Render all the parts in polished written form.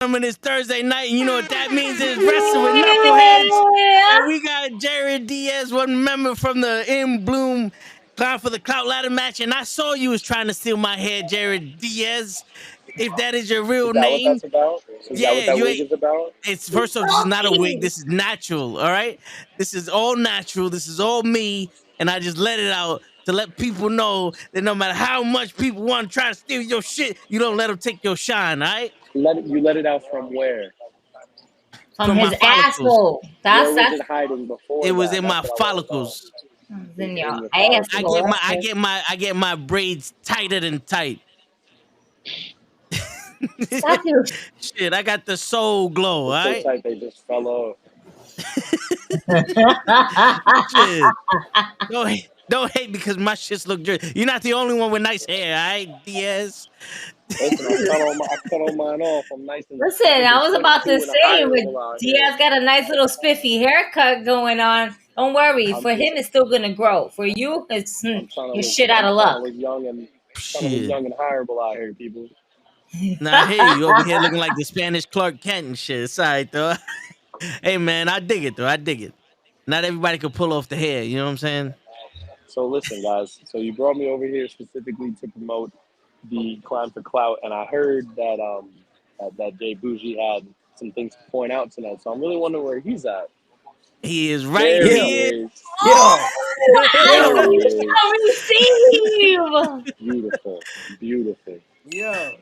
It's Thursday night, and you know what that means is wrestling with knuckleheads. And we got Jarett Diaz, one member from the In Bloom Climb for the Clout ladder match. And I saw you was trying to steal my head, Jarett Diaz. If that is your real name, what that's about? Is that what that wig is about? It's first off, this is not a wig. This is natural. All right, this is all natural. This is all me, and I just let it out to let people know that no matter how much people want to try to steal your shit, you don't let them take your shine. All right. You let it out from where? From his asshole. Where was it hiding before? It was in my follicles. In your asshole. I get my braids tighter than tight. Shit, I got the soul glow. All right. So tight they just fell off. Shit. Don't hate because my shits look good. You're not the only one with nice hair, all right, Diaz? Listen, I cut all mine off. I'm nice and listen, I was about to say, Diaz got a nice little spiffy haircut going on. Don't worry. For him, it's still going to grow. For you, it's your shit out of luck. I was young and hireable out here, people. Nah, hey, you over here looking like the Spanish Clark Kent and shit. It's all right, though. Hey, man, I dig it, though. I dig it. Not everybody could pull off the hair. You know what I'm saying? So listen, guys. So you brought me over here specifically to promote the Climb for Clout, and I heard that that Jay Boujii had some things to point out tonight. So I'm really wondering where he's at. He is right here. Beautiful, beautiful. Yo,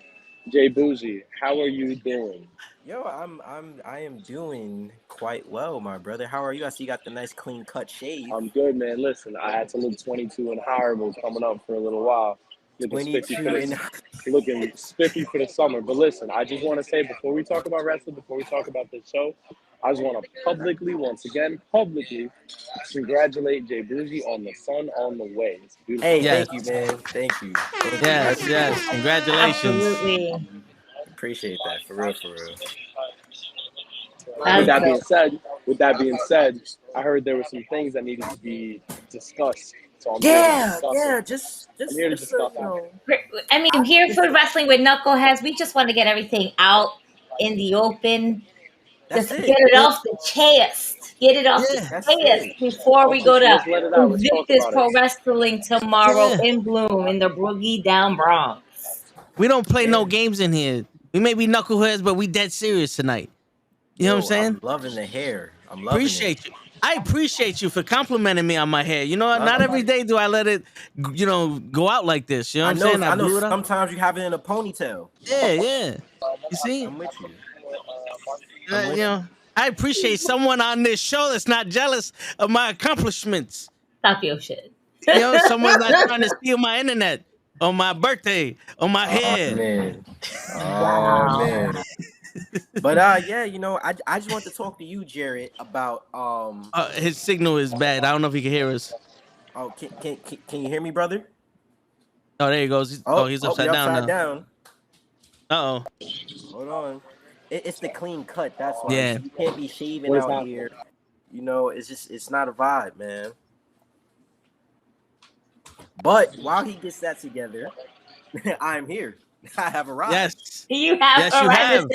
Jay Boujii, how are you doing? Yo, I am doing quite well, my brother. How are you? I see you got the nice clean cut shave. I'm good, man. Listen, I had to look 22 and hireable coming up for a little while. Looking spiffy for the summer. But listen, I just want to say before we talk about wrestling, before we talk about this show, I just want to publicly congratulate Jay Boujii on the son on the way. It's beautiful. Hey, thank you, man. Thank you. Yes. Congratulations. Absolutely. Appreciate that. For real. With that being said, I heard there were some things that needed to be discussed. So I'm just here to discuss I mean, here for Wrestling with Knuckleheads, we just want to get everything out in the open. Just get it off the chest. Get it off the chest before we go to Invictus Pro Wrestling tomorrow in Bloom in the Boogie Down Bronx. We don't play no games in here. We may be knuckleheads, but we dead serious tonight. You know what I'm saying? I'm loving the hair. I'm loving it. I appreciate you for complimenting me on my hair. You know what? Not every day do I let it, go out like this. You know what I'm saying? I know sometimes you have it in a ponytail. Yeah. You see? I'm with you. I appreciate someone on this show that's not jealous of my accomplishments. Stop your shit. Someone's not trying to steal my internet on my birthday, on my hair. Oh, man. But I just want to talk to you, Jarett, about his signal is bad. I don't know if he can hear us. Oh, can you hear me, brother? Oh, there he goes. He's upside down now. Uh-oh. Hold on. It's the clean cut. That's why. Yeah. You can't be shaving out here. It's not a vibe, man. But while he gets that together, I'm here. I have arrived. Yes. You have arrived.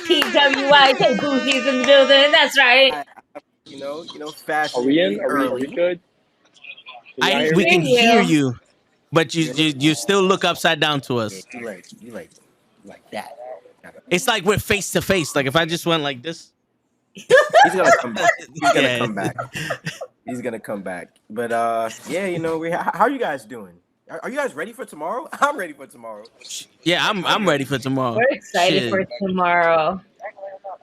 PWI, Boujii in the building. That's right. Fashion. Are we in? Are we good? We can hear you, but you still look upside down to us. You like that. It's like we're face to face. Like if I just went like this. He's gonna come back. He's gonna come back. But how are you guys doing? Are you guys ready for tomorrow? I'm ready for tomorrow. Yeah, I'm ready for tomorrow. We're excited for tomorrow.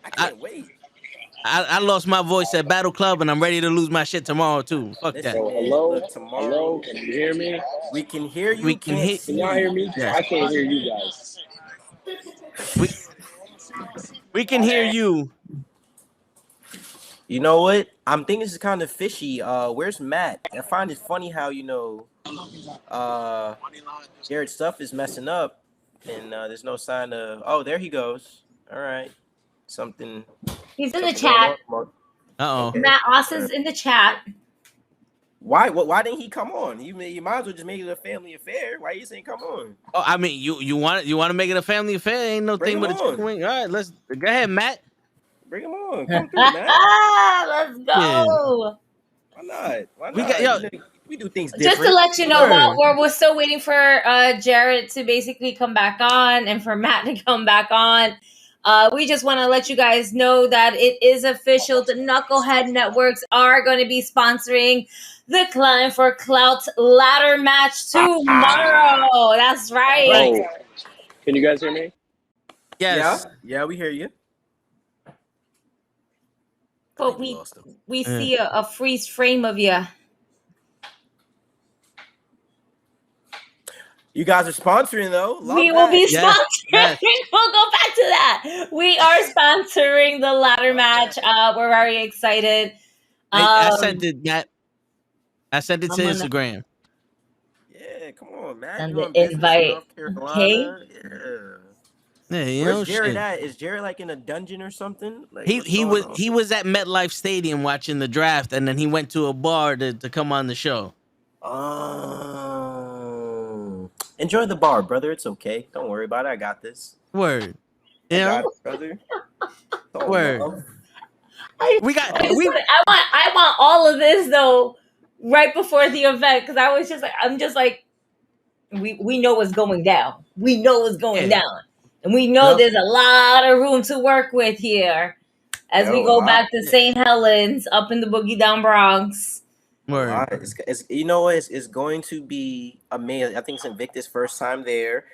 I can't wait. I lost my voice at Battle Club, and I'm ready to lose my shit tomorrow too. Fuck that. So, hello, can you hear me? We can hear you. Can y'all hear me? Yeah. I can't hear you guys. We can hear you. You know what? I'm thinking this is kind of fishy. Where's Matt? I find it funny how Jared's stuff is messing up, and there's no sign of. Oh, there he goes. All right, something. He's in the chat. Uh-oh. Matt Austin's in the chat. Why? Why didn't he come on? You might as well just make it a family affair. Why you saying come on? Oh, I mean, you want to make it a family affair? Ain't no Bring thing him but a chicken on. wing. All right, let's go ahead, Matt. Bring him on. Come through, man. Let's go. Yeah. Why not? Why We not? got We do things different. Just to let you know, while we're still waiting for Jarett to basically come back on and for Matt to come back on, we just want to let you guys know that it is official. The Knucklehead Networks are going to be sponsoring the Climb for Clout ladder match tomorrow. That's right. Oh, can you guys hear me? yes. Yeah, we hear you. But we see a freeze frame of you. You guys are sponsoring though. We will be sponsoring. Yes. We'll go back to that. We are sponsoring the ladder match. We're very excited. I sent it, Matt. I sent it to Instagram. Yeah, come on, Matt. And You the on business invite. in North Carolina? Okay. Yeah, you Where's know, Jarett at? Is Jarett like in a dungeon or something? Like, he was at MetLife Stadium watching the draft, and then he went to a bar to come on the show. Enjoy the bar, brother. It's okay. Don't worry about it. I got this. Word. I got it, brother. Word. I want all of this though right before the event because I'm just like we know what's going down. We know what's going down. And we know there's a lot of room to work with here as we go back to St. Helens up in the Boogie Down Bronx. It's you know what? It's going to be amazing. I think it's Invictus' first time there.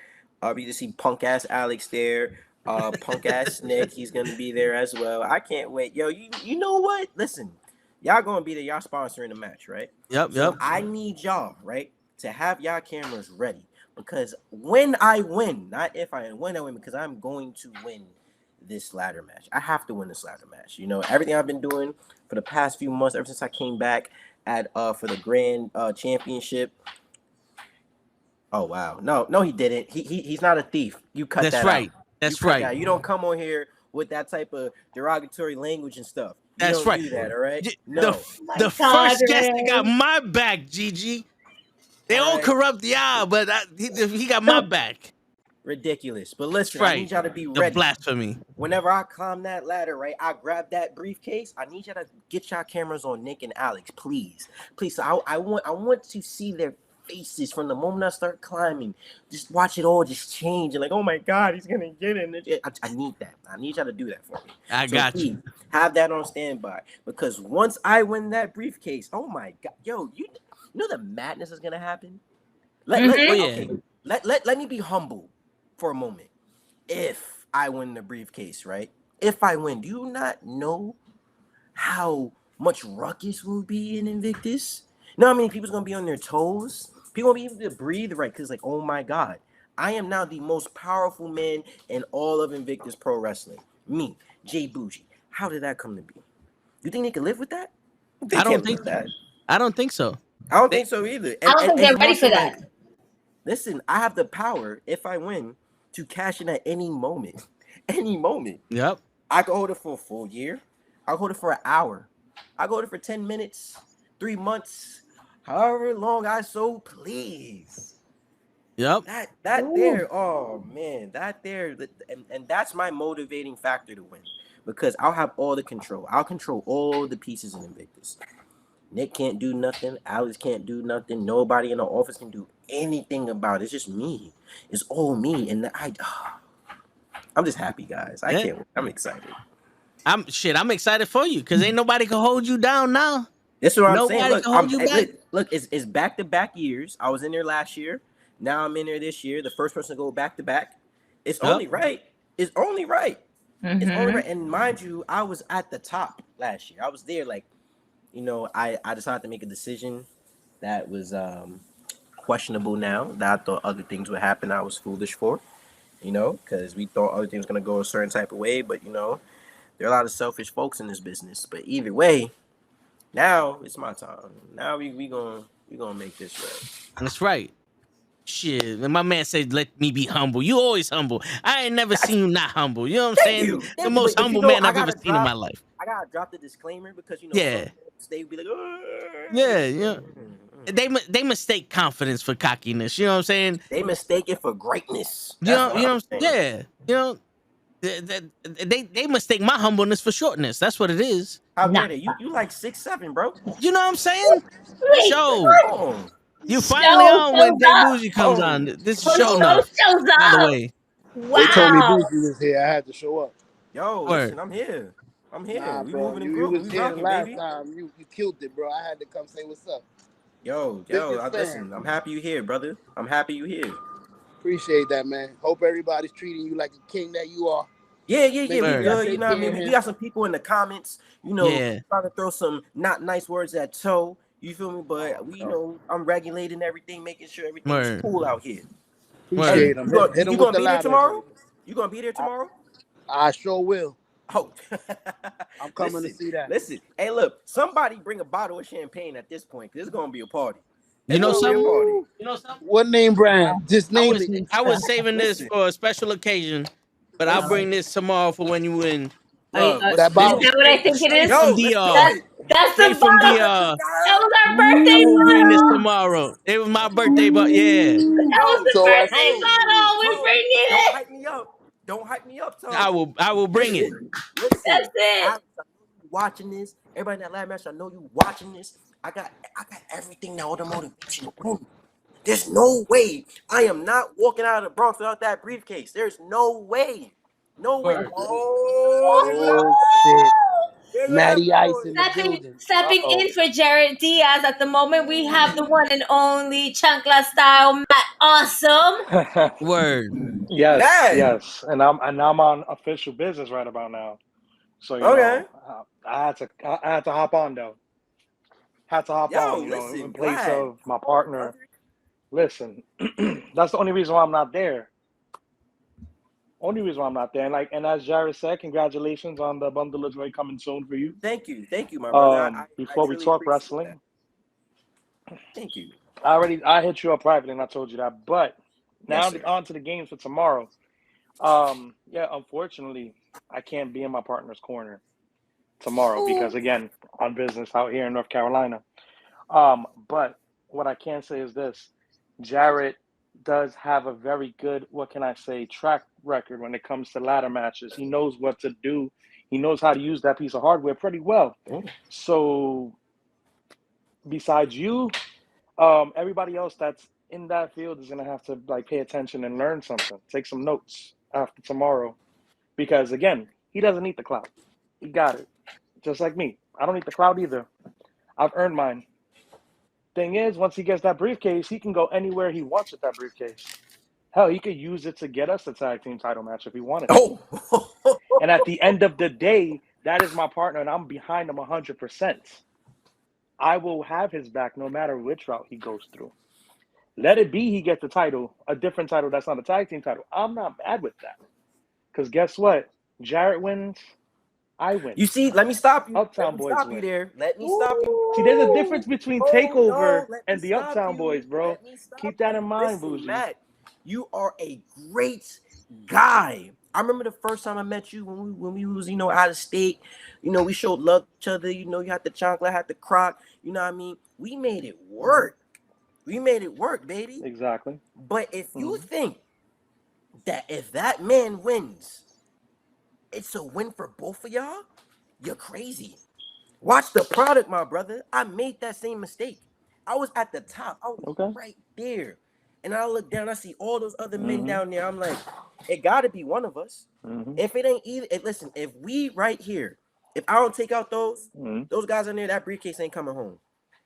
We just see punk ass Alex there. Punk ass Nick, he's gonna be there as well. I can't wait. Yo, you know what? Listen, y'all gonna be there. Y'all sponsoring the match, right? Yep. I need y'all, right, to have y'all cameras ready because when I win, not if I win, when I win, because I'm going to win this ladder match. I have to win this ladder match. You know, everything I've been doing for the past few months, ever since I came back at for the grand championship. Oh wow, no, he didn't. He's not a thief. You cut that right. out. That's right. You don't come on here with that type of derogatory language and stuff. That's right. Do that, all right? No. The first guest that got my back, Gigi. They all corrupt the eye, but he got my back. Ridiculous. But listen, I need y'all to be ready. The blasphemy. Whenever I climb that ladder, right, I grab that briefcase. I need y'all to get y'all cameras on Nick and Alex, please. So I want to see their faces from the moment I start climbing. Just watch it all just change and like, oh my God, he's gonna get in. I need that. I need y'all to do that for me. I got you. Have that on standby because once I win that briefcase, oh my God, yo, you know the madness is gonna happen. Let me be humble for a moment. If I win the briefcase, right? If I win, do you not know how much ruckus will be in Invictus? You know how many people's gonna be on their toes? People won't be able to breathe right because, like, oh my God, I am now the most powerful man in all of Invictus Pro Wrestling. Me, Jay Boujii. How did that come to be? You think they can live with that? I don't think that. I don't think so. I don't think so either. I don't think they're ready for that. Listen, I have the power, if I win, to cash in at any moment. Any moment. Yep. I can hold it for a full year. I can hold it for an hour. I can hold it for 10 minutes, 3 months, however long I so please. Yep. That there, oh man, that there, and that's my motivating factor to win because I'll have all the control. I'll control all the pieces in Invictus. Nick can't do nothing. Alex can't do nothing. Nobody in the office can do anything about it. It's just me. It's all me. And I'm just happy, guys. I can't wait. I'm excited. I'm excited for you because ain't nobody can hold you down now. That's what I'm saying. Look, it's back-to-back years. I was in there last year. Now I'm in there this year. The first person to go back-to-back. It's only right. It's only right. Mm-hmm. It's only right. And mind you, I was at the top last year. I was there like, you know, I decided to make a decision that was questionable now. That I thought other things would happen. I was foolish for, you know, because we thought other things were going to go a certain type of way. But, you know, there are a lot of selfish folks in this business. But either way, now it's my time. Now we gonna make this right. That's right. Shit, my man said, "Let me be humble." You always humble. I ain't never seen you not humble. You know what I'm saying? The most But humble man I've ever seen in my life. I gotta drop the disclaimer because Yeah, they be like, yeah, yeah. They mistake confidence for cockiness. You know what I'm saying? They mistake it for greatness. You know, yeah. You know, they mistake my humbleness for shortness. That's what it is. How dare they? You like 6'7", bro. You know what I'm saying? Wait, Show. You finally Show on when shows Jay up. Bougie comes on. This is Show show enough. shows By the up. way. They told me Wow. Bougie was here. I had to show up. Yo, Word. listen, I'm here. Nah, We bro. moving and You grooving. was We here rocking, last baby. time. You killed it, bro. I had to come say what's up. Listen, I'm happy you here, brother. I'm happy you here. Appreciate that, man. Hope everybody's treating you like a king that you are. Yeah. We Word. good. You know what I mean? We got some people in the comments, trying to throw some not nice words at Toe. You feel me? But I'm regulating everything, making sure everything's cool out here. Appreciate them. Hit them with the ladder. Tomorrow? You gonna be there tomorrow? I sure will. Oh, I'm coming to see that. Listen, hey, look, somebody bring a bottle of champagne at this point because it's gonna be a party. You know something? You know something? What name brand? Just name it. I was saving this for a special occasion, but I'll bring this tomorrow for when you win. That bottle. Is that what I think it is? From DR. That's the Straight from bottle. DR. That was our birthday I will bring this bottle. tomorrow. It was my birthday, but yeah. That was the So birthday bottle. We're bringing it. Don't hype me up, Tom. I will bring it. Listen, That's it. I know you watching this. Everybody in that live match, I know you watching this. I got everything now, all the motivation. There's no way I am not walking out of the Bronx without that briefcase. There's no way. No way. Oh, shit. Matty Ice in the building. Stepping in for Jarett Diaz at the moment, we have the one and only Chancla style Matt Awesome. Word. Yes. And I'm on official business right about now. So I had to hop on though. Had to hop on, in place of my partner. Listen, that's the only reason why I'm not there. And as Jarett said, congratulations on the bundle of joy coming soon for you. Thank you, my brother. Before we talk wrestling, thank you. I hit you up privately and I told you that. But now on to the games for tomorrow. Unfortunately, I can't be in my partner's corner tomorrow because again, on business out here in North Carolina. But what I can say is this: Jarett does have a very good, track record when it comes to ladder matches. He knows what to do. He knows how to use that piece of hardware pretty well. So besides you, everybody else that's in that field is going to have to pay attention and learn something. Take some notes after tomorrow. Because again, he doesn't need the clout. He got it. Just like me. I don't need the clout either. I've earned mine. Thing is, once he gets that briefcase, he can go anywhere he wants with that briefcase. Hell, he could use it to get us a tag team title match if he wanted to. And at the end of the day, that is my partner, and I'm behind him 100%. I will have his back no matter which route he goes through. Let it be he gets the title, a different title that's not a tag team title. I'm not mad with that. Because guess what? Jarett wins, I win. You see, let me stop you. Uptown Boys stop win. you there. Let me stop you. See, there's a difference between Takeover and the Uptown Boys, bro. Keep that in mind, Boujii. Matt, you are a great guy. I remember the first time I met you when we was out of state. We showed love to each other. You had the chocolate, had the crock. You know what I mean? We made it work. We made it work, baby. Exactly. But if you think that if that man wins, it's a win for both of y'all, you're crazy. Watch the product, my brother. I made that same mistake. I was at the top. I was right there. And I look down, I see all those other men down there. I'm like, it got to be one of us. If it ain't either, listen, if we right here, if I don't take out those guys in there, that briefcase ain't coming home.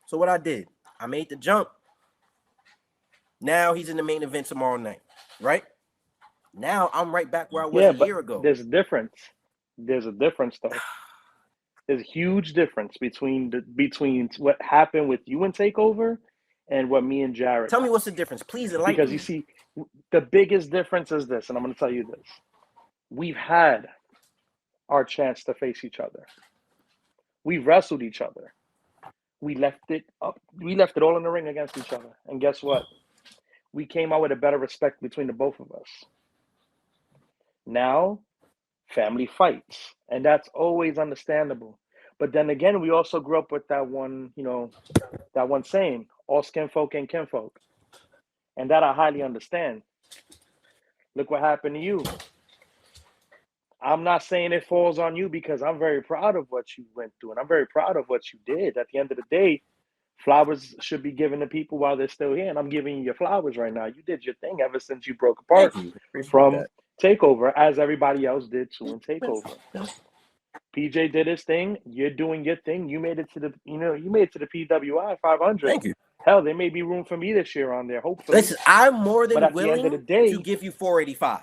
So what I did, I made the jump. Now he's in the main event tomorrow night, right? Now I'm right back where I was a year ago. There's a difference. There's a difference, though. There's a huge difference between what happened with you and Takeover and what me and Jarett. Tell me what's the difference, please enlighten me. Because you see, the biggest difference is this, and I'm going to tell you this. We've had our chance to face each other. We wrestled each other. We left it up. We left it all in the ring against each other. And guess what? we came out with a better respect between the both of us. Now, family fights, and that's always understandable. But then again, we also grew up with that one, that one saying, all skin folk ain't kinfolk. And that I highly understand. Look what happened to you. I'm not saying it falls on you because I'm very proud of what you went through and I'm very proud of what you did. At the end of the day, flowers should be given to people while they're still here. And I'm giving you your flowers right now. You did your thing ever since you broke apart from TakeOver, as everybody else did too in TakeOver. PJ did his thing. You're doing your thing. You made it to the, you made it to the PWI 500. Thank you. Hell, there may be room for me this year on there, hopefully. Listen, I'm more than willing to give you 485.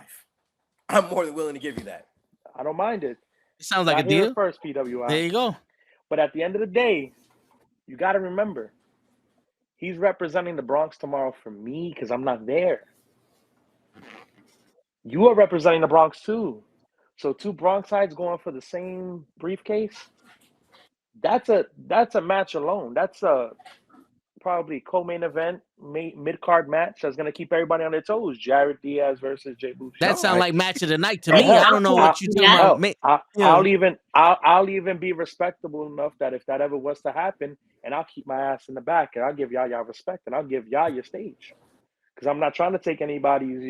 I'm more than willing to give you that. I don't mind it. It sounds like a deal. First PWI. There you go. But at the end of the day, you got to remember, he's representing the Bronx tomorrow for me because I'm not there. You are representing the Bronx too. So two Bronxites going for the same briefcase. That's a match alone. That's a probably co-main event, mid-card match that's gonna keep everybody on their toes. Jarett Diaz versus Jay Boucher. That sounds like match of the night to me. I don't know what you talking about. I'll even be respectable enough that if that ever was to happen, and I'll keep my ass in the back and I'll give y'all respect and I'll give y'all your stage because I'm not trying to take anybody's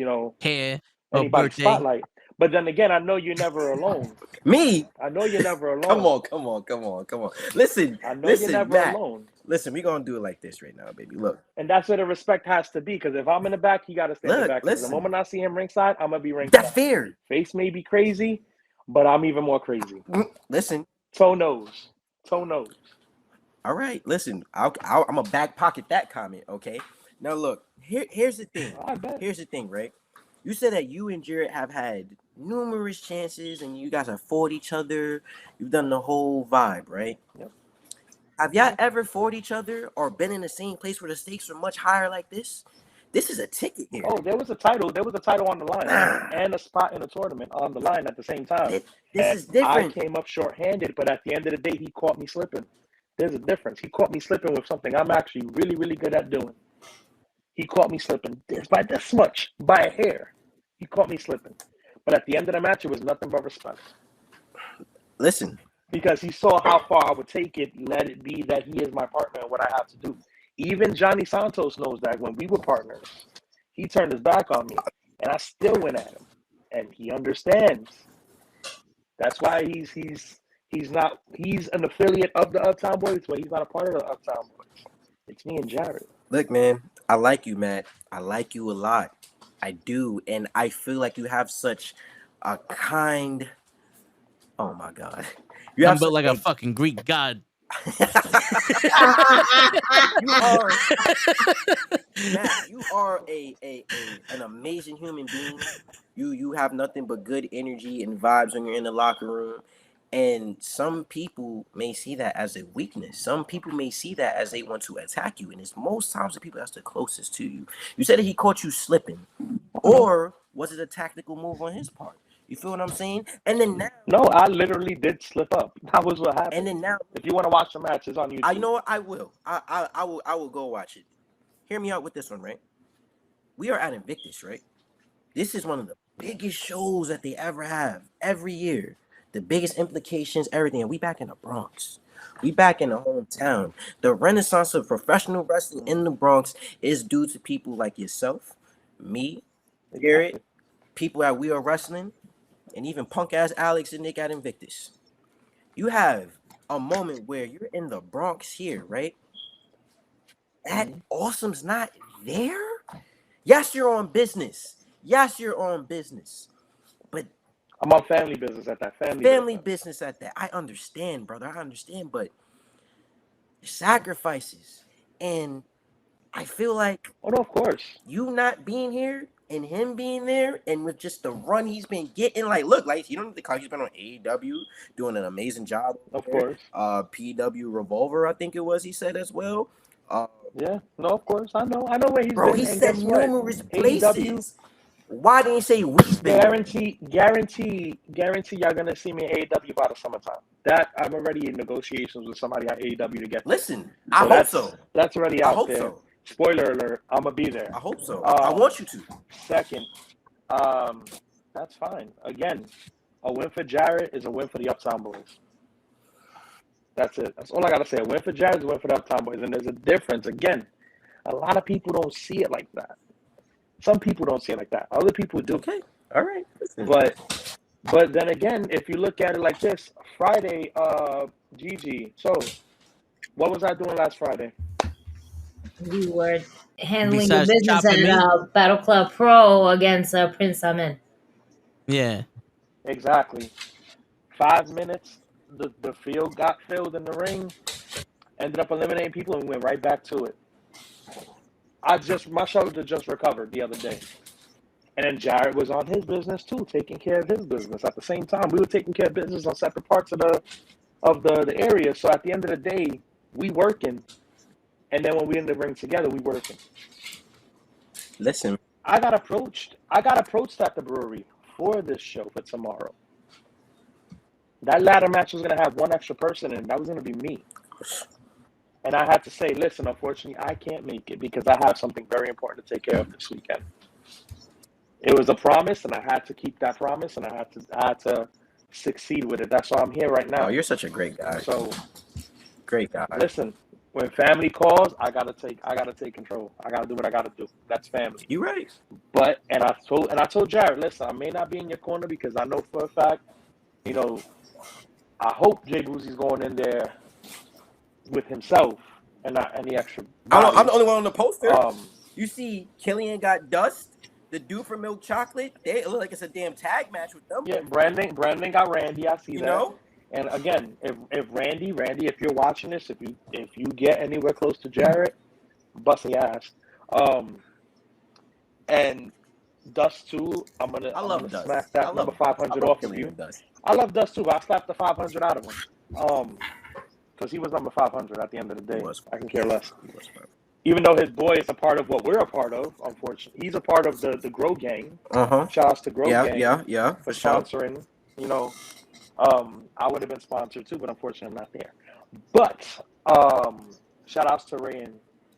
anybody's spotlight. But then again, I know you're never alone. Me? I know you're never alone. Come on. Listen, I know you're never alone. Listen, we're going to do it like this right now, baby. Look. And that's where the respect has to be, because if I'm in the back, you got to stay in the back. Because the moment I see him ringside, I'm going to be ringside. That's fair. Face may be crazy, but I'm even more crazy. Listen. Toe knows. All right, listen. I'm going to back pocket that comment, okay? Now, look, here's the thing. Here's the thing, right? You said that you and Jarett have had numerous chances and you guys have fought each other. You've done the whole vibe, right? Yep. Have y'all ever fought each other or been in the same place where the stakes are much higher like this? This is a ticket here. Oh, there was a title. There was a title on the line and a spot in the tournament on the line at the same time. This is different. I came up short-handed, but at the end of the day, he caught me slipping. There's a difference. He caught me slipping with something I'm actually really, really good at doing. He caught me slipping by this much, by a hair. He caught me slipping. But at the end of the match, it was nothing but respect. Listen. Because he saw how far I would take it, let it be that he is my partner and what I have to do. Even Johnny Santos knows that when we were partners, he turned his back on me, and I still went at him. And he understands. That's why he's an affiliate of the Uptown Boys, but he's not a part of the Uptown Boys. It's me and Jarett. Look, man, I like you, Matt. I like you a lot. I do, and I feel like you have such a kind. Oh my God, I'm built like a fucking Greek god. You are an amazing human being. You have nothing but good energy and vibes when you're in the locker room. And some people may see that as a weakness. Some people may see that as they want to attack you. And it's most times the people that's the closest to you. You said that he caught you slipping. Or was it a tactical move on his part? You feel what I'm saying? And then now... No, I literally did slip up. That was what happened. And then now... If you want to watch the match, it's on YouTube. You know what? I will. I will go watch it. Hear me out with this one, right? We are at Invictus, right? This is one of the biggest shows that they ever have every year. The biggest implications, everything. And we back in the Bronx. We back in the hometown. The renaissance of professional wrestling in the Bronx is due to people like yourself, me, Jarett, people at We Are Wrestling, and even punk-ass Alex and Nick at Invictus. You have a moment where you're in the Bronx here, right? That awesome's not there? Yes, you're on business. But I'm on family business at that. Family business at that. I understand, brother. I understand, but sacrifices. And I feel like... Oh, no, of course. You not being here and him being there and with just the run he's been getting, like, look, like, you don't need to call, he's been on AEW doing an amazing job. Of course. PW Revolver, I think it was, he said as well. Yeah, no, of course. I know where he's bro, been. He said numerous places. Why didn't he say we've been? Guarantee y'all gonna see me in AEW by the summertime. That I'm already in negotiations with somebody at AEW to get. Listen, I hope so. That's already out there. spoiler alert, I'm gonna be there. I hope so. I want you to. Second, that's fine. Again, a win for Jarett is a win for the Uptown Boys. That's it. That's all I gotta say. A win for Jarett is a win for the Uptown Boys, and there's a difference. Again, a lot of people don't see it like that. Some people don't see it like that. Other people do. Okay. All right. Listen. But then again, if you look at it like this, Friday, Gigi. So, what was I doing last Friday? You were handling Besides the business chopping at Battle Club Pro against Prince Amin. Yeah. Exactly. 5 minutes, the field got filled in the ring, ended up eliminating people, and went right back to it. My shoulder just recovered the other day. And then Jarett was on his business too, taking care of his business. At the same time, we were taking care of business on separate parts of the area. So at the end of the day, we working. And then when we in the ring together, we working. Listen. I got approached at the brewery for this show for tomorrow. That ladder match was gonna have one extra person in it. That was gonna be me. And I had to say, listen, unfortunately, I can't make it because I have something very important to take care of this weekend. It was a promise, and I had to keep that promise, and I had to succeed with it. That's why I'm here right now. Oh, you're such a great guy. So, great guy. Listen, when family calls, I gotta take control. I gotta do what I gotta do. That's family. You right. But I told Jarett, listen, I may not be in your corner because I know for a fact, I hope Jay Bouzie's going in there with himself and not any extra. I'm the only one on the poster. You see, Killian got Dust. The dude from Milk Chocolate, they look like it's a damn tag match with them. Yeah, Brandon got Randy. I see that. Know? And again, if Randy, if you're watching this, if you get anywhere close to Jarett, bust the ass. And Dust too, I'm gonna Dust. smack that number 500 off of you. I love Dust too, but I slapped the 500 out of him. Because he was number 500 at the end of the day. I can care less. Even though his boy is a part of what we're a part of, unfortunately. He's a part of the Grow Gang. Shout outs to Grow Gang. Yeah. For sponsoring. I would have been sponsored too, but unfortunately I'm not there. But shout outs to Ray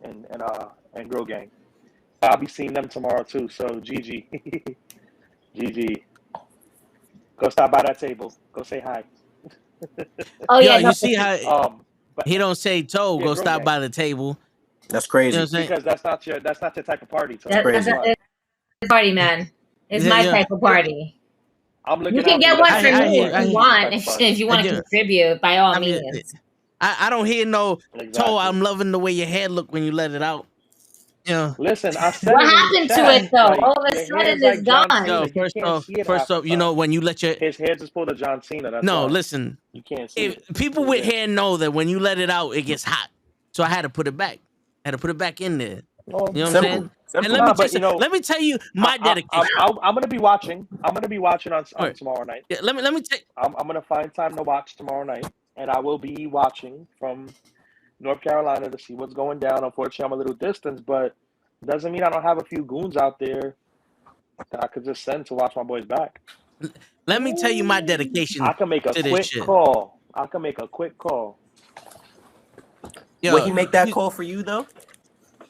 and Grow Gang. I'll be seeing them tomorrow too. So GG. GG. Go stop by that table. Go say hi. Oh yeah. You see how he don't say toe, go stop Gang. by the table. That's crazy. You know because that's not your type of party. That's not party, man. It's my type of party. You can get one for me if you want. If you want to contribute, by all means. I don't hear no toe. I'm loving the way your hair look when you let it out. Yeah. Listen, I said what happened to it though? All of a sudden it's gone. No, first off, when you let your his hair just pulled a John Cena. Listen. You can't see it. People with hair know that when you let it out, it gets hot. So I had to put it back. I had to put it back in there. You know what I'm saying? And let me tell you my dedication. I'm gonna be watching. I'm gonna be watching on tomorrow night. Yeah, let me take. I'm gonna find time to watch tomorrow night, and I will be watching from North Carolina to see what's going down. Unfortunately, I'm a little distant, but doesn't mean I don't have a few goons out there that I could just send to watch my boys back. Let me tell you my dedication. I can make a quick call. Yo, would he make that call for you though?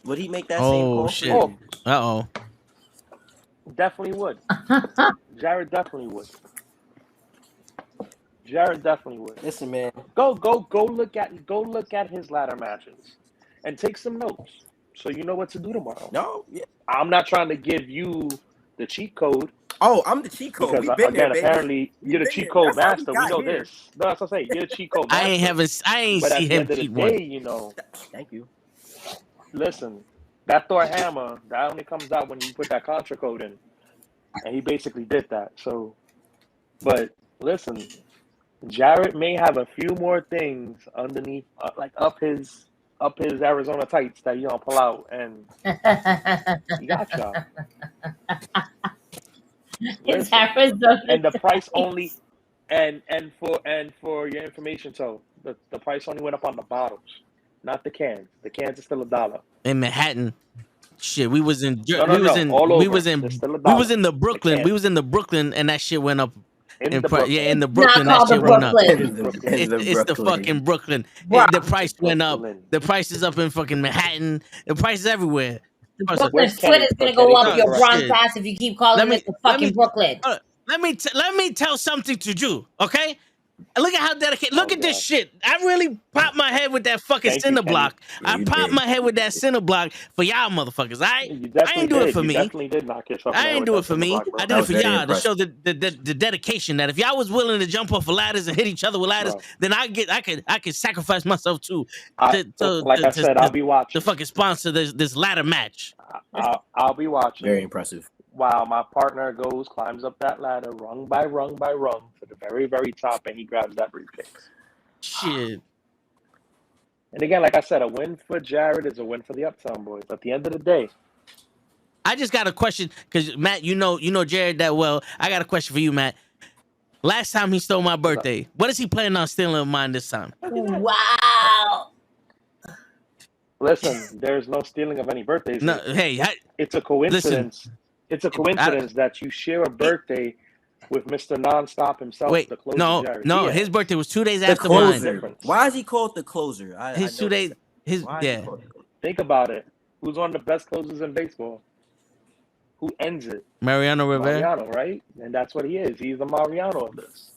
Would he make that same call? Shit. Uh-oh. Definitely would. Jarett definitely would. Listen, man. Go look at his ladder matches and take some notes so you know what to do tomorrow. No, yeah. I'm not trying to give you the cheat code. Oh, I'm the cheat code. Because again, apparently you're the cheat code master. We know this. No, that's what I'm saying. You're the cheat code master. I ain't see him cheat one. Thank you. Listen, that Thor hammer, that only comes out when you put that contra code in. And he basically did that. So, but listen, Jarett may have a few more things underneath, like up his Arizona tights that you don't pull out, and he got y'all. It's Arizona. And the price only, and for your information, so the price only went up on the bottles, not the cans. The cans are still $1 in Manhattan. Shit, we was in all over. we was in the Brooklyn, and that shit went up In the Brooklyn. Yeah, in the Brooklyn, Not that called the shit went up. Brooklyn. It's the fucking Brooklyn. Bro. The price went up. Brooklyn. The price is up in fucking Manhattan. The price is everywhere. The Also, Brooklyn Where's foot Kenny? is gonna Kenny, go up come your correct. Bronx Shit. ass if you keep calling it the fucking Brooklyn. Let me tell something to you, okay? Look at how dedicated. Look at this God. shit. I really popped my head with that fucking Thank you, cinder Kenny. block. Yeah, I you popped did. my head with that cinder block for y'all motherfuckers. I You ain't definitely do it did. for You me. definitely did knock yourself in the I head ain't with do that it for cinder me. block, bro. I That did it was for very y'all to impressive. show the dedication that if y'all was willing to jump off of ladders and hit each other with ladders, Bro. then I could sacrifice myself too Like I said, I'll be watching. to fucking sponsor this ladder match. I'll be watching. Very impressive. While my partner climbs up that ladder, rung by rung by rung, to the very, very top, and he grabs that briefcase. Shit. And again, like I said, a win for Jarett is a win for the Uptown Boys. At the end of the day, I just got a question because Matt, you know Jarett that well. I got a question for you, Matt. Last time he stole my birthday, what is he planning on stealing of mine this time? Wow. listen, there's no stealing of any birthdays. No, hey, It's a coincidence. It's a coincidence that you share a birthday with Mr. Nonstop himself. wait, the closer, no, Jarett no, Diaz. his birthday was 2 days The after mine. closer. Why is he called the closer? His 2 days, his Why is he yeah. called the closer? Think about it. Who's one of the best closers in baseball? Who ends it? Mariano Rivera. Mariano, right? And that's what he is. He's the Mariano of this.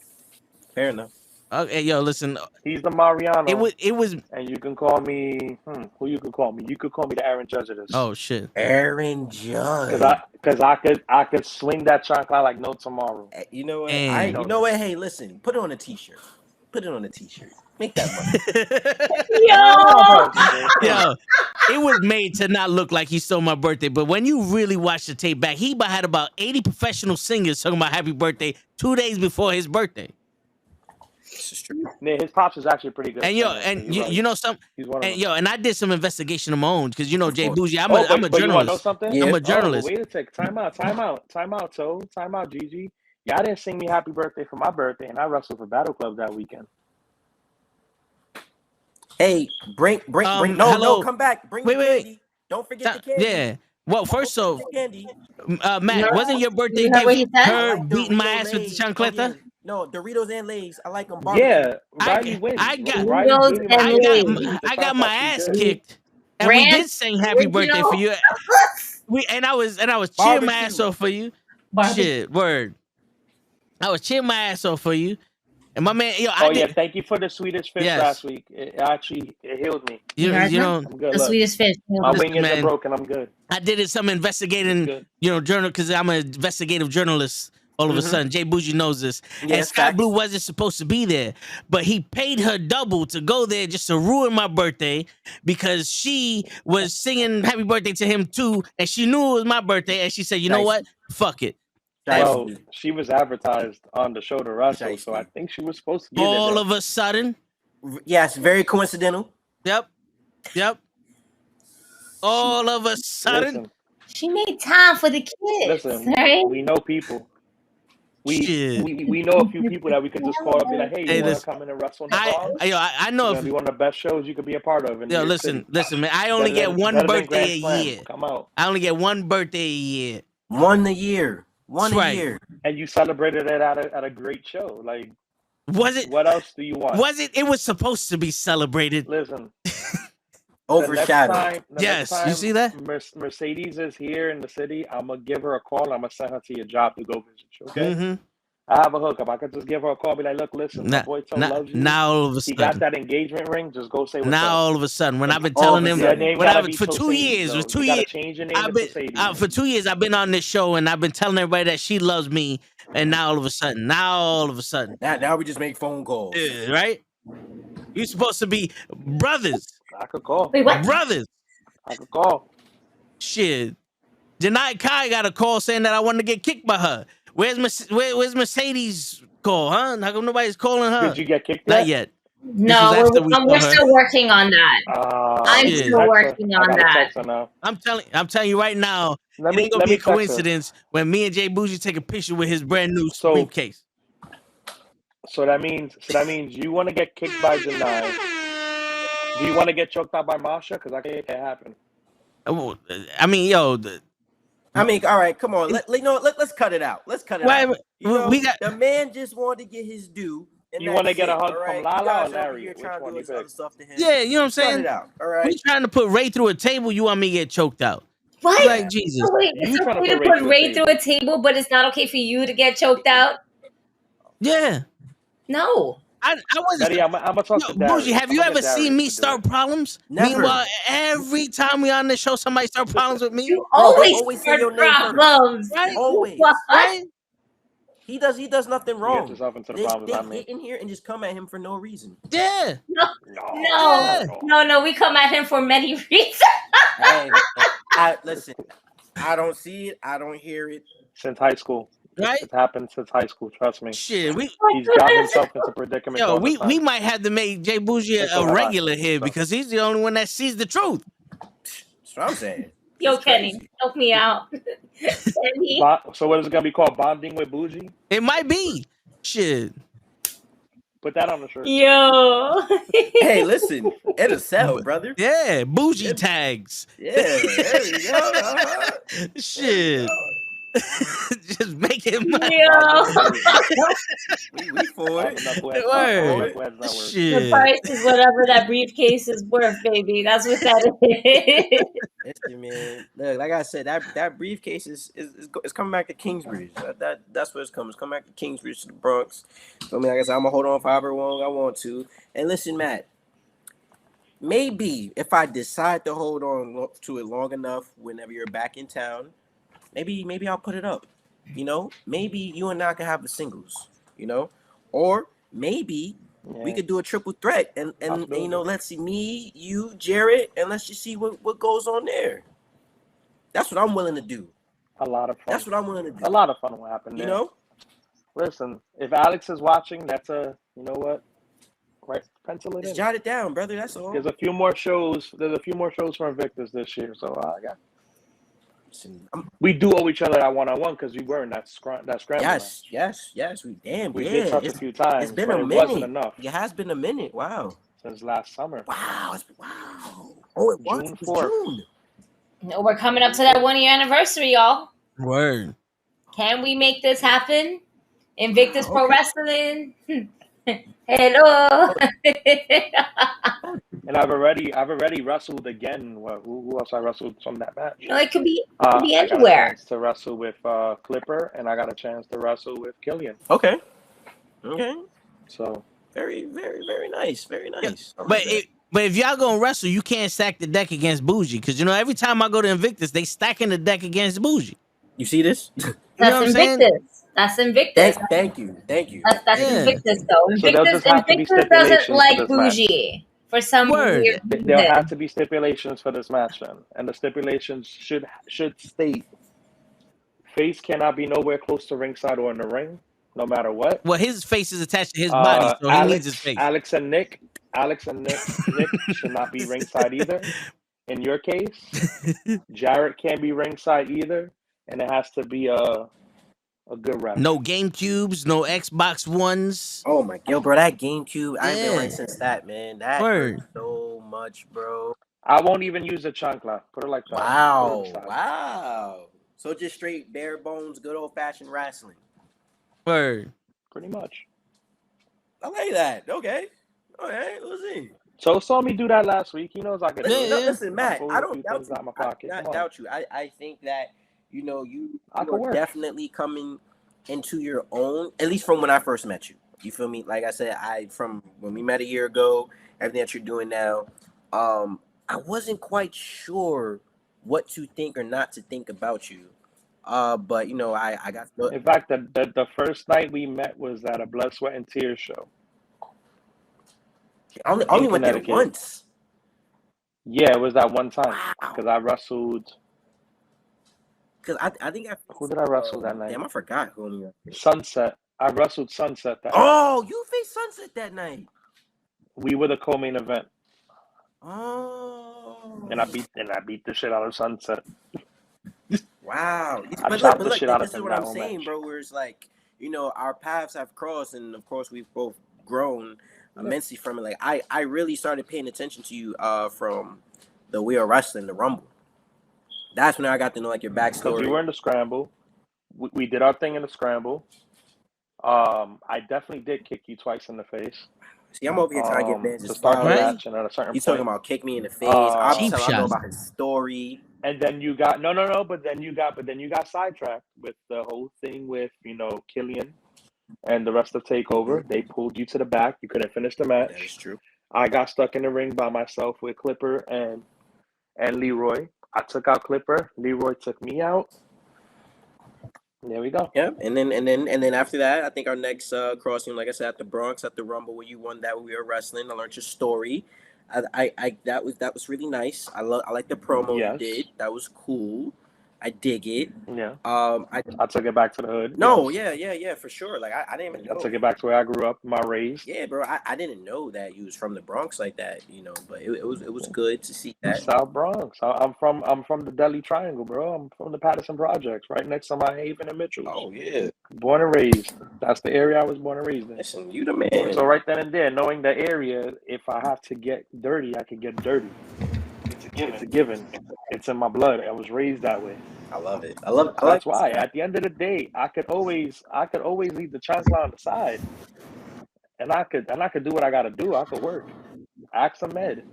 Fair enough. Okay, yo, listen. He's the Mariano. It was. And you can call me. Who you can call me? You could call me the Aaron Judge of this. Oh shit. Aaron Judge. Because I could swing that chocolate like no tomorrow. You know what? And- You know what? Hey, listen. Put it on a t-shirt. Put it on a t-shirt. Make that money. Yo, it was made to not look like he stole my birthday, but when you really watch the tape back, he had about 80 professional singers talking about happy birthday 2 days before his birthday. This is true. His pops is actually pretty good. And yo, and you know some, He's one of and them. yo, and I did some investigation of my own because you know Of Jay course. Boujii, I'm But a you wanna know journalist. something? Yeah. I'm a journalist. Wait a sec. Time out, Toe. Time out, Gigi. Y'all didn't sing me happy birthday for my birthday, and I wrestled for Battle Club that weekend. Hey, bring. hello. No, come back. Bring Wait, the wait. candy. Don't forget the candy. Yeah. Well, first Don't off, forget the candy. Matt, No. wasn't your birthday You heard what gift he said? her like beating my Dorito ass with Lays. the chancleta? No, Doritos and Lays. I like them barbecue. Yeah, I- Riley wins. I got- Riley Doritos gave me and my Lays. birthday. I got my ass kicked, and Ranch, we did sing happy birthday for original. you. And I was cheering my Barbecue. ass off for you. Barbecue. Shit, word. I was cheering my ass off for you. And my man, yo, Oh yeah, thank you for the Swedish fish Yes. last week. It healed me. you heard know, I'm good. The Look, sweetest fish. my Listen, wings man. are broken. I'm good. I did some investigating, Good. journal because I'm an investigative journalist. All of a sudden, Jay Boujii knows this. Yeah, And Sky facts. Blue wasn't supposed to be there, but he paid her double to go there just to ruin my birthday because she was singing happy birthday to him too, and she knew it was my birthday, and she said, you know Nice. what? Fuck it. Well, she was advertised on the show to wrestle, Nice. so I think she was supposed to get All it. of a sudden, Yes, very coincidental. yep. All of a sudden, Listen, She made time for the kids. listen, Right? we know people. Shit. We know a few people that we could just call and be like, hey, you Hey, want to listen, come in and wrestle in the bar? I know It's if gonna be one of the best shows you could be a part of. In New York listen, City. man. I only Better get than- one better than birthday a Grand Slam. year. Come out. I only get one birthday a year. One a year. One That's a right. year. And you celebrated it at a great show. Like, Was it? what else do you want? Was it? It was supposed to be celebrated. Listen. Overshadowed. Yes, you see that? Mercedes is here in the city. I'm gonna give her a call. I'm gonna send her to your job to go visit you. Okay. Mm-hmm. I have a hookup. I could just give her a call. Be like, look, listen, my boy Toe loves you. Now all of a He got sudden, that engagement ring. Just go say what's now up. all of a sudden, when I've been All telling of a him, sudden. Your name when gotta I've be for 2 Mercedes, years, though. it was 2 You gotta years. change your name I've to been Mercedes. for 2 years. I've been on this show and I've been telling everybody that she loves me, and now all of a sudden, Now we just make phone calls. right? You supposed to be brothers, I could call. Wait, what? brothers. I could call. Shit. Janai Kai got a call saying that I wanted to get kicked by her. Where's Mercedes call, huh? How come nobody's calling her? Did you get kicked Not yet? yet. No, This was after we we're saw her. still working on that. I'm shit. still working on that. I'm telling you right now, Let it me ain't gonna be a text her. coincidence when me and Jay Boujii take a picture with his brand new So- briefcase. So that means you want to get kicked by Janai. Do you want to get choked out by Masha? Because I think it can happen. I mean, yo, I mean, all right, come on. Let's cut it out. Let's cut it out. We got the man just wanted to get his due. You want to get a hug right? from Lala or Larry? Larry? You're Which trying to one do you his other pick? stuff to him. Yeah, you know what I'm saying? Cut it out. All right. We trying to put Ray through a table. You want me to get choked out? What? Like Jesus. Oh, wait, You it's trying to okay to put Ray put Ray through a table, but it's not okay for you to get choked out? Yeah. No. I wasn't. Daddy, I'm gonna talk to Darius. Boujii, have you ever seen me start problems? Never. Meanwhile, every time we on the show, somebody start problems with me. You Bro, they always always say start your name first. problems. Right? Always. What? Right? He does nothing wrong. Get yourself into the They problems I made. get in here and just come at him for no reason. Yeah. No. We come at him for many reasons. Hey, man, listen. I don't see it. I don't hear it. Since high school. Right? It's happened since high school. Trust me. Shit, He's got himself into predicaments. yo, all the we time. might have to make Jay Boujii a regular here because he's the only one that sees the truth. That's what I'm saying. Yo, Kenny, help me out. So what is it gonna be called? Bonding with Boujii? It might be. Shit. Put that on the shirt. Yo. Hey, listen, it'll sell, brother. Yeah, Boujii tags. Yeah, there we go. Uh-huh. Shit. Just make it money. We for it. Shit. The price is whatever that briefcase is worth, baby. That's what that is. Listen, man. Look, like I said, that briefcase is coming back to Kingsbridge. That's where it's coming. It's coming back to Kingsbridge to the Bronx. So, I mean, like I said, I'm gonna hold on for however long I want to. And listen, Matt. Maybe if I decide to hold on to it long enough, whenever you're back in town. Maybe I'll put it up, you know. Maybe you and I can have the singles, you know, or maybe we could do a triple threat and you know, let's see me, you, Jarett, and let's just see what goes on there. That's what I'm willing to do. A lot of fun. That's what I'm willing to do. A lot of fun will happen. You there. know. Listen, if Alex is watching, that's you know what, right? Pencil it in. Jot it down, brother. That's all. There's a few more shows. There's a few more shows for Invictus this year, so I got. We do owe each other that one-on-one because we were in that scramble. Yes. We did touch a few times. It's been a minute. It wasn't enough. It has been a minute. Wow. Since last summer. Wow. Oh, it was June 4th. No, we're coming up to that 1 year anniversary, y'all. Word. Can we make this happen? Invictus Pro Wrestling. Hello. And I've already wrestled again. Who else I wrestled from that match? No, it could be anywhere. I got a chance to wrestle with Clipper, and I got a chance to wrestle with Killian. Okay. So very, very, very nice. Very nice. Yeah, but if y'all gonna wrestle, you can't stack the deck against Boujii because you know every time I go to Invictus, they stacking the deck against Boujii. You see this? That's Invictus. That's Invictus. Thank you. That's Invictus though. Invictus doesn't like Boujii. For some weird reason. There'll have to be stipulations for this match then. And the stipulations should state face cannot be nowhere close to ringside or in the ring, no matter what. Well, his face is attached to his body, so he needs his face. Alex and Nick should not be ringside either. In your case, Jarett can't be ringside either. And it has to be a good rep. No GameCubes, no Xbox Ones. Oh my god, bro, that GameCube, I ain't been right since that, man. That hurt so much, bro. I won't even use a chancla. Put it like that. Wow. So just straight bare bones, good old fashioned wrestling. Word. Pretty much. I like that. Okay. All right, let's see. So saw me do that last week. He knows I can. Listen, Matt, I don't doubt you. Out my pocket. I doubt you. I think that you are definitely coming into your own, at least from when I first met you. You feel me? Like I said, from when we met a year ago, everything that you're doing now, I wasn't quite sure what to think or not to think about you. But you know, I got. In fact, the first night we met was at a Blood, Sweat, and Tears show. I only went there once. Yeah, it was that one time because I wrestled. Because I think who did I wrestle that night? Damn, I forgot who. Sunset. I wrestled Sunset that night. Oh, you faced Sunset that night. We were the co-main event. Oh. And I beat the shit out of Sunset. Wow. I chopped the shit out of him. This is what I'm saying, bro. Where it's like, you know, our paths have crossed, and of course we've both grown immensely from it. Like I really started paying attention to you from the We Are Wrestling, the Rumble. That's when I got to know like your Because we backstory. were in the scramble. We did our thing in the scramble. I definitely did kick you twice in the face. See, I'm over here trying to get Vance To his start the flowers. match, and at a certain He's point, talking about kick me in the face. I'm Cheap telling, I know shots. about his story. and then you got no, but then you got sidetracked with the whole thing with Killian and the rest of Takeover. They pulled you to the back. You couldn't finish the match. That is true. I got stuck in the ring by myself with Clipper and Leroy. I took out Clipper. Leroy took me out. There we go. Yeah, and then after that, I think our next crossing, like I said, at the Bronx, at the Rumble, where you won that, when we were wrestling. I learned your story. I that was really nice. I like the promo you did. That was cool. I dig it. Yeah. I took it back to the hood. No, yeah, for sure. Like I didn't even know. I took it back to where I grew up, my raised. Yeah, bro. I didn't know that you was from the Bronx like that, but it was good to see that. South Bronx. I'm from the Delhi Triangle, bro. I'm from the Patterson Projects, right next to my Haven and Mitchell. Oh yeah. Born and raised. That's the area I was born and raised in. Listen, you the man. So right then and there, knowing the area, if I have to get dirty, I can get dirty. It's a given. It's in my blood. I was raised that way. I love it. That's why. At the end of the day, I could always leave the chancellor on the side, and I could do what I got to do. I could work. Ask some med.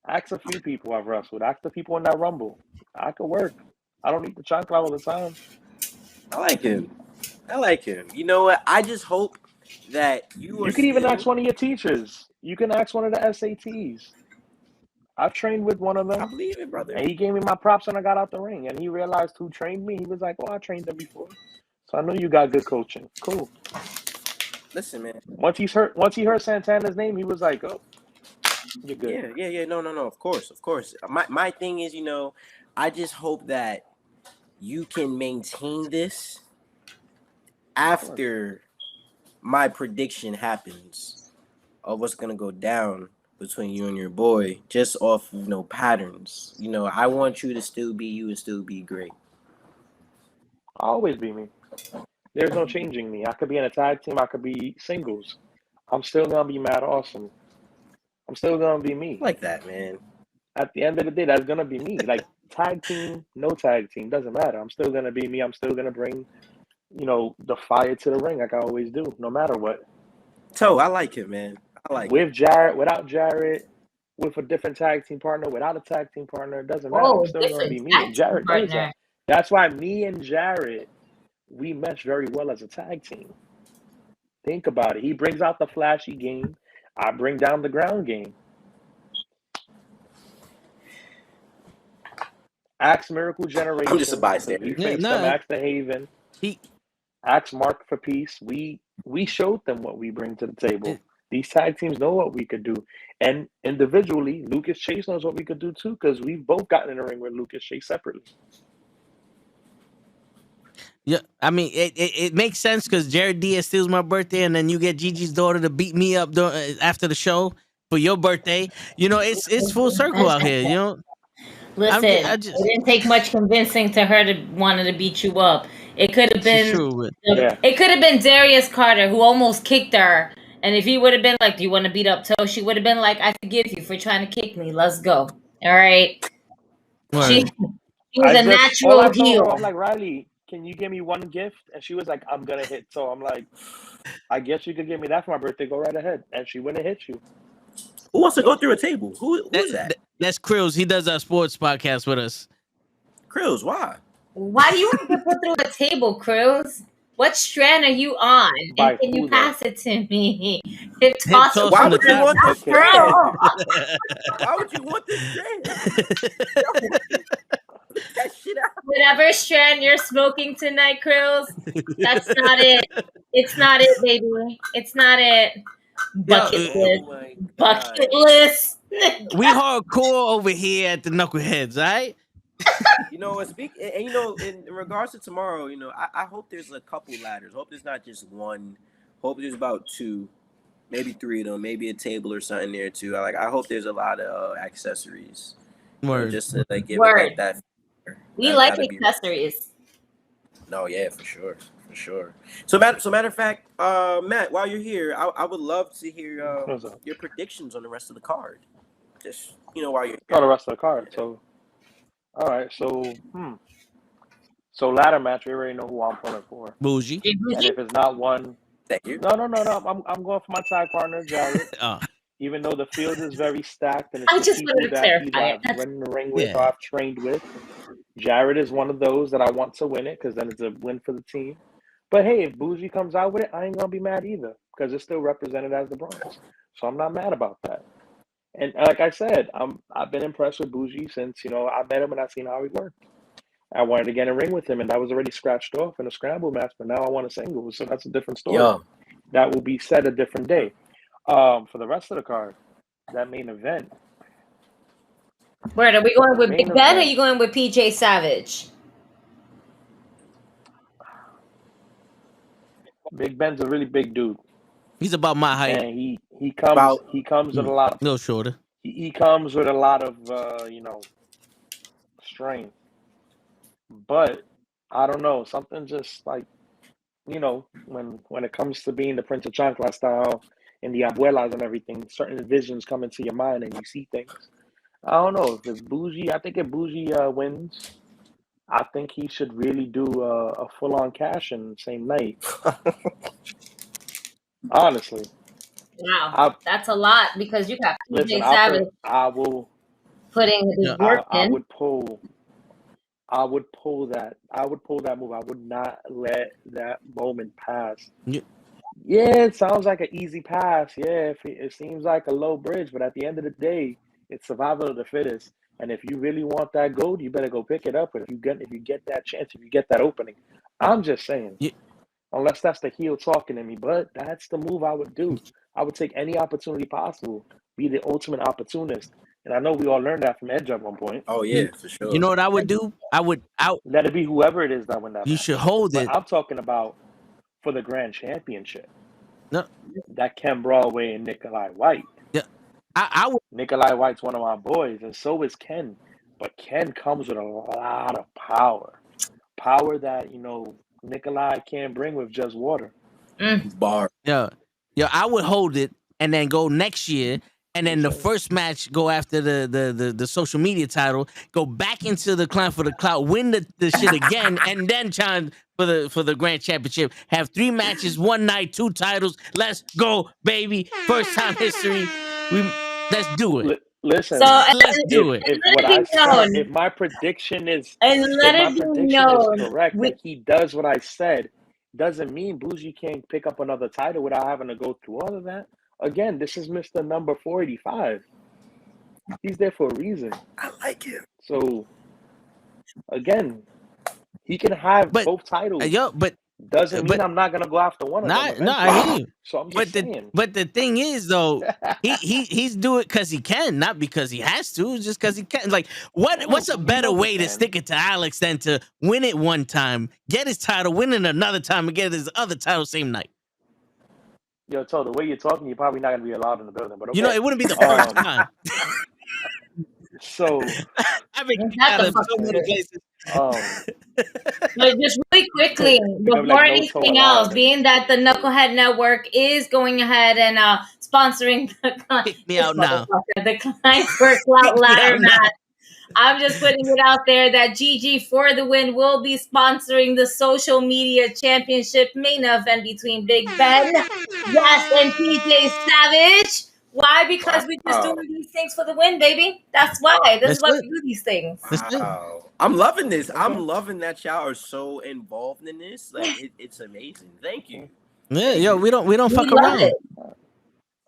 Ask a few people I've wrestled. Ask the people in that Rumble. I could work. I don't need the chancellor all the time. I like him. You know what? I just hope that you could even ask one of your teachers. You can ask one of the SATs. I've trained with one of them. I believe it, brother. And he gave me my props when I got out the ring. And he realized who trained me. He was like, I trained them before. So I know you got good coaching. Cool. Listen, man. Once he heard Santana's name, he was like, oh, you're good. Yeah. No. Of course. My thing is, I just hope that you can maintain this after my prediction happens of what's going to go down between you and your boy, just off patterns. I want you to still be you and still be great. I'll always be me. There's no changing me. I could be in a tag team. I could be singles. I'm still gonna be mad awesome. I'm still gonna be me. Like that, man. At the end of the day, that's gonna be me. Like tag team, no tag team, doesn't matter. I'm still gonna be me. I'm still gonna bring, the fire to the ring like I always do, no matter what. So I like it, man. With Jarett, without Jarett, with a different tag team partner, without a tag team partner, it doesn't matter. I'm still gonna be me. And Jarett knows that. That's why me and Jarett, we mesh very well as a tag team. Think about it. He brings out the flashy game. I bring down the ground game. Axe Miracle Generation. I'm just a bystander. Axe the Haven. Axe Mark for Peace. We showed them what we bring to the table. These tag teams know what we could do. And individually, Lucas Chase knows what we could do too, because we've both gotten in the ring with Lucas Chase separately. Yeah, I mean, it makes sense because Jarett Diaz steals my birthday, and then you get Gigi's daughter to beat me up after the show for your birthday. It's full circle out here. Listen, it didn't take much convincing to her to wanted to beat you up. It could have been It could have been Darius Carter who almost kicked her, and if he would have been like, "Do you want to beat up Toe?" she would have been like, "I forgive you for trying to kick me. Let's go." All right. She was a natural heel. I'm like, Riley, can you give me one gift? And she was like, I'm gonna hit. So I'm like, I guess you could give me that for my birthday. Go right ahead. And she went and hit you. Who wants to go through a table? Who is that? That's Krills. He does a sports podcast with us. Krills, why? Why do you want to put through a table, Krills? What strand are you on? And can you pass it to me? Why would you want this strand? Why would you want this strand? That shit out. Whatever strand you're smoking tonight, Krills, that's not it. It's not it, baby. It's not it. Bucket list. Bucket list. We hardcore over here at the Knuckleheads, right? In regards to tomorrow, I hope there's a couple ladders. Hope there's not just one. Hope there's about two, maybe three of them, maybe a table or something there too. I hope there's a lot of accessories. Word. Just to give it that. We like accessories. No, yeah, for sure. So matter of fact, Matt, while you're here, I would love to hear your predictions on the rest of the card. Just while you're here. The rest of the card. So All right, so ladder match. We already know who I'm pulling for, Boujii. and if it's not one, Thank you. no. I'm going for my tag partner, Jarett. Oh, Even though the field is very stacked and it's I the just people wanted to that either clarify it. I've run in the ring with or yeah. I've trained with, Jarett is one of those that I want to win it because then it's a win for the team. But hey, if Boujii comes out with it, I ain't gonna be mad either because it's still represented as the Bronx. So I'm not mad about that. And like I said, I've been impressed with Boujii since I met him and I seen how he worked. I wanted to get in a ring with him, and that was already scratched off in a scramble match. But now I want a singles, so that's a different story. Yo, That will be said a different day. For the rest of the card, that main event. Where are we going with Main Big Ben? Or are event. you going with PJ Savage? Big Ben's a really big dude, He's about my height. and he comes About- with a lot. No shorter. He comes with a lot of strength, but I don't know, something just like when it comes to being the Prince of Chancla style and the abuelas and everything, certain visions come into your mind and you see things. I don't know if it's Boujii. I think if Boujii wins, I think he should really do a full-on cash in the same night. Honestly, Wow, that's a lot because you got PJ listen, Savage I will. putting his work I in. would pull. I would pull that. I would pull that move. I would not let that moment pass. Yeah. Yeah, it sounds like an easy pass. Yeah, it seems like a low bridge, but at the end of the day, it's survival of the fittest. And if you really want that gold, you better go pick it up. But if you get that chance, if you get that opening, I'm just saying, Yeah. unless that's the heel talking to me, but that's the move I would do. I would take any opportunity possible, be the ultimate opportunist. And I know we all learned that from Edge at one point. oh yeah, for sure. You know what I would do? I would Let it be whoever it is that win that You match. should hold But it. I'm talking about for the grand championship. No. That Ken Broadway and Nikolai White. Yeah. I would. Nikolai White's one of my boys, and so is Ken. But Ken comes with a lot of power. Power that, Nikolai can't bring with just water. Bar. Yeah. I would hold it and then go next year. And then the first match, go after the social media title, go back into the Climb for the Clout, win the shit again, and then challenge for the grand championship. Have 3 matches, 1 night, 2 titles. Let's go, baby! First time history. Let's do it. Listen, So let's do it. If my prediction is correct, that he does what I said, doesn't mean Boujii can't pick up another title without having to go through all of that. Again, this is Mr. Number 485. He's there for a reason. I like him. So, again, he can have both titles. But doesn't mean I'm not gonna go after one of them. No, I hear you. So I'm just saying. But the thing is, though, he's doing it because he can, not because he has to. Just because he can. Like, what's a better way to stick it to Alex than to win it one time, get his title, win it another time, and get his other title same night? Yo, the way you're talking, you're probably not gonna be allowed in the building. But okay. It wouldn't be the first time. So I've been out of so many places. But just really quickly, before anything else, being that the Knucklehead Network is going ahead and sponsoring the Climb for Clout ladder match, I'm just putting it out there that GG for the win will be sponsoring the social media championship main event between Big Ben, and PJ Savage. Why? Because we just doing these things for the win, baby. That's why. This is why we do these things. Wow. I'm loving this. I'm loving that y'all are so involved in this. Like it's amazing. Thank you. Yeah, we don't fuck around.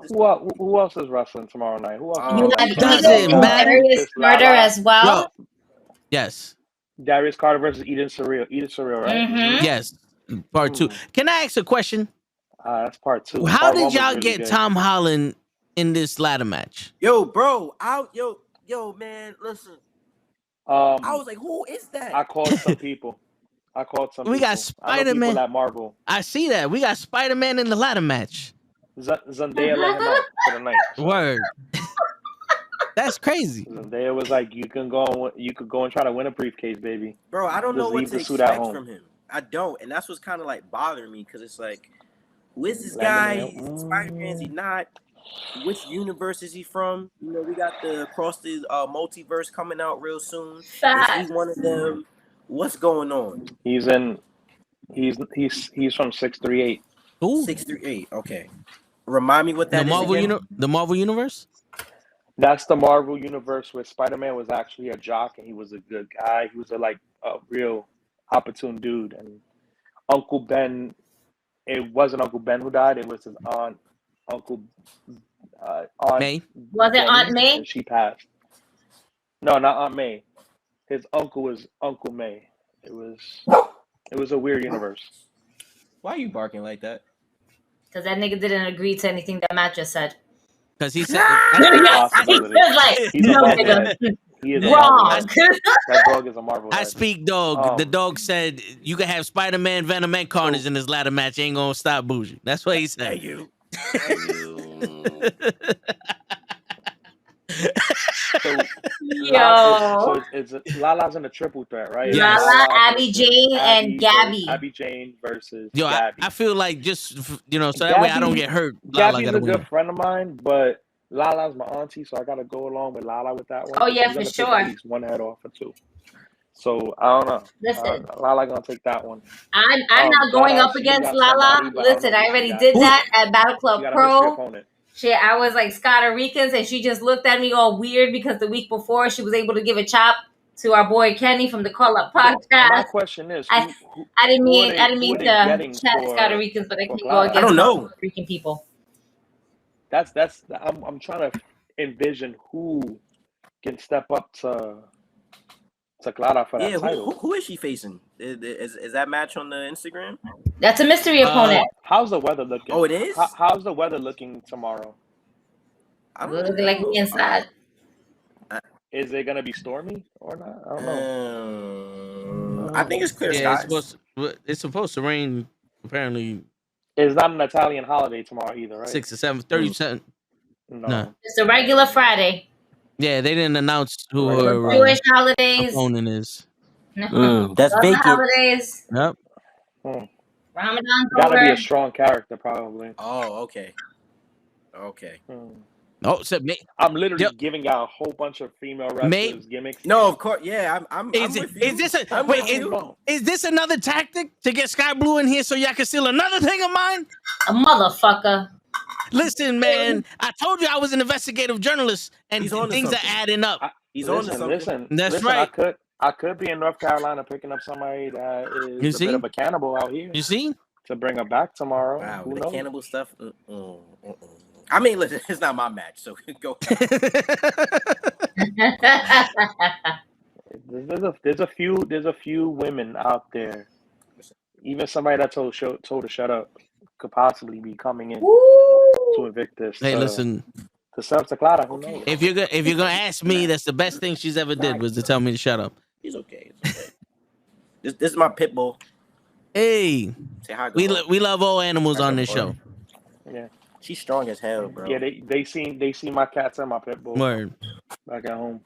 Who else is wrestling tomorrow night? Who else? Darius Carter as well. Yes. Darius Carter versus Eden Surreal. Right? Mm-hmm. Yes. Part 2. Can I ask a question? That's part 2. How did y'all get Tom Holland in this ladder match? Yo, bro. Yo, man. Listen. I was like, who is that? I called some people. We got Spider-Man at Marvel. I see that. We got Spider-Man in the ladder match. Zendaya let him out for the night. Word. That's crazy. Zendaya was like, you could go and try to win a briefcase, baby. Bro, I don't know what to expect from him. I don't, and that's what's kind of like bothering me because it's like, who is this guy? Is it Spider-Man? Is he not? which universe is he from? You know, we got the across the multiverse coming out real soon. Is he one of them? What's going on? He's from 638. 638. Okay. Remind me what that is again. The Marvel universe. That's the Marvel universe where Spider-Man was actually a jock and he was a good guy. He was a real opportune dude. And Uncle Ben, it wasn't Uncle Ben who died. It was his aunt, Aunt May. Was it Aunt May? And she passed. No, not Aunt May. His uncle was Uncle May. It was a weird universe. Why are you barking like that? Because that nigga didn't agree to anything that Matt just said. Because he said, he is wrong. That dog is a Marvel. I speak dog. The dog said you can have Spider-Man, Venom, and Carnage in this ladder match. Ain't gonna stop boujii. That's what he said. Thank you. So it's Lala's in a triple threat, right? Yes. Lala, Abby Jane, and Gabby. Abby Jane versus Yo, Gabby. I feel like just so that way I don't get hurt. Gabby's a good friend of mine, but Lala's my auntie, so I gotta go along with Lala with that one. Oh yeah, for sure. At least one head off or two. So I don't know. Listen, Lala gonna take that one. I'm not going up against Lala. Listen, I already did that at Battle Club Pro. Shit, I was like Scotta Ricans, and she just looked at me all weird because the week before she was able to give a chop to our boy Kenny from the Call Up podcast. My question is, I didn't mean to chat Scotta Ricans, but I can't go against freaking people. I'm trying to envision who can step up to Clout for that title. Who is she facing? Is that match on the Instagram? That's a mystery opponent. How's the weather looking? Oh, it is? How's the weather looking tomorrow? I'm looking like me inside. Is it gonna be stormy or not? I don't know. I think it's clear skies. It's supposed to rain. Apparently, it's not an Italian holiday tomorrow either, right? 6 to 7, 30%. No, it's a regular Friday. Yeah, they didn't announce who her Jewish holidays opponent is. That's vacant. Holidays. Yep. Ramadan's gotta be a strong character, probably. Oh, okay. Okay. Oh, so I'm literally giving out a whole bunch of female wrestlers gimmicks. No, of course, yeah. I'm is this another tactic to get Sky Blue in here so y'all can steal another thing of mine? A motherfucker. Listen, man, I told you I was an investigative journalist, and things are adding up. Listen, that's right. I could be in North Carolina picking up somebody that is a bit of a cannibal out here. You see? To bring her back tomorrow. Wow, with the cannibal stuff. I mean, listen, it's not my match, so go. There's a few women out there. Even somebody that told to shut up could possibly be coming in to Invictus. Hey, listen. To sub to Clout, who knows? If you're gonna ask me, that's the best thing she's ever did was to tell me to shut up. He's okay. This is my pit bull. Hey, we love all animals on this show. Yeah, she's strong as hell, bro. Yeah, they seen my cats and my pit bull. Word. Back at home.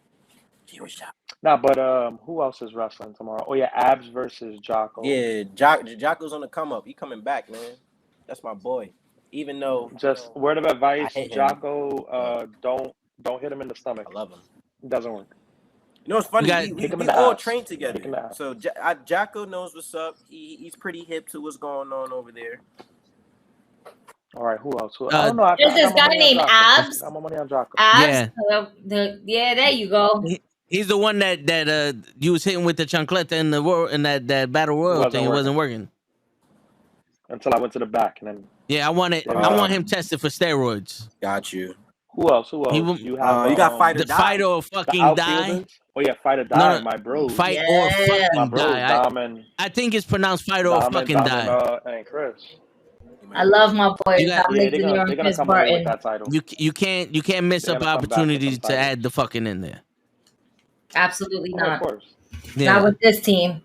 Nah, but who else is wrestling tomorrow? Oh yeah, Abs versus Jocko. Yeah, Jocko's on the come up. He coming back, man. That's my boy. Even though, just word of advice, Jocko, don't hit him in the stomach. I love him. It doesn't work. You know, it's funny. We all train together. So Jocko knows what's up. He's pretty hip to what's going on over there. All right, who else? I don't know. There's this guy named Abs. I'm on money on Jocko. Abs. Yeah, there you go. He's the one that you was hitting with the chancleta in the world in that battle royal thing. It wasn't working until I went to the back, and then. Yeah, I want him tested for steroids. Got you. Who else? You got Fight or fucking die. Oh yeah, Fight or Die, my bro. Fight or fucking die. I think it's pronounced Fight or fucking die. And Chris. I love my boy. They're gonna come away with that title. You can't miss up opportunities to add the fucking in there. Absolutely not. Of course. Yeah. Not with this team.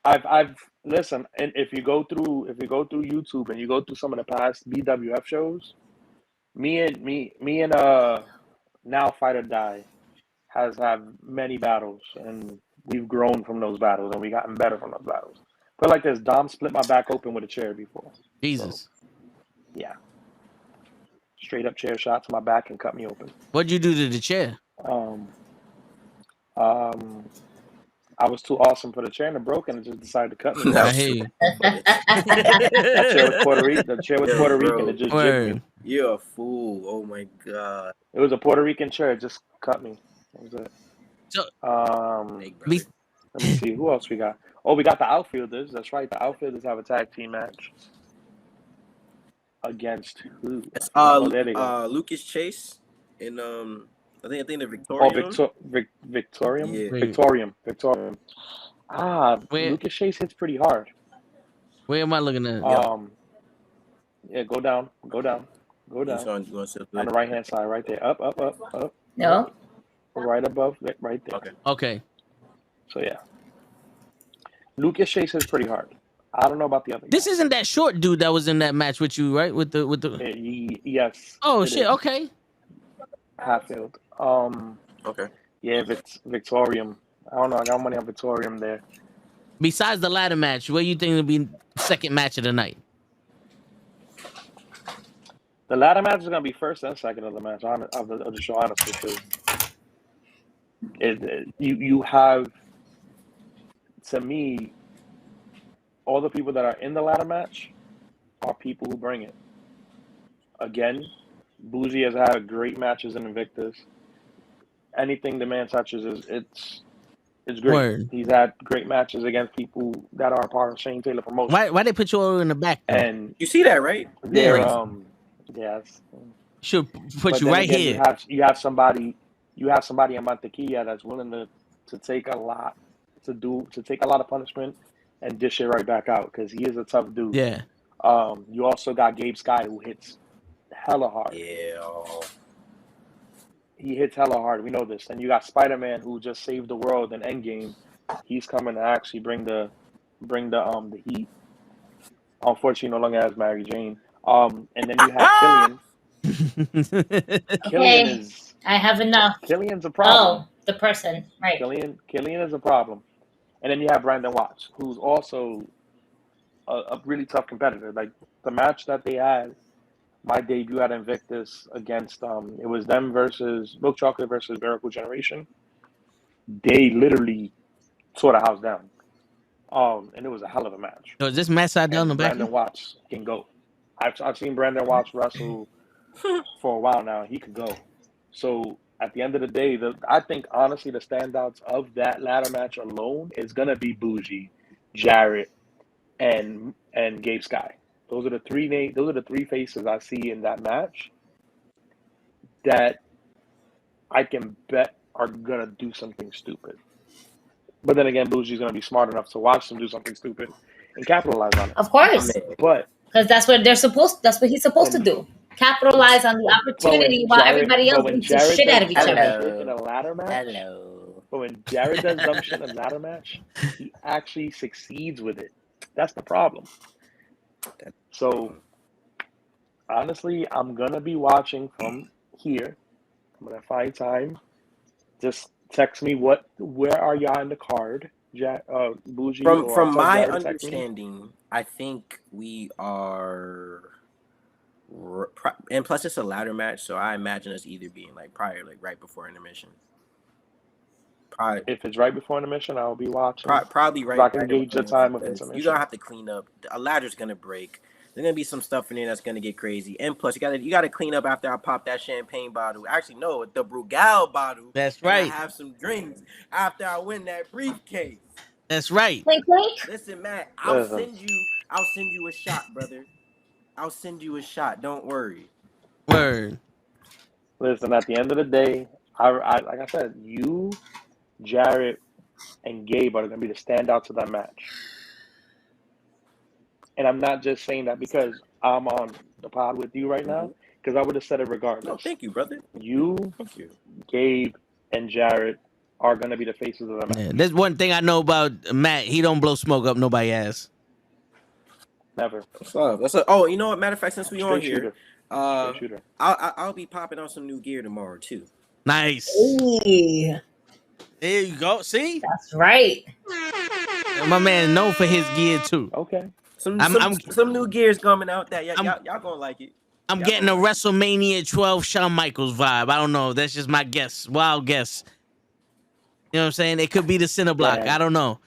I've listen, and if you go through YouTube and you go through some of the past BWF shows, me and now Fight or Die has had many battles, and we've grown from those battles, and we gotten better from those battles. Put like this, Dom split my back open with a chair before. Jesus. So, yeah. straight up chair shot to my back and cut me open. What'd you do to the chair? I was too awesome for the chair and it broke and it just decided to cut me. I hear you. That chair was Puerto Rican. The chair was Puerto Rican. It just jigged me. You're a fool. Oh my god. It was a Puerto Rican chair. It just cut me. That was it. So, let me see. Who else we got? Oh, we got the outfielders. That's right. The outfielders have a tag team match. Against who? There they go. Lucas Chase and I think the Victorium. Oh, Victorium? Yeah. Victorium. Lucas Chase hits pretty hard. Where am I looking at? Yeah, go down. On the right hand side, right there. Up. No. Right above, right there. Okay. So yeah. Lucas Chase hits pretty hard. I don't know about the other. This isn't that short dude that was in that match with you, right? With the. Yes. Oh shit! Okay. Hatfield. Okay. Yeah, Victorium. I don't know. I got money on Victorium there. Besides the ladder match, what do you think will be second match of the night? The ladder match is gonna be first and second of the match. Of the show, honestly, because you have, to me, all the people that are in the ladder match are people who bring it. Again, boujii has had great matches in Invictus. Anything the man touches it's great. Word. He's had great matches against people that are part of Shane Taylor promotion. Why they put you all in the back? And you see that, right? They're yes. Should put you right here. You have somebody in Mantequilla that's willing to take a lot of punishment and dish it right back out because he is a tough dude. Yeah. You also got Gabe Sky who hits hella hard. Yeah. He hits hella hard. We know this. And you got Spider-Man who just saved the world in Endgame. He's coming to actually bring the heat. Unfortunately, no longer has Mary Jane. And then you have Killian. Killian is. I have enough. Killian's a problem. Oh, the person, right? Killian is a problem. And then you have Brandon Watts, who's also a really tough competitor. Like the match that they had, my debut at Invictus against it was them versus Milk Chocolate versus Miracle Generation. They literally tore the house down. And it was a hell of a match. So is this match side down the back? Brandon Watts can go. I've seen Brandon Watts wrestle for a while now. He could go. So at the end of the day, I think honestly the standouts of that ladder match alone is gonna be boujii, Jarett, and Gabe Sky. Those are the three faces I see in that match that I can bet are gonna do something stupid. But then again, boujii's gonna be smart enough to watch them do something stupid and capitalize on it. Of course. But because that's what he's supposed to do. Capitalize on the opportunity while everybody else beats the shit out of each other. In a ladder match, but when Jarett does dumb shit in a ladder match, he actually succeeds with it. That's the problem. So, honestly, I'm gonna be watching from here. I'm gonna find time. Just text me where are y'all in the card, boujii. From my understanding, I think we are. And plus, it's a ladder match, so I imagine us either being probably right before intermission. Probably, if it's right before intermission, I'll be watching. Probably right. So I can gauge the time of intermission. You're gonna have to clean up. A ladder's gonna break. There's gonna be some stuff in there that's gonna get crazy. And plus, you gotta clean up after I pop that champagne bottle. Actually, no, the Brugal bottle. That's right. I have some drinks after I win that briefcase. That's right. Clink, clink. Listen, Matt, I'll send you a shot, brother. I'll send you a shot. Don't worry. Word. Listen, at the end of the day, I like I said, you, Jarett, and Gabe are going to be the standouts of that match. And I'm not just saying that because I'm on the pod with you right now, because I would have said it regardless. Oh, thank you, brother. Thank you. Gabe, and Jarett are going to be the faces of the match. Yeah, there's one thing I know about Matt. He don't blow smoke up nobody's ass. Never. Oh, you know what? Matter of fact, since we on here, shooter. I'll be popping on some new gear tomorrow too. Nice. Ooh. There you go. See, that's right. And my man known for his gear too. Okay. Some new gears coming out that y'all gonna like it. I'm getting a WrestleMania 12 Shawn Michaels vibe. I don't know. That's just my guess. Wild guess. You know what I'm saying? It could be the center block. Yeah. I don't know.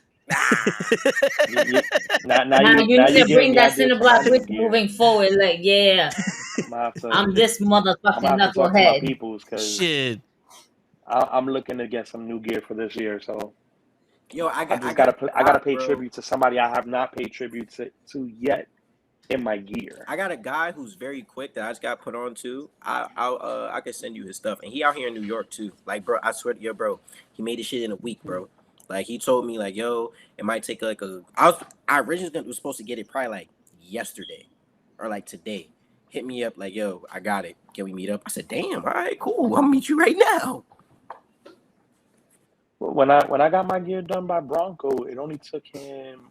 Now you need to bring that cinder block with you moving forward. Like, yeah, I'm this motherfucking I'm have to talk to my knucklehead. peoples because Shit. I'm looking to get some new gear for this year. So Yo, I gotta pay tribute to somebody I have not paid tribute to yet in my gear. I got a guy who's very quick that I just got put on to. I can send you his stuff, and he out here in New York too. Like, bro, I swear to you, bro, he made this shit in a week, bro. Like, he told me, like, yo, it might take like I originally was supposed to get it probably like yesterday or like today. Hit me up like, yo, I got it. Can we meet up? I said, damn, all right, cool. I'll meet you right now. When I got my gear done by Bronco, it only took him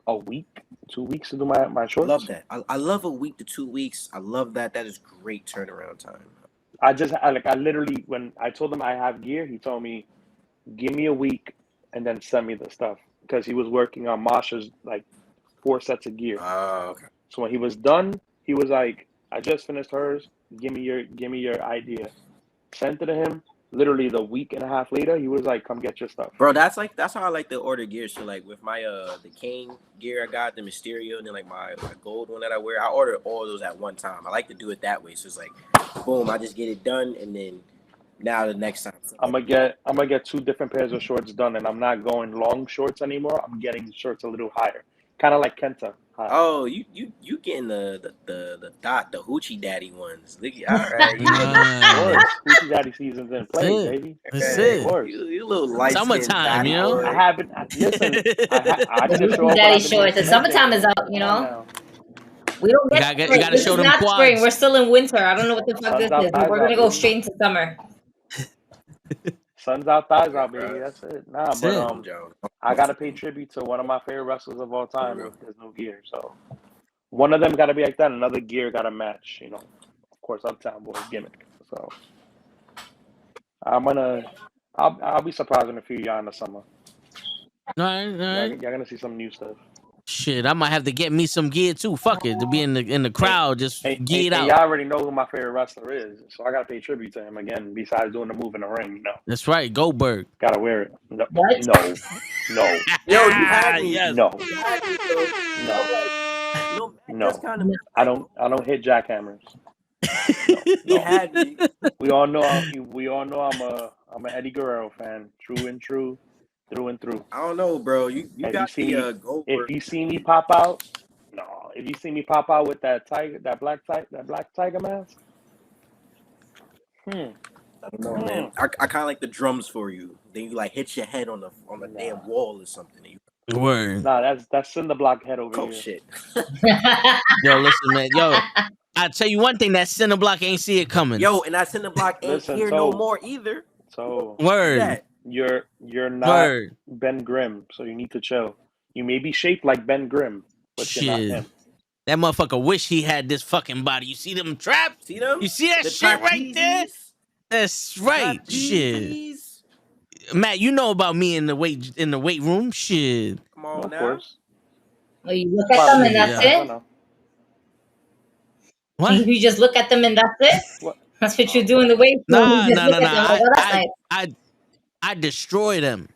a week, 2 weeks to do my shorts. Love that. I love a week to 2 weeks. I love that. That is great turnaround time. I literally, when I told him I have gear, he told me, give me a week and then send me the stuff, because he was working on Masha's like 4 sets of gear. Okay. So when he was done, he was like, I just finished hers. Give me your idea. Sent it to him. Literally the week and a half later, he was like, come get your stuff. Bro, that's how I like to order gear. So like with my the Kane gear I got, the Mysterio, and then like my gold one that I wear, I order all those at one time. I like to do it that way. So it's like, boom, I just get it done, and then now the next time. I'm gonna get 2 different pairs of shorts done, and I'm not going long shorts anymore. I'm getting shorts a little higher. Kind of like Kenta. Oh, you getting the hoochie daddy ones? Look, all right, hoochie daddy season's in play, baby. That's it. You little light summertime, you know. I haven't. Listen, I didn't show up. Daddy shorts. The summertime is out, you know. We don't get. You gotta show them not quads. spring. We're still in winter. I don't know what the fuck this is. We're gonna go straight into summer. Sun's out, thighs out, baby. That's it. Nah, but I gotta pay tribute to one of my favorite wrestlers of all time with his new gear. So one of them gotta be like that. Another gear gotta match. You know, of course, Uptown Boys gimmick. So I'll be surprised in a few years in the summer. All right. You're gonna see some new stuff. Shit, I might have to get me some gear too. Fuck it, to be in the crowd, just geared out. Y'all already know who my favorite wrestler is, so I gotta pay tribute to him again. Besides doing the move in the ring, you know. That's right, Goldberg. Gotta wear it. No. Yo, you had me. Yes. No. I don't hit jackhammers. You had me. We all know I'm a Eddie Guerrero fan, true and true. Through and through. I don't know, bro. You got the Goldberg. If you see me pop out, if you see me pop out with that black tiger mask, I don't know, man. I kind of like the drums for you. Then you like hit your head on the damn wall or something. Word. Nah, that's in the block head over here. Shit. Yo, listen, man. Yo, I tell you one thing. That center block ain't see it coming. Yo, and that center block ain't here no more either. So word. You're not Ben Grimm, so you need to chill. You may be shaped like Ben Grimm, but you're not him. That motherfucker wish he had this fucking body. You see them traps? See them? You see that shit right there? That's right. Shit. Matt, you know about me in the weight room. Shit. Come on now. Course. Oh, you look at them and that's it? What? You just look at them and that's it? What? That's what you do in the weight room. Nah. I destroy them.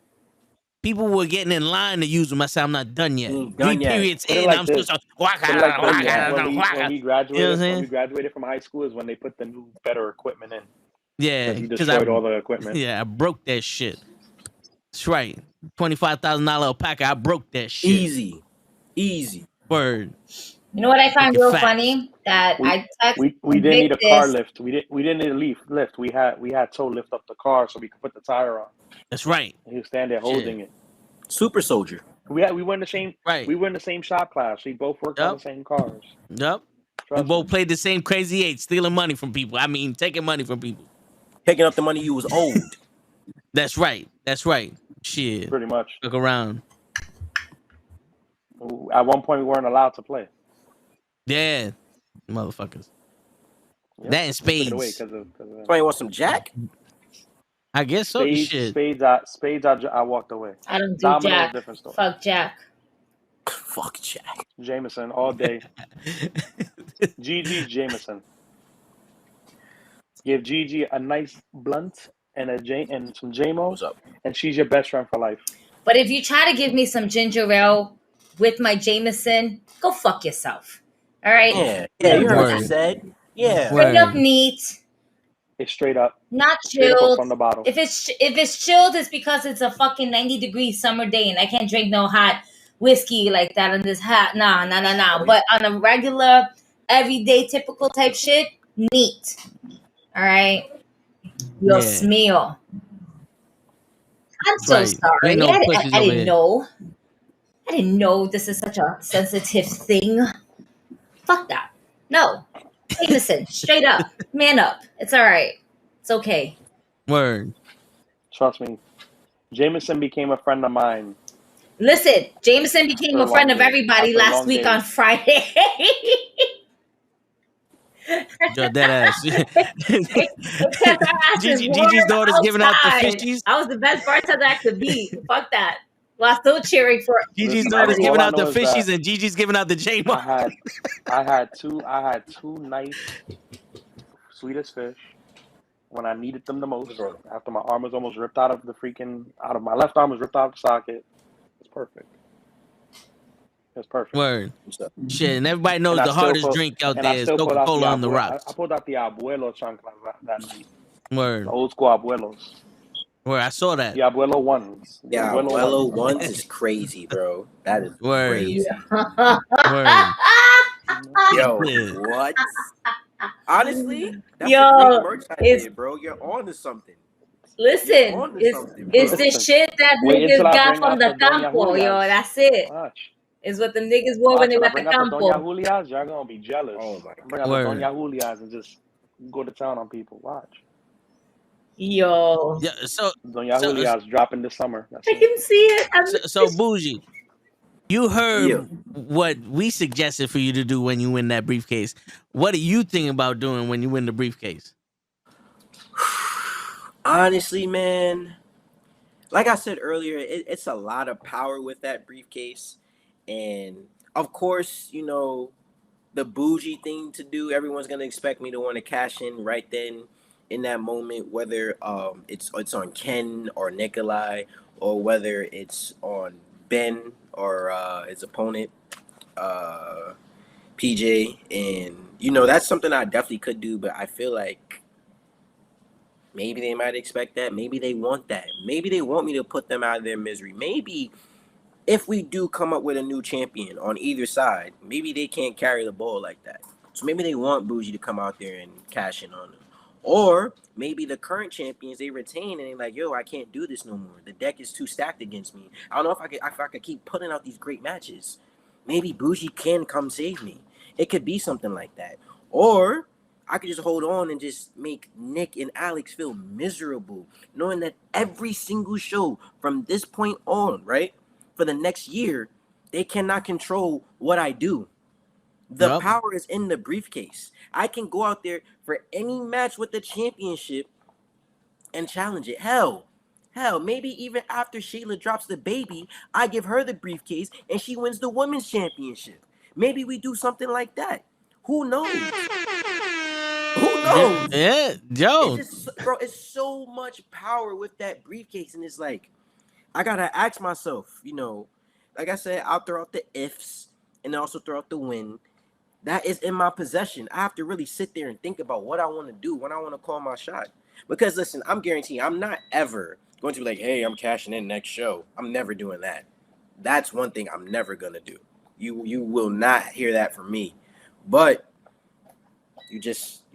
People were getting in line to use them. I said, I'm not done yet. Periods in. I'm still so. When we graduated from high school is when they put the new, better equipment in. Yeah, you destroyed all the equipment. Yeah, I broke that shit. That's right. $25,000 alpaca. I broke that shit. Easy. Word. You know what I find real funny? That we didn't need a car lift. We didn't need a lift. We had toe lift up the car so we could put the tire on. That's right. He was standing there holding it. Super soldier. We were in the same We were in the same shop class. We both worked on the same cars. Yep. We both played the same Crazy 8, stealing money from people. I mean, taking money from people. Picking up the money you was owed. That's right. Shit. Pretty much. Look around. At one point, we weren't allowed to play. Yeah. Motherfuckers. Yep. That and spades. Somebody want some Jack? I guess so. Spades. I walked away. I don't do Jack. Fuck Jack. Fuck Jack. Jameson all day. Gigi Jameson. Give Gigi a nice blunt and some JMO, and she's your best friend for life. But if you try to give me some ginger ale with my Jameson, go fuck yourself. All right? Yeah, you heard what you said. Yeah. Straight up neat. It's straight up. Not Straight up chilled. from the bottle. If it's chilled, it's because it's a fucking 90-degree summer day and I can't drink no hot whiskey like that in this hot. Nah. But on a regular, everyday, typical type shit, neat. All right? Dios mío. I'm so sorry. I didn't know. I didn't know this is such a sensitive thing. Fuck that. No. Jameson, straight up. Man up. It's all right. It's okay. Word. Trust me. Jameson became a friend of mine. Listen, Jameson became a friend of everybody last week on Friday. Yo, dead ass. Gigi's daughter's giving out the fishies. I was the best bartender I could be. Fuck that. While still cheering for Gigi's daughter's giving out the fishies and Gigi's giving out the JMO. I had two nice sweet as fish when I needed them the most. After my arm was almost ripped out of my left arm was ripped out of the socket. It's perfect. It's perfect. Word. Shit, and everybody knows the hardest drink out there is Coca-Cola on the rocks. I pulled out the abuelo chancla that night. Word. The old school abuelos. Where I saw that. The abuelo ones. The abuelo ones is crazy, bro. That is crazy. Word. Yo, what? Honestly, that's a great merch idea, bro. You're on to something. Listen, it's the shit that niggas got from the campo, yo. That's it. Is what them niggas wore when they went to campo. Doña Julia's, y'all gonna be jealous. Oh my god. Bring out Doña Julia's and just go to town on people. Watch. Yo. Yeah, so Doña Julia's dropping this summer. I can see it. So boujii, you heard what we suggested for you to do when you win that briefcase. What are you thinking about doing when you win the briefcase? Honestly, man, like I said earlier, it's a lot of power with that briefcase. And of course, you know, the boujii thing to do, everyone's going to expect me to want to cash in right then in that moment, whether it's on Ken or NuKKle, or whether it's on Ben or his opponent, PJ. And, you know, that's something I definitely could do, but I feel like maybe they might expect that. Maybe they want that. Maybe they want me to put them out of their misery. Maybe if we do come up with a new champion on either side, maybe they can't carry the ball like that. So maybe they want boujii to come out there and cash in on them. Or maybe the current champions, they retain and they're like, yo, I can't do this no more. The deck is too stacked against me. I don't know if I could keep putting out these great matches. Maybe boujii can come save me. It could be something like that. Or I could just hold on and just make Nick and Alex feel miserable, knowing that every single show from this point on, right, for the next year, they cannot control what I do. The power is in the briefcase. I can go out there for any match with the championship and challenge it. Hell, maybe even after Shayla drops the baby, I give her the briefcase and she wins the women's championship. Maybe we do something like that. Who knows? Who knows? Yeah, Joe. Bro, it's so much power with that briefcase, and it's like, I gotta ask myself, you know, like I said, I'll throw out the ifs and also throw out the win. That is in my possession. I have to really sit there and think about what I want to do, when I want to call my shot. Because listen, I'm guaranteeing I'm not ever going to be like, hey, I'm cashing in next show. I'm never doing that. That's one thing I'm never gonna do. You will not hear that from me. But you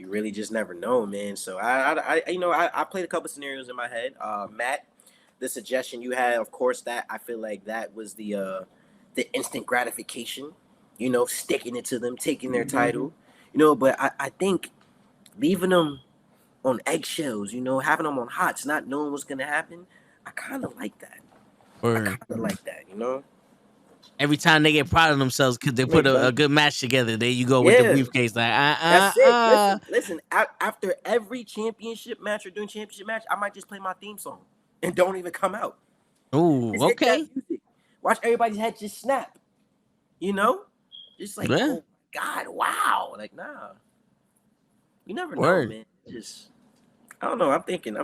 really just never know, man. So I played a couple scenarios in my head. Matt, the suggestion you had, of course, that I feel like that was the instant gratification, you know, sticking it to them, taking their title, you know. But I think leaving them on eggshells, you know, having them on hots, not knowing what's gonna happen, I kind of like that. I kind of like that, you know. Every time they get proud of themselves because they put a good match together, there you go with the briefcase. Like, that's it. Listen, after every championship match or doing championship match, I might just play my theme song and don't even come out. Ooh, okay. Watch everybody's head just snap. You know? Just like, oh God, wow. Like, nah. You never know, Word. man. Just, I don't know. I'm thinking.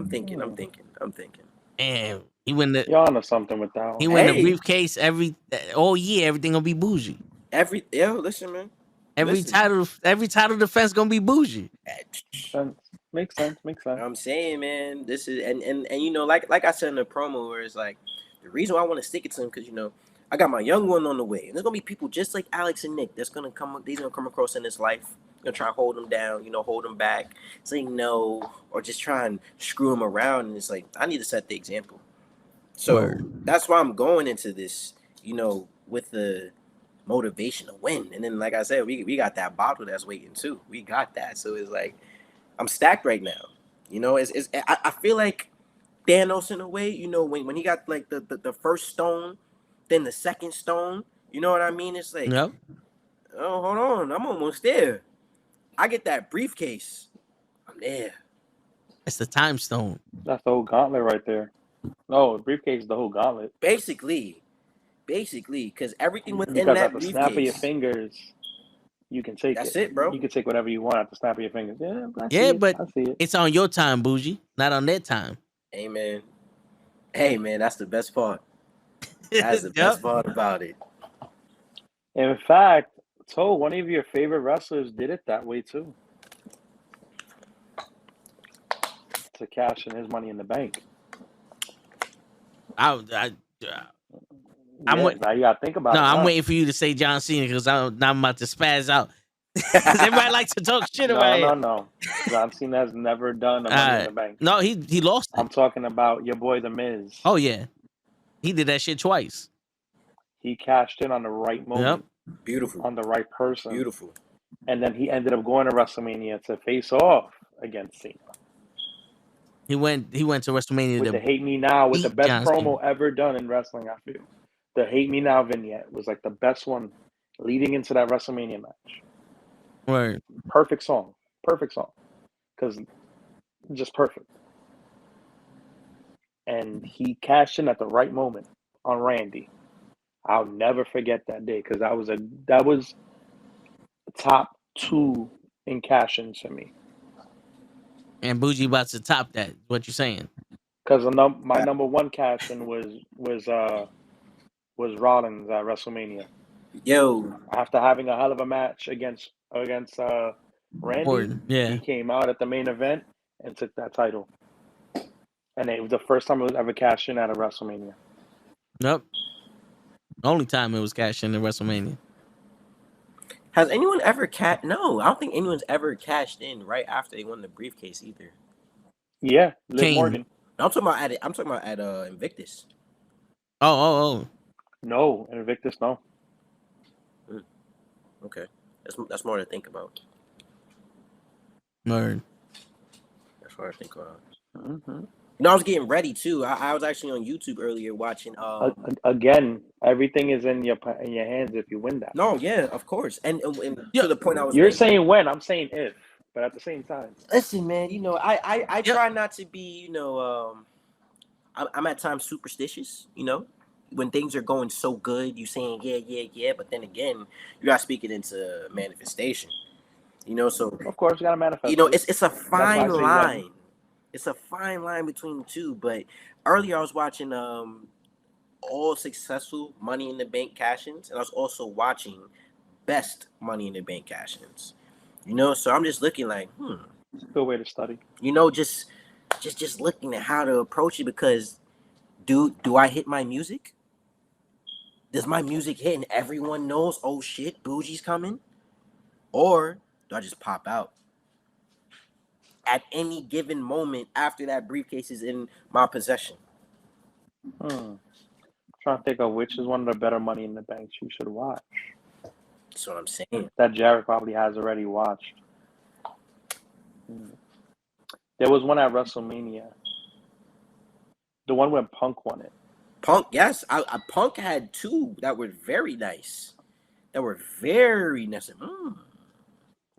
And he win the Y'all know something with that he one. win the Hey, briefcase all year. Everything gonna be bougie. listen, man. Every title defense gonna be bougie. Makes sense. I'm saying, man, this is and you know, like I said in the promo, where it's like the reason why I want to stick it to him because you know I got my young one on the way, and there's gonna be people just like Alex and Nick that's gonna come. These gonna come across in his life. Gonna try to hold him down, you know, hold him back, say no, or just try and screw him around. And it's like I need to set the example. So Word. that's why I'm going into this, you know, with the motivation to win. And then, like I said, we got that bottle that's waiting too. We got that. So it's like I'm stacked right now. You know, I feel like Thanos in a way. You know, when he got like the first stone, then the second stone. You know what I mean? It's like, Yep. oh, hold on, I'm almost there. I get that briefcase, I'm there. It's the time stone. That's the whole gauntlet right there. No, the briefcase is the whole gauntlet. Basically, because everything within Because that at the snap of your briefcase. fingers, you can take That's it. it, bro. You can take whatever you want at the snap of your fingers. Yeah, Yeah, but I see it. it's on your time, bougie, not on their time. Hey man, that's the best part. That's the best part about it. In fact, one of your favorite wrestlers did it that way too. To cash in his money in the bank. I'm now you gotta think about it. I'm waiting for you to say John Cena because I'm about to spaz out. Because everybody likes to talk shit about it. No. John Cena has never done a money in the bank. No, he lost it. I'm talking about your boy The Miz. Oh yeah, he did that shit twice. He cashed in on the right moment. Yep. Beautiful. On the right person. Beautiful. And then he ended up going to WrestleMania to face off against Cena. He went to WrestleMania with the Hate Me Now, with the best John promo Cena. ever done in wrestling, I feel. The Hate Me Now vignette was like the best one leading into that WrestleMania match. Right. Perfect song. Because just perfect. And he cashed in at the right moment on Randy. I'll never forget that day because that was top 2 in cash-ins for me. And Boujii about to top that. What you saying? Because my number 1 cash-in was Rollins at WrestleMania. Yo, after having a hell of a match against Randy, Orton, yeah. He came out at the main event and took that title. And it was the first time it was ever cashed in at a WrestleMania. Nope. Only time it was cashed in at WrestleMania. Has anyone ever No, I don't think anyone's ever cashed in right after they won the briefcase either. Yeah, Liv Morgan. I'm talking about at Invictus. Oh. No, Invictus, no. Okay, that's more to think about. Word. That's more to think about. Mm-hmm. No, I was getting ready too. I was actually on YouTube earlier watching. Again, everything is in your hands if you win that. No, yeah, of course, and to the point I was. You're saying when, I'm saying if, but at the same time. Listen, man. You know, I try not to be. You know, I'm at times superstitious. You know, when things are going so good, you saying yeah, but then again, you gotta speak it into manifestation. You know, so of course you gotta manifest. You know, it's a fine line. It's a fine line between the two. But earlier I was watching all successful Money in the Bank cash-ins, and I was also watching best Money in the Bank cash-ins. You know, so I'm just looking like, good way to study. You know, just looking at how to approach it because do I hit my music? Does my music hit and everyone knows, oh shit, Boujii's coming? Or do I just pop out? At any given moment after that briefcase is in my possession. I'm trying to think of which is one of the better Money in the Banks you should watch. That's what I'm saying. That Jarett probably has already watched. There was one at WrestleMania. The one where Punk won it. Punk, yes. Punk had 2 that were very nice.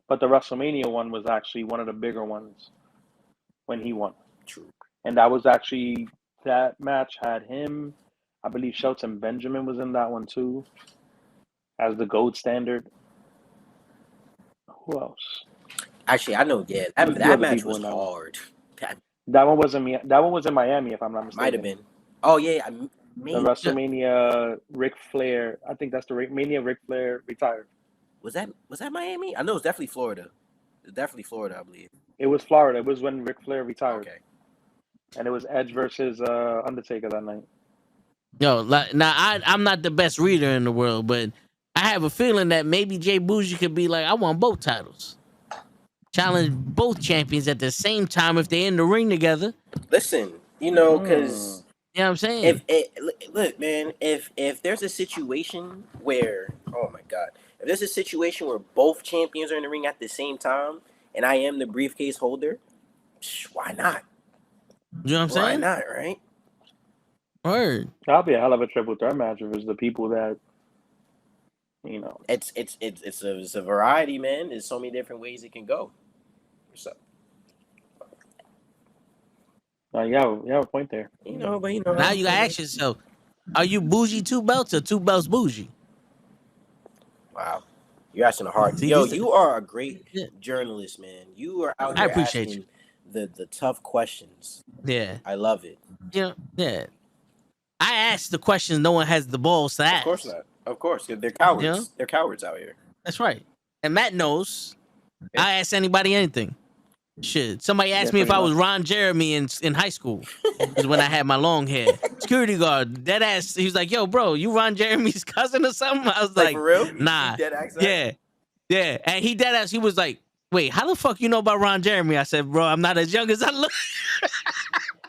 But the WrestleMania one was actually one of the bigger ones when he won. True. And that was actually, that match had him, I believe Shelton Benjamin was in that one too, as the gold standard. Who else? Actually, I know. Yeah, There's a few that other match people was in that one. hard. That one was in That one was in Miami, if I'm not mistaken. Might have been. Oh yeah, The WrestleMania Ric Flair. I think that's the Mania Ric Flair retired. Was that Miami? I know it's definitely Florida. It's definitely Florida, I believe. It was Florida. It was when Ric Flair retired. Okay. And it was Edge versus Undertaker that night. Yo, now I'm not the best reader in the world, but I have a feeling that maybe Jay Boujii could be like, I want both titles. Challenge both champions at the same time if they're in the ring together. Listen, because you know what I'm saying. Look, man, if there's a situation where, oh my God, if there's a situation where both champions are in the ring at the same time, and I am the briefcase holder, why not? You know what I'm saying? Why not, right? Word. That'll be a hell of a triple threat match if it's the people that, It's a variety, man. There's so many different ways it can go. What's up? You have a point there. But now you gotta ask yourself, are you boujii 2 belts or 2 belts boujii? Wow. You're asking a hard. Yo, you are a great journalist, man. You are out here asking the tough questions. Yeah. I love it. Yeah. I ask the questions no one has the balls to ask. Of course not. Of course. They're cowards. They're cowards out here. That's right. And Matt knows. I ask anybody anything. Shit. Somebody asked me if I was Ron Jeremy in high school. Is when I had my long hair. Security guard, dead ass. He was like, yo, bro, you Ron Jeremy's cousin or something? I was like, for real? Nah. Dead ass? Yeah. And he dead ass, he was like, wait, how the fuck you know about Ron Jeremy? I said, bro, I'm not as young as I look.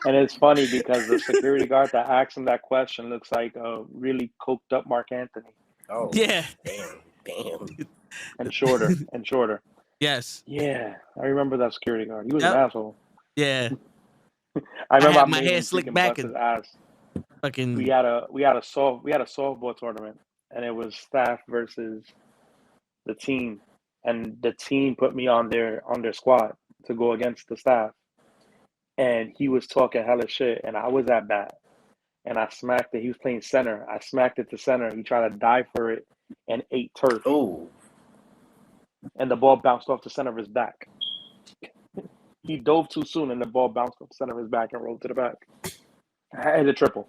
And it's funny because the security guard that asked him that question looks like a really coked up Mark Anthony. Oh. Yeah. Damn. And shorter. Yes. Yeah. I remember that security guard. He was an asshole. Yeah. I remember my hair slicked back his ass. Fucking. We had a softball tournament, and it was staff versus the team, and the team put me on their squad to go against the staff, and he was talking hella shit, and I was at bat, and I smacked it. He was playing center. I smacked it to center. He tried to dive for it and ate turf. Oh. And the ball bounced off the center of his back. He dove too soon, and the ball bounced off the center of his back and rolled to the back. I hit a triple.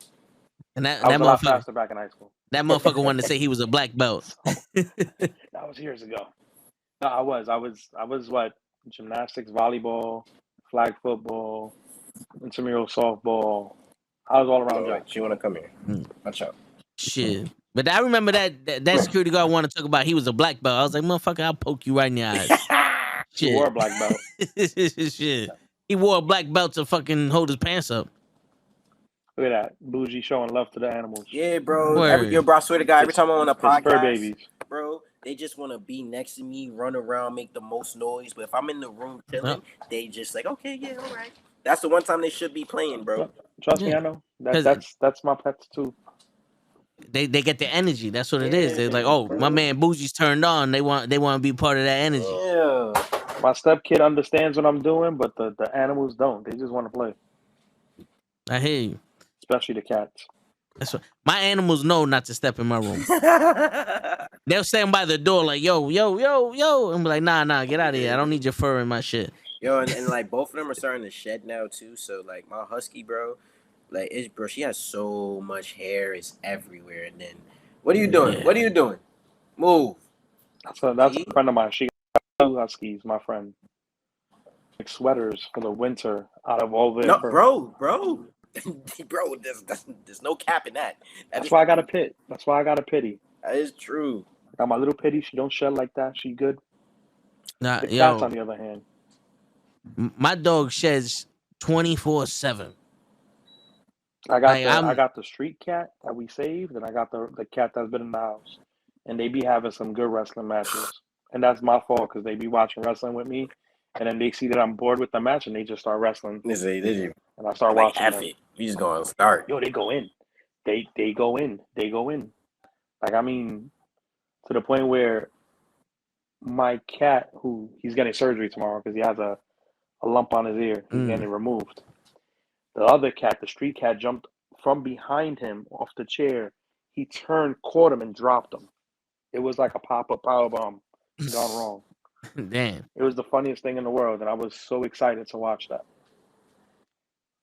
And that was a lot faster back in high school. That motherfucker wanted to say he was a black belt. That was years ago. No, I was what? Gymnastics, volleyball, flag football, intramural softball. I was all around. You want to come here? Watch out. Shit. But I remember that security guard wanted to talk about he was a black belt. I was like, motherfucker, I'll poke you right in the eyes. He wore a black belt. Shit. He wore a black belt to fucking hold his pants up. Look at that. Boujii showing love to the animals. Yeah, bro. Bro, I swear to God, every time I'm on a podcast, fur babies. Bro, they just want to be next to me, run around, make the most noise. But if I'm in the room chilling, they just like, okay, yeah, all right. That's the one time they should be playing, bro. Trust me, I know. That's my pets too. They get the energy. That's what it is. They're like, oh, my man Boujii's turned on. They want to be part of that energy. Yeah. My stepkid understands what I'm doing, but the animals don't. They just want to play. I hear you. Especially the cats. That's what my animals know not to step in my room. They'll stand by the door like, yo. I'm like, nah, get out of here. I don't need your fur in my shit. Yo, and like both of them are starting to shed now too. So like my husky, bro, she has so much hair, it's everywhere. And then, what are you doing? Yeah. What are you doing? Move. That's a friend of mine. She got 2 huskies, my friend. Like sweaters for the winter out of all their fur. Bro, there's no cap in that. That's why I got a pit. That's why I got a pitty. That is true. Got my little pitty. She don't shed like that. She good. Nah, the cats, on the other hand, my dog sheds 24/7. I got the street cat that we saved, and I got the cat that's been in the house, and they be having some good wrestling matches, and that's my fault because they be watching wrestling with me, and then they see that I'm bored with the match, and they just start wrestling. And I start watching them. You just gonna start. Yo, they go in. They go in. They go in. Like, I mean, to the point where my cat, who he's getting surgery tomorrow because he has a lump on his ear, he's getting it removed. The other cat, the street cat, jumped from behind him off the chair. He turned, caught him, and dropped him. It was like a pop-up powerbomb gone wrong. Damn. It was the funniest thing in the world, and I was so excited to watch that.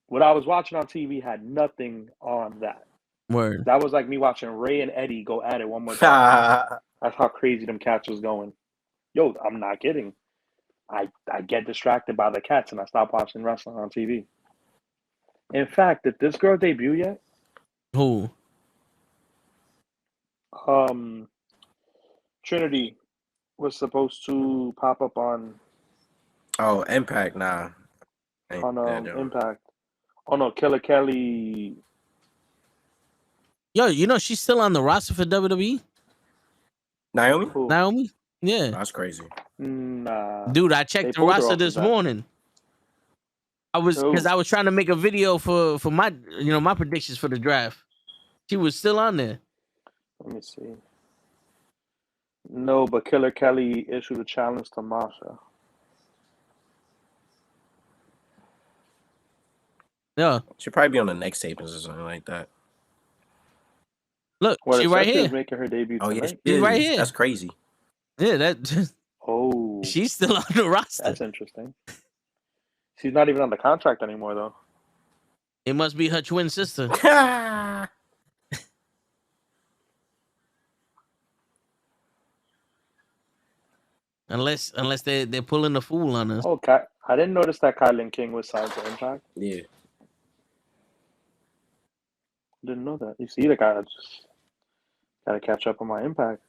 What I was watching on TV had nothing on that. Word. That was like me watching Ray and Eddie go at it one more time. That's how crazy them cats was going. Yo, I'm not kidding. I get distracted by the cats and I stop watching wrestling on TV. In fact, did this girl debut yet? Who? Trinity was supposed to pop up on Impact, nah. Impact. Oh no, Killer Kelly. Yo, you know she's still on the roster for WWE? Naomi? Who? Naomi? Yeah. That's crazy. Nah. Dude, I checked the pulled her roster off this of that. morning. I was trying to make a video for my my predictions for the draft. She was still on there. Let me see. No, but Killer Kelly issued a challenge to Masha. Yeah. She'll probably be on the next tapings or something like that. Look, Well, she right here. Is making her debut tonight. Yeah, she's right here. That's crazy. Yeah, that. Oh, she's still on the roster. That's interesting. She's not even on the contract anymore, though. It must be her twin sister. Unless they're pulling the fool on us. Oh, I didn't notice that Kylan King was signed to Impact. Yeah. Didn't know that. You see, like I just gotta catch up on my Impact.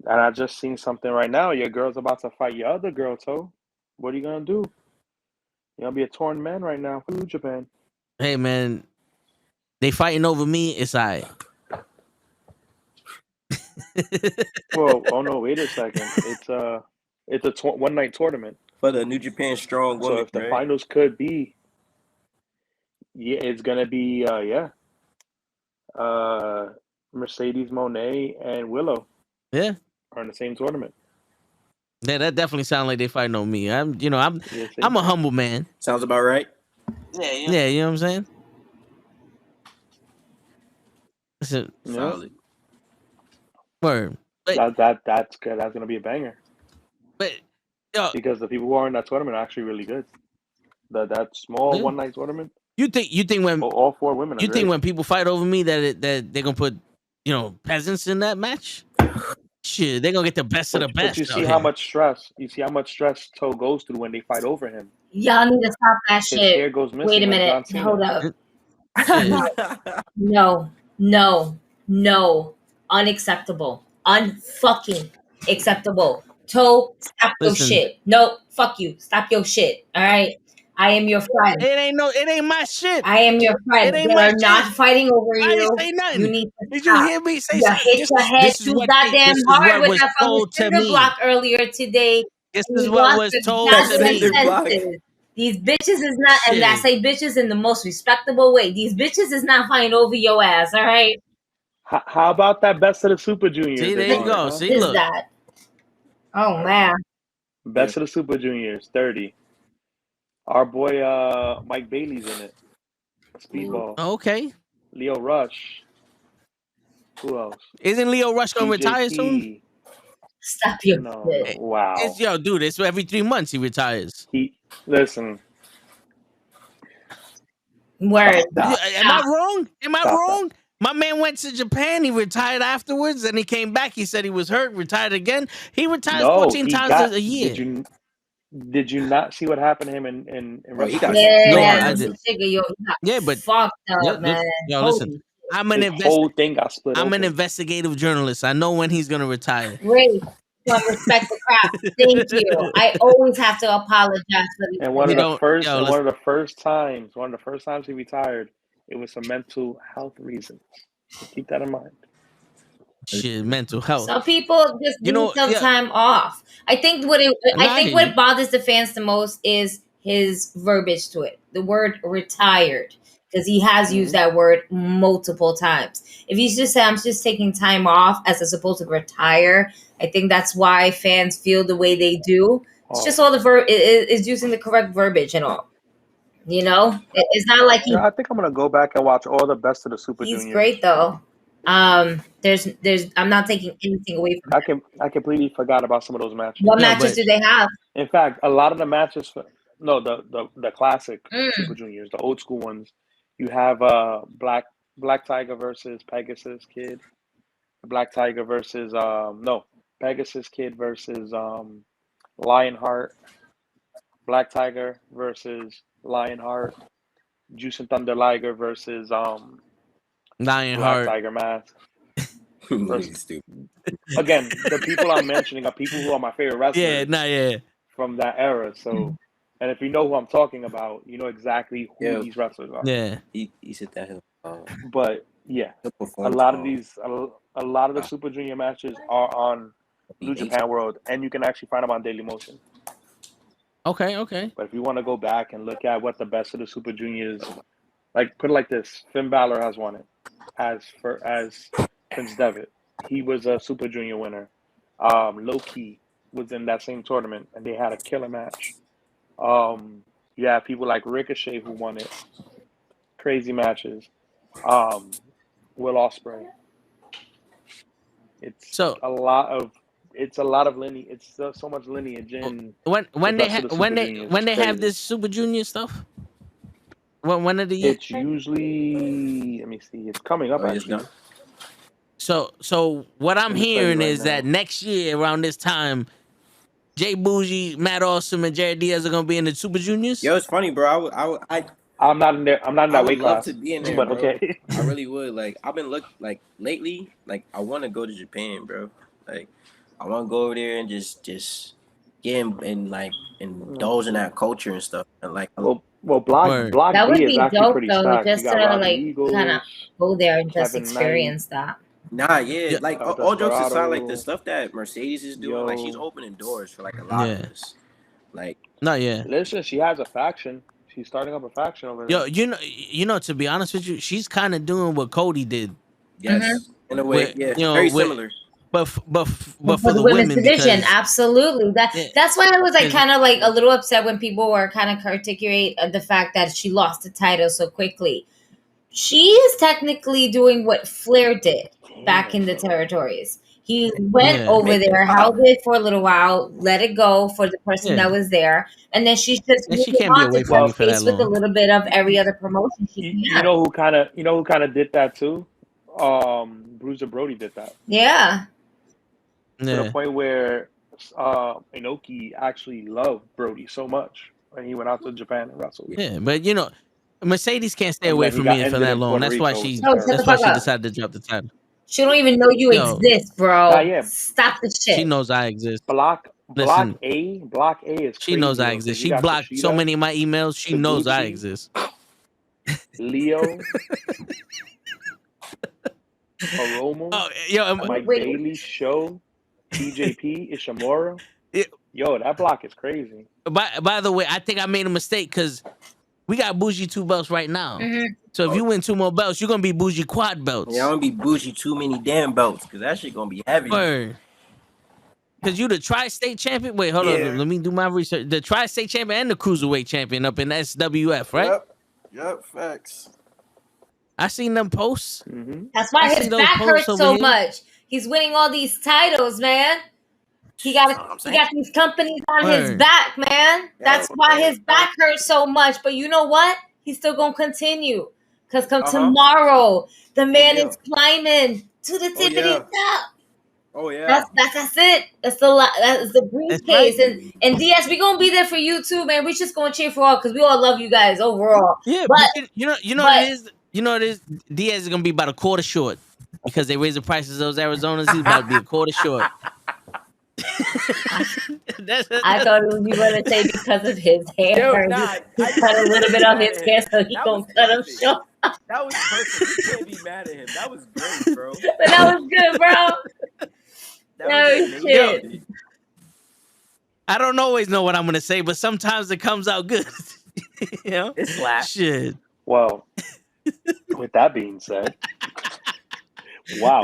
And I just seen something right now. Your girl's about to fight your other girl, Toe. What are you gonna do? You're gonna be a torn man right now for New Japan. Hey man, they fighting over me. It's alright. Well, oh no, wait a second. It's a one night tournament for the New Japan Strong Women. So if the finals could be, it's gonna be Mercedes Moné and Willow. Yeah, are in the same tournament. Yeah, that definitely sounds like they fighting on me. I'm a humble man. Sounds about right. Yeah, you know what I'm saying. Listen, solid. Word. But, that's good. That's gonna be a banger. But because the people who are in that tournament are actually really good. That small one night tournament. You think when all four women? You think when people fight over me that they're gonna put peasants in that match? Shit, they're gonna get the best of the best. But you see how much stress. You see how much stress Toe goes through when they fight over him. Y'all need to stop that His shit. hair goes missing. Wait a minute. Hold up. No. Unacceptable. Unfucking acceptable. Toe, stop your shit. No, fuck you. Stop your shit. All right. I am your friend. It ain't my shit. I am your friend. They are not fighting over you. I didn't say nothing. You need to Did stop. you hear me say you something? hit your head too goddamn hard with that fucking cinder block earlier today. This is what was told to me. These bitches is not, and I say bitches in the most respectable way. These bitches is not fighting over your ass, all right? How about that best of the Super Juniors? See, there you go. See, is look. that? Oh, man. Best of the Super Juniors, 30. Our boy Mike Bailey's in it. Speedball. Okay. Leo Rush. Who else? Isn't Leo Rush gonna retire soon? Stop your shit. Wow. Dude, it's every 3 months he retires. Listen. Word. Am I wrong? Wrong? My man went to Japan. He retired afterwards, and he came back. He said he was hurt, retired again. He retires 14 times a year. Did you not see what happened to him in he got yeah, but fucked up, man. Yo, listen. I'm an whole thing got split. I'm an investigative journalist. I know when he's gonna retire. Great. Respect the crap. Thank you. I always have to apologize for these. And one of the first times he retired, it was for mental health reasons. So keep that in mind. Shit, mental health. Some people just need some time off. I think what bothers the fans the most is his verbiage to it. The word retired. Because he has used that word multiple times. If he's just said, I'm just taking time off as opposed to retire, I think that's why fans feel the way they do. It's just all the is using the correct verbiage and all. You know? It's not like I think I'm going to go back and watch all the best of the Super Juniors. He's great, though. There's I'm not taking anything away from that. I completely forgot about some of those matches. What matches do they have? In fact, a lot of the matches, the classic Super Juniors, the old school ones, you have Black Tiger versus Pegasus Kid, Black Tiger versus Pegasus Kid versus Lionheart, Black Tiger versus Lionheart, Juice and Thunder Liger versus Lionheart. Black Tiger Mask. Again, the people I'm mentioning are people who are my favorite wrestlers from that era. So, and if you know who I'm talking about, you know exactly who these wrestlers are. Yeah, he said that. But yeah, a lot of the Super Junior matches are on New Japan World, and you can actually find them on Daily Motion. Okay. But if you want to go back and look at what the best of the Super Juniors, like put it like this, Finn Balor has won it as Prince Devitt. He was a Super Junior winner. Low Key was in that same tournament, and they had a killer match. You have people like Ricochet who won it. Crazy matches. Will Ospreay. It's a lot of lineage. It's so much lineage in when they have this Super Junior stuff. When are the years? It's usually, let me see. It's coming up actually. So what I'm hearing is that next year around this time, Jay Boujii, Matt Awesome, and Jarett Diaz are gonna be in the Super Juniors. Yo, it's funny, bro. I'm not in there. I'm not in that weight class. I would love to be in there, but bro. okay. I really would. Like, I've been lately. Like, I want to go to Japan, bro. Like, I want to go over there and just get and like indulge in that culture and stuff. And like, Block that would B be is actually dope pretty though, stacked. just to like kind of go there and just experience that. Nah, yeah, like all jokes aside, like the stuff that Mercedes is doing, like she's opening doors for like a lot of us. Like, listen, she has a faction. She's starting up a faction over there. Yo, you know, to be honest with you, she's kind of doing what Cody did. Yes, in a way, very similar. But for the women's division, absolutely. That's why I was like kind of like a little upset when people were kind of articulate the fact that she lost the title so quickly. She is technically doing what Flair did back in the territories. He went over there, held it for a little while, let it go for the person that was there, and then she's just she can't be away from me for that long. With a little bit of every other promotion. You know who kind of did that too? Bruiser Brody did that. Yeah. To the point where Inoki actually loved Brody so much, and he went out to Japan and wrestled. Yeah, but you know, Mercedes can't stay away from me for that long. That's why she decided to drop the title. She don't even know you exist, bro. Stop the shit. She knows I exist. Block A is. She knows I exist. She blocked so many of my emails. She knows I exist. Leo. Hiromu. Mike Bailey Show. TJP Ishimura. Yo, that block is crazy. By the way, I think I made a mistake because we got boujii 2 belts right now. So if you win 2 more belts, you're gonna be boujii quad belts. Yeah, I'm gonna be boujii too many damn belts because that shit gonna be heavy. Because you the tri-state champion. Wait, hold on. Let me do my research. The tri-state champion and the cruiserweight champion up in SWF, right? Yep, facts. I seen them posts. That's why his back hurts so much. He's winning all these titles, man. He got these companies on his back, man. That's why his back hurts so much. But you know what? He's still gonna continue. Because tomorrow, the man is climbing to the tippity top. Oh yeah. That's it. That's the briefcase. Right. And Diaz, we gonna be there for you too, man. We just gonna cheer for all because we all love you guys overall. Yeah, but you know what it is? You know what it is? Diaz is gonna be about a quarter short. Because they raised the prices of those Arizonas, he's about to be a quarter short. I thought it was you going to say because of his hair. He cut a little bit of his hair, so he going to cut him short. That was perfect. You can't be mad at him. That was great, bro. But that was good, bro. No shit. I don't always know what I'm going to say, but sometimes it comes out good. You know? It's slap. Shit. Well, with that being said... Wow.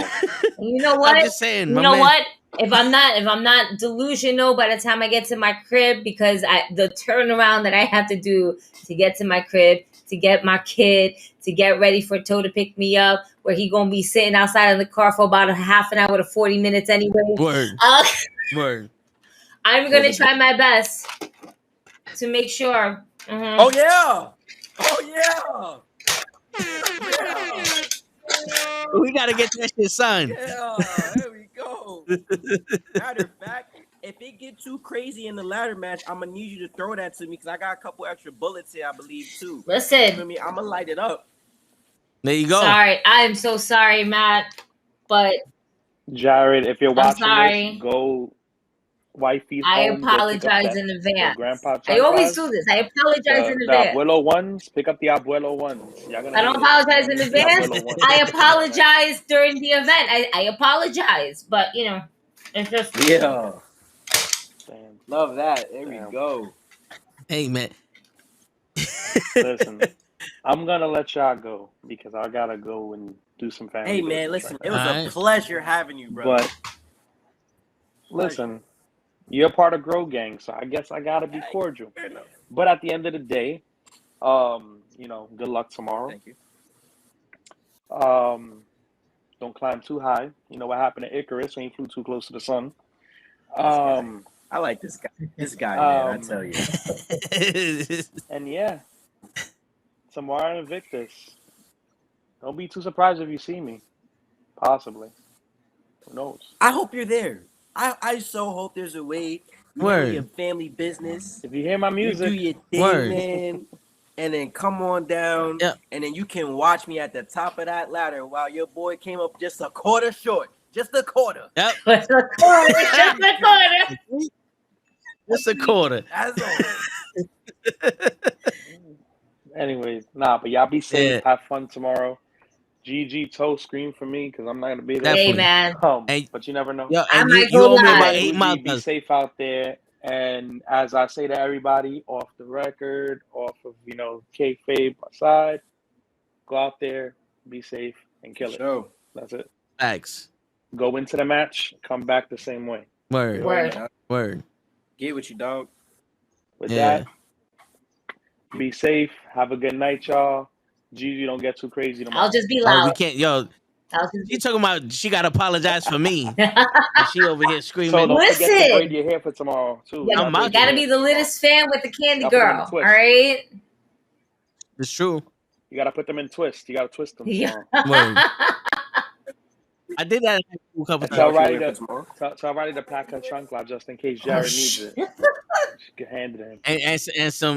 You know what? I'm just saying, you know what? If I'm not delusional by the time I get to my crib, because the turnaround that I have to do to get to my crib, to get my kid, to get ready for Toe to pick me up, where he gonna be sitting outside in the car for about a half an hour to 40 minutes anyway. Word. Word. I'm gonna try my best to make sure. Oh yeah. Oh yeah. We gotta get that shit signed. Yeah, there we go. Matter of fact, if it get too crazy in the ladder match, I'm gonna need you to throw that to me because I got a couple extra bullets here, I believe too. Listen, I mean, I'm gonna light it up. There you go. Sorry, I am so sorry, Matt, but Jarett, if you're watching sorry. this, go wifey's I home. apologize in advance. Grandpa I always do this. I apologize in the advance. abuelo ones, pick up the abuelo ones. I don't apologize in advance. I apologize during the event. I apologize, but you know, it's just Yeah. Damn. Love that. There we go. Hey man. Listen, I'm gonna let y'all go because I gotta go and do some family. Hey man, listen, it was Alright. a pleasure having you, bro. But listen, you're part of Grow Gang, so I guess I gotta be cordial. Fair enough. But at the end of the day, you know, good luck tomorrow. Thank you. Don't climb too high. You know what happened to Icarus when he flew too close to the sun. I like this guy. This guy, man, I tell you. And yeah, tomorrow Invictus. Don't be too surprised if you see me. Possibly. Who knows? I hope you're there. I so hope there's a way. Word. Your family business. If you hear my You music, do your thing, Word. man. And then come on down. Yep. And then you can watch me at the top of that ladder while your boy came up just a quarter short. Just a quarter. Yep. just a quarter. Just a quarter. Just a quarter. As always. anyways, but y'all be safe. Yeah. Have fun tomorrow. GG Toe, scream for me because I'm not gonna be there. Hey Definitely. man. Hey, But you never know. yo, I and might you go owe me about live. 8 Boujii, be months. safe out there. And as I say to everybody, off the record, off of kayfabe aside, go out there, be safe, and kill it. Sure. That's it. Facts. Go into the match, come back the same way. Word. Word. Word. Get with you, dog. With Yeah. that, be safe. Have a good night, y'all. Gigi, don't get too crazy tomorrow. I'll just be Oh, loud. we can't. Yo, I'll just she talking about she got to apologize for me. be... And she over here So screaming. don't forget to Listen. braid your hair for tomorrow too. Yeah, I'm Y'all out you braid your gotta hair be for the tomorrow. littest fan with the candy Y'all put them in girl. All twist. right. It's true. You gotta put them in twist. You gotta twist them Yeah. tomorrow. Word. I did that a couple And times. tell What you Riley wear to for tomorrow? tell Riley to pack her trunk lot just in case Oh, Jarett needs it. She can hand it to him.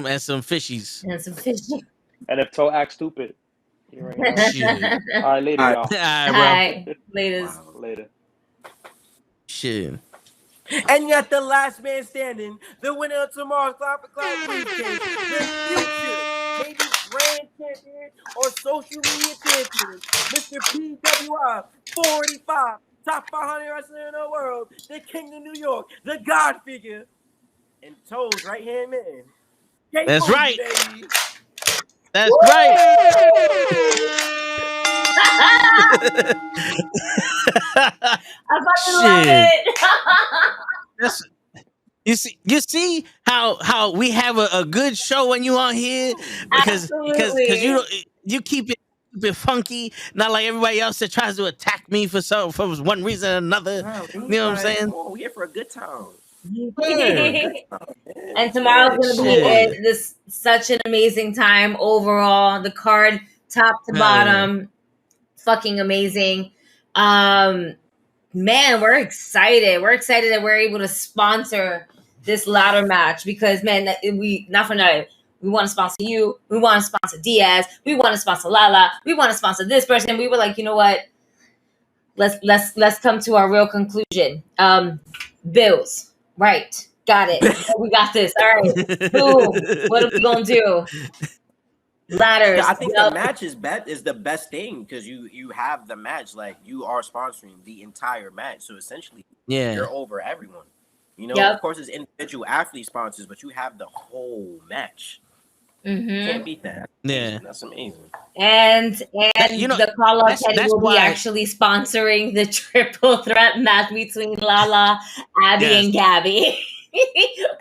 And some fishies. And some fish. And if Toe acts stupid, you already know. Shit. All right, later, All y'all. All right, bro. Hi. Laters. Wow. Later. Shit. And yet the last man standing, the winner of tomorrow's Clout for Clout briefcase, the future HeDD Grand Champion or social media champion, Mr. PWI 45, top 500 wrestler in the world, the King of New York, the God figure, and Toe's right hand man. That's right. Baby. That's right. I fucking love it. That's, you see how we have a good show when you on here because you keep it funky, not like everybody else that tries to attack me for one reason or another. Wow, You know what I'm saying? Oh, we're here for a good time. And tomorrow's gonna be Shit. this such an amazing time overall. The card, top to bottom, fucking amazing. Man, we're excited. We're excited that we're able to sponsor this ladder match because man, we not for nothing. We want to sponsor you. We want to sponsor Diaz. We want to sponsor Lala. We want to sponsor this person. We were like, you know what? Let's come to our real conclusion. Bills. Right. Got it. We got this. All right. Boom. What are we gonna do? Ladders. I think the match is the best thing because you have the match, like you are sponsoring the entire match. So essentially, you're over everyone. You know, of course, it's individual athlete sponsors, but you have the whole match. Can't beat that. Yeah, that's amazing. And the Call Up HeDD will be actually sponsoring the triple threat match between Lala, Abby, and Gabby.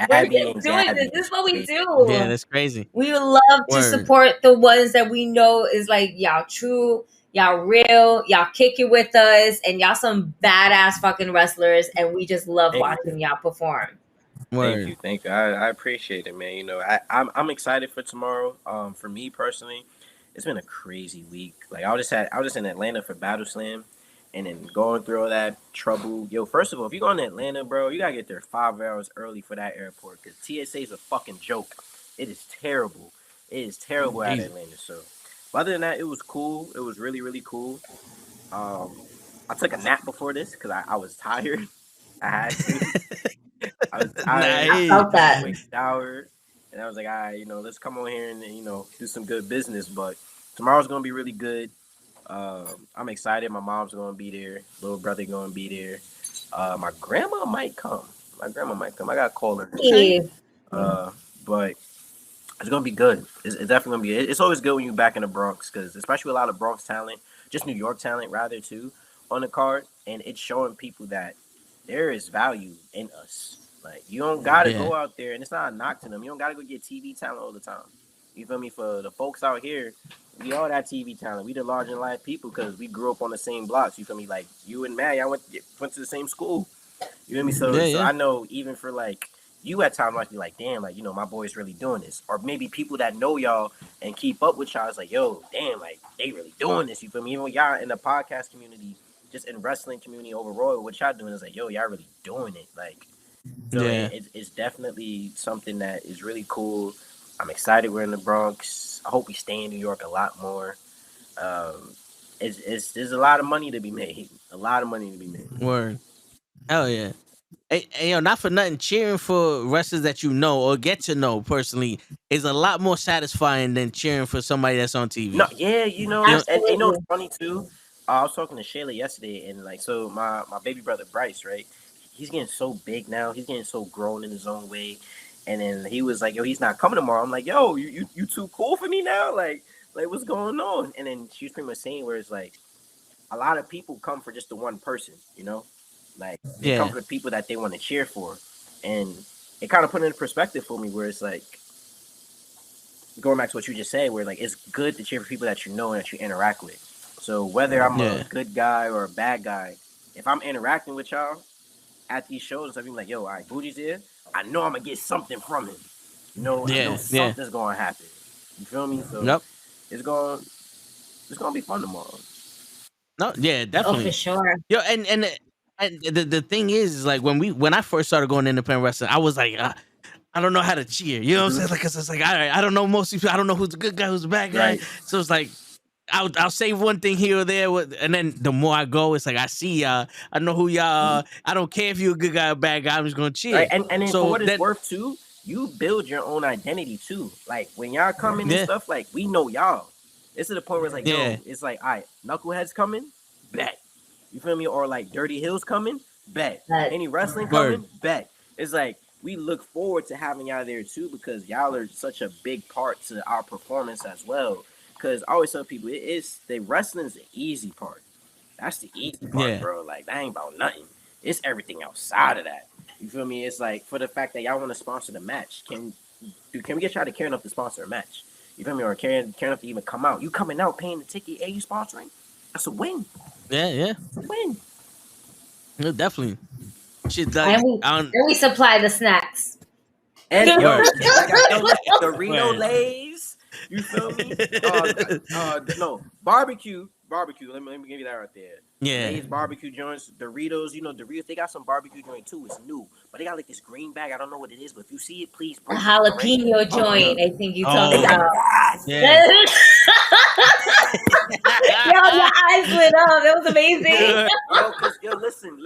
We're just doing this. This is what we do. Yeah, that's crazy. We would love to support the ones that we know is like y'all true, y'all real, y'all kick it with us, and y'all some badass fucking wrestlers, and we just love watching y'all perform. Thank you. I appreciate it, man. You know, I'm excited for tomorrow. For me personally, it's been a crazy week. Like I was just in Atlanta for Battle Slam, and then going through all that trouble. Yo, first of all, if you're going to Atlanta, bro, you gotta get there 5 hours early for that airport because TSA is a fucking joke. It is terrible. It is terrible out of Atlanta. So, but other than that, it was cool. It was really, really cool. I took a nap before this because I was tired. I had to. I was tired. I felt that. I showered, and I was like, all right, you know, let's come on here and, you know, do some good business. But tomorrow's gonna be really good. I'm excited. My mom's gonna be there. Little brother gonna be there. My grandma might come. I gotta call her. But it's gonna be good. It's definitely gonna be. It's always good when you're back in the Bronx because especially a lot of Bronx talent, just New York talent rather too, on the card, and it's showing people that there is value in us. Like you don't gotta go out there, and it's not a knock to them. You don't gotta go get TV talent all the time. You feel me? For the folks out here, we all that TV talent. We the large in life people because we grew up on the same blocks. You feel me? Like you and Matt, I went to the same school. You feel me? So I know even for like you at times might be like, damn, like you know my boy's really doing this, or maybe people that know y'all and keep up with y'all is like, yo, damn, like they really doing this. You feel me? Even y'all in the podcast community, just in wrestling community overall, what y'all doing is like, yo, y'all really doing it. Like, so it's definitely something that is really cool. I'm excited we're in the Bronx. I hope we stay in New York a lot more. There's a lot of money to be made. Word. Hell yeah. Hey, yo, not for nothing, cheering for wrestlers that you know or get to know personally is a lot more satisfying than cheering for somebody that's on TV. No, yeah, you know, and you know it's funny too. I was talking to Shayla yesterday, and like, so my baby brother Bryce, right? He's getting so big now. He's getting so grown in his own way. And then he was like, yo, he's not coming tomorrow. I'm like, yo, you too cool for me now? Like what's going on? And then she was pretty much saying where it's like, a lot of people come for just the one person, you know? Like, they come for the people that they want to cheer for. And it kind of put it in perspective for me where it's like, going back to what you just said, where like, it's good to cheer for people that you know and that you interact with. So whether I'm a good guy or a bad guy, if I'm interacting with y'all at these shows and stuff, I'm like, yo, all right, Boujii's here. I know I'm going to get something from him. You know, I know something's going to happen. You feel me? So it's going to be fun tomorrow. No, yeah, definitely. Oh, for sure. Yo, and the thing is like when I first started going independent wrestling, I was like, I don't know how to cheer. You know what I'm saying? Like it's like, all right, I don't know most people. I don't know who's the good guy, who's the bad guy. Right. So it's like, I'll say one thing here or there, and then the more I go, it's like I see y'all. I know who y'all. I don't care if you're a good guy or bad guy. I'm just gonna cheer. Right. And then for what it's worth too, you build your own identity too. Like when y'all come in and stuff, like we know y'all. It's to the point where it's like, yo, it's like, all right, KnuKKle's coming, bet. You feel me? Or like Dirty Hill's coming, bet. Any wrestling coming, bet. It's like we look forward to having y'all there too because y'all are such a big part to our performance as well. Because I always tell people, the wrestling's the easy part. That's the easy part, bro. Like that ain't about nothing. It's everything outside of that. You feel me? It's like for the fact that y'all want to sponsor the match, can we get y'all to care enough to sponsor a match? You feel me? Or care enough to even come out? You coming out, paying the ticket, and you sponsoring? That's a win. Yeah. It's a win. No, definitely. Shit, like, and we supply the snacks. And Dorito Lays. You feel me? No, barbecue. Let me give you that right there. Yeah. Lay's barbecue joints, Doritos. You know, Doritos, they got some barbecue joint too. It's new. But they got like this green bag. I don't know what it is, but if you see it, please. A jalapeno joint, I think you talking about. Yeah. Yo, your eyes lit up. That was amazing. Yo, listen.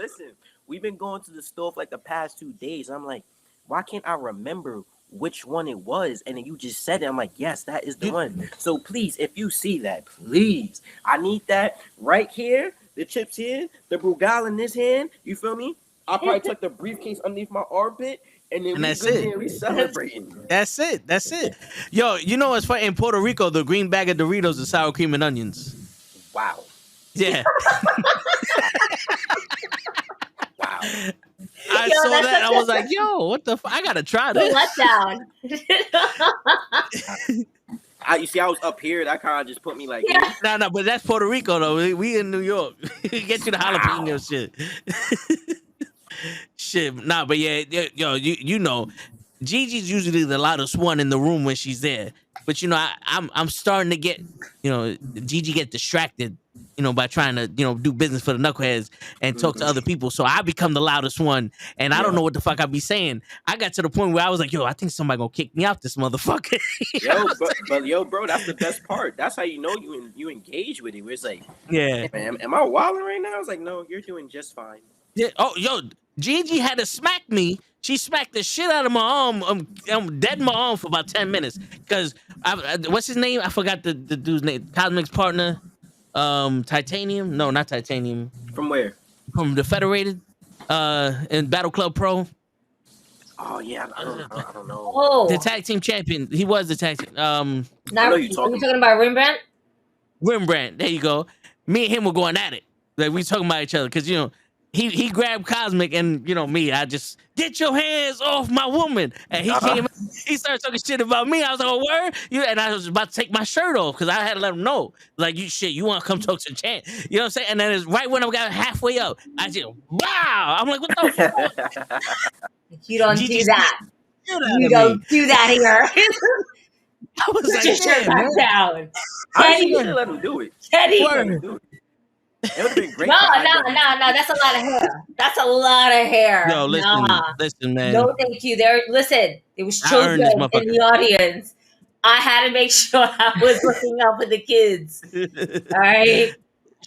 We've been going to the store for like the past 2 days. I'm like, why can't I remember which one it was? And then you just said it. I'm like, yes, that is the one. So please, if you see that, please, I need that right here. The chips here, the boujii in this hand. You feel me? I probably tuck the briefcase underneath my armpit, and then that's it. We celebrating. That's it. Yo, you know what's funny? In Puerto Rico, the green bag of Doritos is sour cream and onions. Wow. Yeah. Wow. I saw that. I was like, yo, what the fuck? I gotta try this. Letdown. You see, I was up here. That kind of just put me like, No, but that's Puerto Rico though. We in New York. Get you the jalapeno shit. Shit, nah, but yeah, yo, you know, Gigi's usually the loudest one in the room when she's there. But you know, I'm starting to get, you know, Gigi get distracted, you know, by trying to, you know, do business for the knuckleheads and talk to other people. So I become the loudest one, and I don't know what the fuck I be saying. I got to the point where I was like, yo, I think somebody gonna kick me out this motherfucker. Bro, that's the best part. That's how you know you engage with it. Where it's like, yeah, hey, man, am I wilding right now? I was like, no, you're doing just fine. Yeah. Oh, yo, Gigi had to smack me. She smacked the shit out of my arm. I'm dead in my arm for about 10 minutes. Because, what's his name? I forgot the dude's name. Cosmic's partner. Titanium? No, not Titanium. From where? From the Federated. In Battle Club Pro. Oh, yeah. I don't know. Oh. The tag team champion. He was the tag team. Now, are you talking about Rembrandt? Rembrandt. There you go. Me and him were going at it. Like, we talking about each other. Because, you know, he grabbed Cosmic, and you know me, I just get your hands off my woman, and he came, he started talking shit about me. I was like, oh, word, and I was about to take my shirt off because I had to let him know, like, you want to come talk to the champ, you know what I'm saying? And then it's right when I got halfway up, I just wow, I'm like, what the fuck? You don't do that. You don't do that here. I was Put your shirt back down. I didn't let him do it. Teddy. It would have been great. No. That's a lot of hair. That's a lot of hair. Yo, listen, man. No, thank you. There was children in the audience. I had to make sure I was looking out for the kids. All right.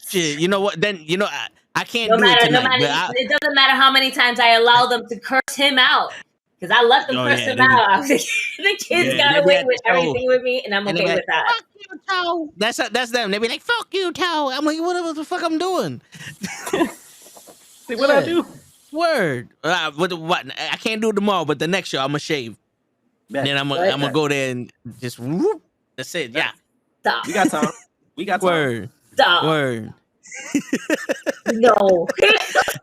Shit, you know what? Then you know I can't do it tonight. It doesn't matter how many times I allow them to curse him out. Because I let them curse him out. The kids got away with everything with me, and I'm okay with that. Fuck you, Toe. That's them. They be like, "Fuck you, Toe." I'm like, "Whatever the fuck I'm doing." What I do? Word. What? I can't do it tomorrow, but the next show I'm gonna shave. And then I'm gonna go there and just whoop. That's it. Yeah. Stop. We got time. Word. Stop. Word. No.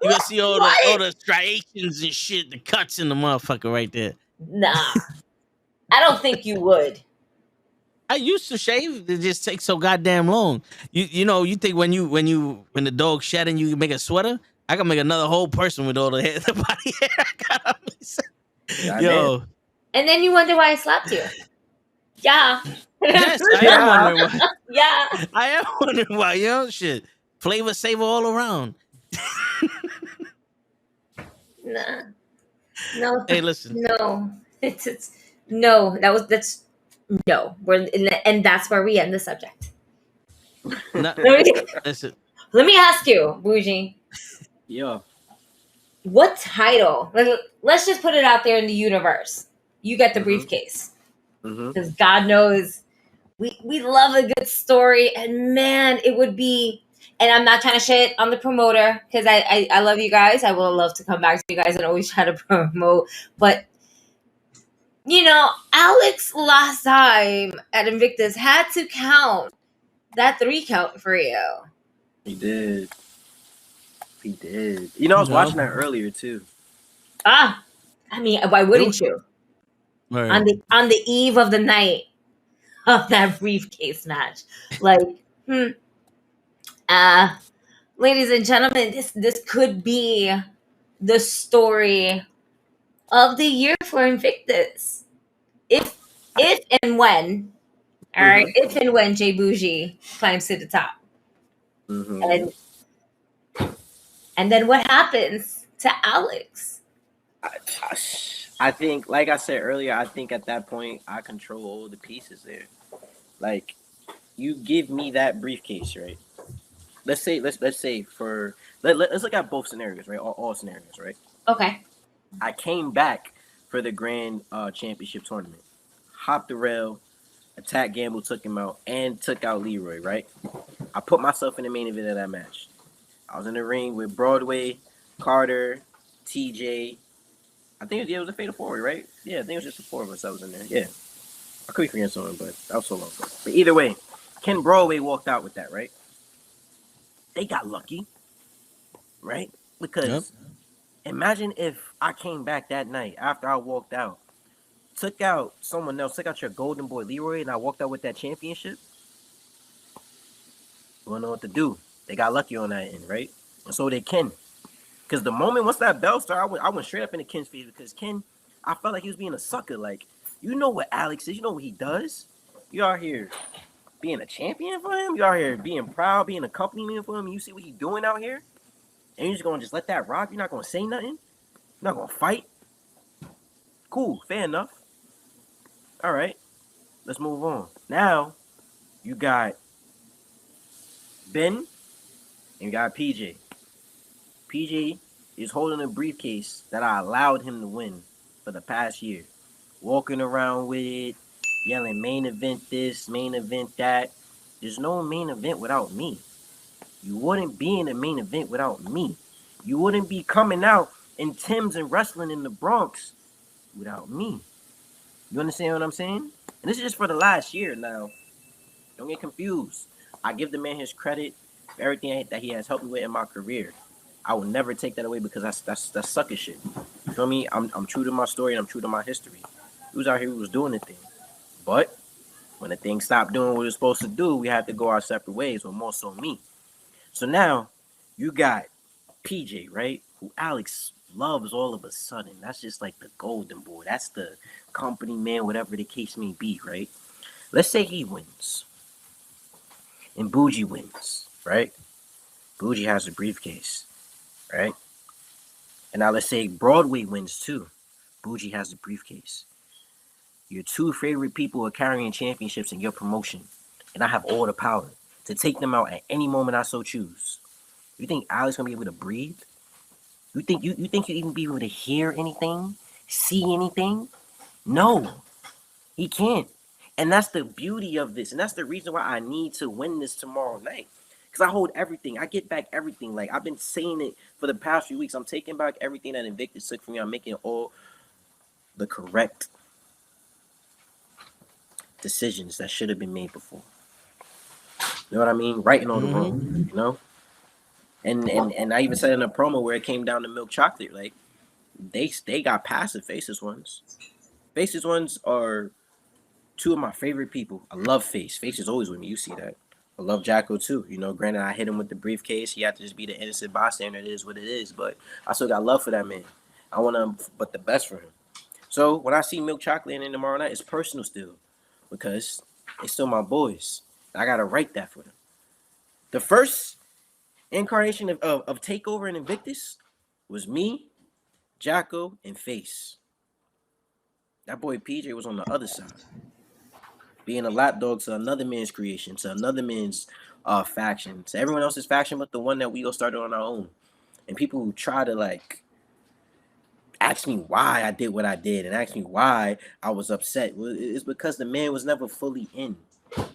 You gonna see all the striations and shit, the cuts in the motherfucker right there. Nah. I don't think you would. I used to shave. It just takes so goddamn long. You know, you think when the dog shedding you make a sweater, I can make another whole person with all the hair, the body hair I got on me. Yo. And then you wonder why I slapped you. Yeah. Yes, I am wondering why. Yeah. I am wondering why, yo, shit. Flavor saver all around. Nah. No. Hey, listen. No. It's no. That's no. And that's where we end the subject. No, listen. Let me ask you, boujii. Yeah. What title? Let's just put it out there in the universe. You get the briefcase. Because God knows we love a good story, and man, it would be. And I'm not trying to shit on the promoter because I love you guys. I will love to come back to you guys and always try to promote. But, you know, Alex last time at Invictus had to count that 3 count for you. He did. You know, I was watching that earlier too. I mean, why wouldn't you? Right. On the eve of the night of that briefcase match. Like, ladies and gentlemen, this could be the story of the year for Invictus. If and when, all right, if and when J boujii climbs to the top. And then what happens to Alex? I think, like I said earlier, I think at that point I control all the pieces there. Like, you give me that briefcase, right? Let's say let's look at both scenarios, right? All scenarios, right? Okay. I came back for the grand championship tournament. Hopped the rail, Attack Gamble took him out, and took out Leroy, right? I put myself in the main event of that match. I was in the ring with Broadway, Carter, TJ. I think it was a fatal 4-way, right? Yeah, I think it was just the 4 of us that was in there. Yeah. I could be forgetting someone, but that was so long ago. But either way, Ken Broadway walked out with that, right? They got lucky, right? Because Imagine if I came back that night after I walked out, took out someone else, took out your golden boy Leroy, and I walked out with that championship. You wanna know what to do? They got lucky on that end, right? And so they can. Because the moment once that bell started, I went straight up into Ken's face because Ken, I felt like he was being a sucker. Like, you know what Alex is, you know what he does. You out here being a champion for him. You out here being proud, being a company man for him. And you see what he's doing out here, and you're just gonna just let that rock. You're not gonna say nothing. You're not gonna fight. Cool, fair enough. All right, let's move on. Now you got Ben and you got PJ. PJ is holding a briefcase that I allowed him to win for the past year. Walking around with it, yelling main event this, main event that. There's no main event without me. You wouldn't be in a main event without me. You wouldn't be coming out in Tim's and wrestling in the Bronx without me. You understand what I'm saying? And this is just for the last year now. Don't get confused. I give the man his credit for everything that he has helped me with in my career. I will never take that away because that's sucker shit. You feel me? I'm true to my story and I'm true to my history. He was out here, he was doing the thing. But when the thing stopped doing what it was supposed to do, we had to go our separate ways, or more so me. So now you got PJ, right? Who Alex loves all of a sudden. That's just like the golden boy. That's the company man, whatever the case may be, right? Let's say he wins. And boujii wins, right? Boujii has a briefcase, right? And now let's say Broadway wins too. Boujii has a briefcase. Your two favorite people are carrying championships in your promotion. And I have all the power to take them out at any moment I so choose. You think Alex gonna be able to breathe? You think you even be able to hear anything? See anything? No, he can't. And that's the beauty of this. And that's the reason why I need to win this tomorrow night. Because I hold everything. I get back everything. Like, I've been saying it for the past few weeks. I'm taking back everything that Invictus took from me. I'm making all the correct decisions that should have been made before. You know what I mean? Righting all the wrong, you know? And I even said in a promo where it came down to NuKKle, like, they got past the Faces ones. Faces ones are two of my favorite people. I love Face. Face is always with me. You see that. I love Jacko too. You know, granted, I hit him with the briefcase. He had to just be the innocent bystander. It is what it is. But I still got love for that man. I want to, but the best for him. So when I see NuKKle in tomorrow night, it's personal still, because it's still my boys. I gotta write that for them. The first incarnation of Takeover and Invictus was me, Jacko, and Face. That boy PJ was on the other side, being a lapdog to another man's creation, to another man's faction, to everyone else's faction but the one that we all started on our own. And people who try to, like, ask me why I did what I did and ask me why I was upset. Well, it's because the man was never fully in.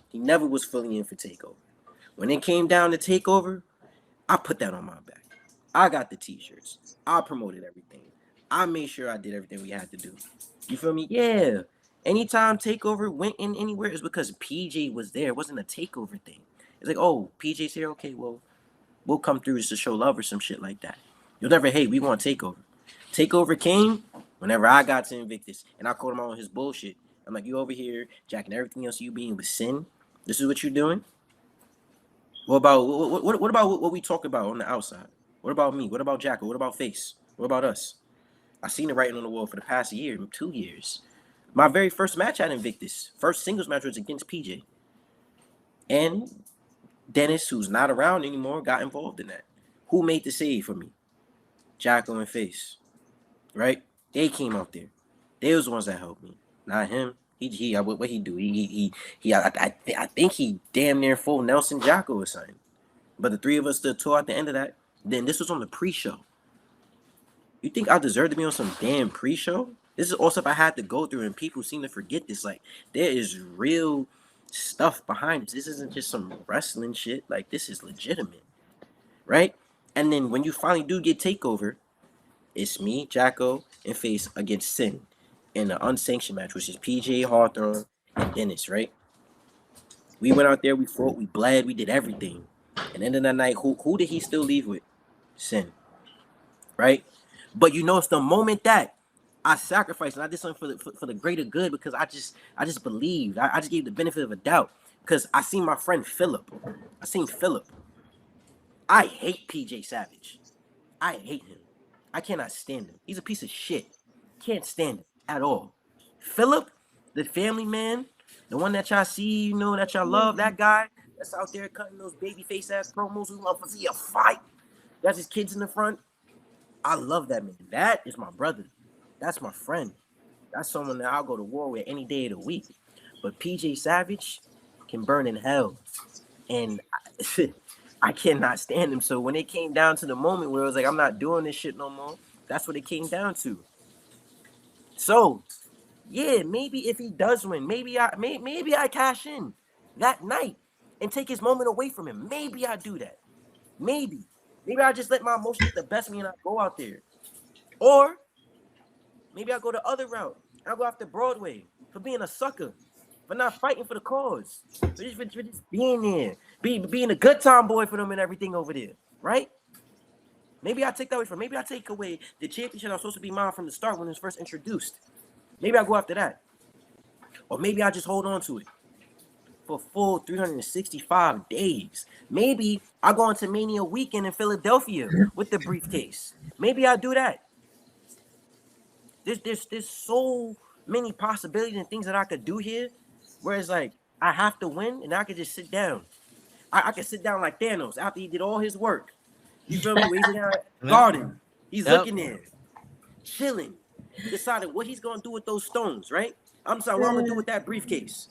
He never was fully in for Takeover. When it came down to Takeover, I put that on my back. I got the t-shirts. I promoted everything. I made sure I did everything we had to do. You feel me? Yeah. Anytime Takeover went in anywhere, it's because PJ was there. It wasn't a Takeover thing. It's like, oh, PJ's here. Okay, well, we'll come through just to show love or some shit like that. You'll never, hey, we want Takeover. Takeover came whenever I got to Invictus, and I called him out on his bullshit. I'm like, you over here jacking everything else you being with sin. This is what you're doing. What about what we talk about on the outside? What about me? What about Jacko? What about Face? What about us? I seen the writing on the wall for the past year, 2 years. My very first match at Invictus, first singles match, was against PJ. And Dennis, who's not around anymore, got involved in that. Who made the save for me? Jacko and Face. Right? They came out there. They was the ones that helped me, not him. What he do? I think he damn near full Nelson Jacko or something. But the three of us stood tall at the end of that. Then this was on the pre-show. You think I deserve to be on some damn pre-show? This is all stuff I had to go through, and people seem to forget this. Like, there is real stuff behind this. This isn't just some wrestling shit. Like, this is legitimate, right? And then when you finally do get Takeover, it's me, Jacko, and Face against Sin in an unsanctioned match, which is PJ, Hawthorne, and Dennis, right? We went out there, we fought, we bled, we did everything. And then that night, who did he still leave with? Sin, right? But you know, it's the moment that I sacrificed and I did something for the greater good because I just believed. I just gave the benefit of a doubt because I seen my friend Philip. I seen Philip. I hate PJ Savage. I hate him. I cannot stand him. He's a piece of shit. Can't stand him at all. Philip, the family man, the one that y'all see, you know, that y'all love, that guy that's out there cutting those baby face ass promos who love to see a fight. That's his kids in the front. I love that man. That is my brother. That's my friend. That's someone that I'll go to war with any day of the week. But PJ Savage can burn in hell. And I cannot stand him. So when it came down to the moment where it was like, I'm not doing this shit no more, that's what it came down to. So, yeah, maybe if he does win, maybe I cash in that night and take his moment away from him. Maybe I do that. Maybe I just let my emotions get the best of me and I go out there. Or maybe I go the other route. I go after Broadway for being a sucker, for not fighting for the cause, for just being there, being a good time boy for them and everything over there, right? Maybe I take that away from. Maybe I take away the championship that was supposed to be mine from the start when it was first introduced. Maybe I go after that, or maybe I just hold on to it for full 365 days. Maybe I go into Mania weekend in Philadelphia with the briefcase. Maybe I do that. There's so many possibilities and things that I could do here, where it's like I have to win and I could just sit down. I could sit down like Thanos after he did all his work. You feel me? He's in that garden. He's looking there, chilling, deciding what he's gonna do with those stones, right? I'm sorry, what I'm gonna do with that briefcase.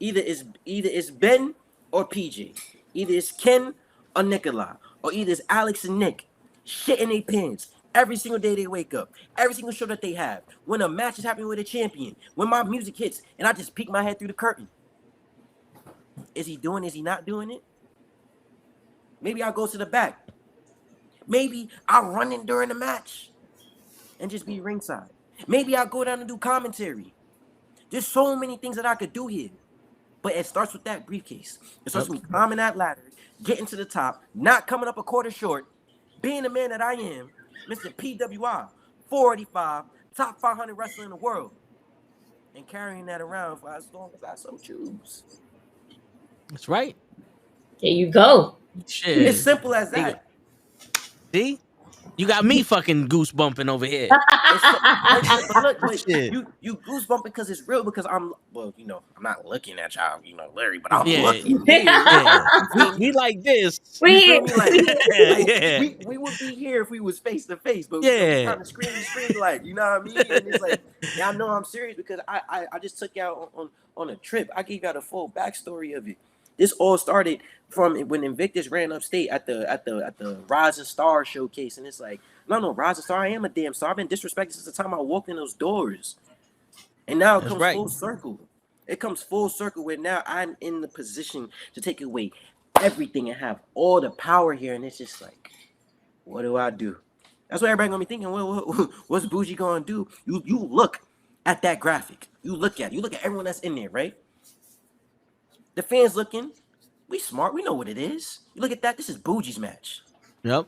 Either it's Ben or PJ. Either it's Ken or NuKKle, or either it's Alex and Nick shit in their pants every single day they wake up, every single show that they have. When a match is happening with a champion, when my music hits, and I just peek my head through the curtain. Is he doing? Is he not doing it? Maybe I'll go to the back. Maybe I'll run in during the match and just be ringside. Maybe I'll go down and do commentary. There's so many things that I could do here. But it starts with that briefcase. It starts with me climbing that ladder, getting to the top, not coming up a quarter short, being the man that I am, Mr. PWI, 485, top 500 wrestler in the world, and carrying that around for as long as I so choose. That's right. There you go. Shit. It's simple as that. See? You got me fucking goose bumping over here. But look, you goose bumping because it's real. Because I'm not looking at y'all, Larry, but I'm looking. We like this. We would be here if we was face to face, but we kind of scream, like, you know what I mean? And it's like, y'all know I'm serious because I just took y'all on a trip. I gave y'all the full backstory of it. This all started from when Invictus ran upstate at the Rising Star showcase, and it's like, no, Rising Star, I am a damn star. I've been disrespected since the time I walked in those doors, and now it comes full circle. It comes full circle where now I'm in the position to take away everything and have all the power here, and it's just like, what do I do? That's what everybody gonna be thinking. What's boujii gonna do? You look at that graphic. You look at everyone that's in there, right? The fans looking, we smart, we know what it is. You look at that, this is boujii's match. Yep.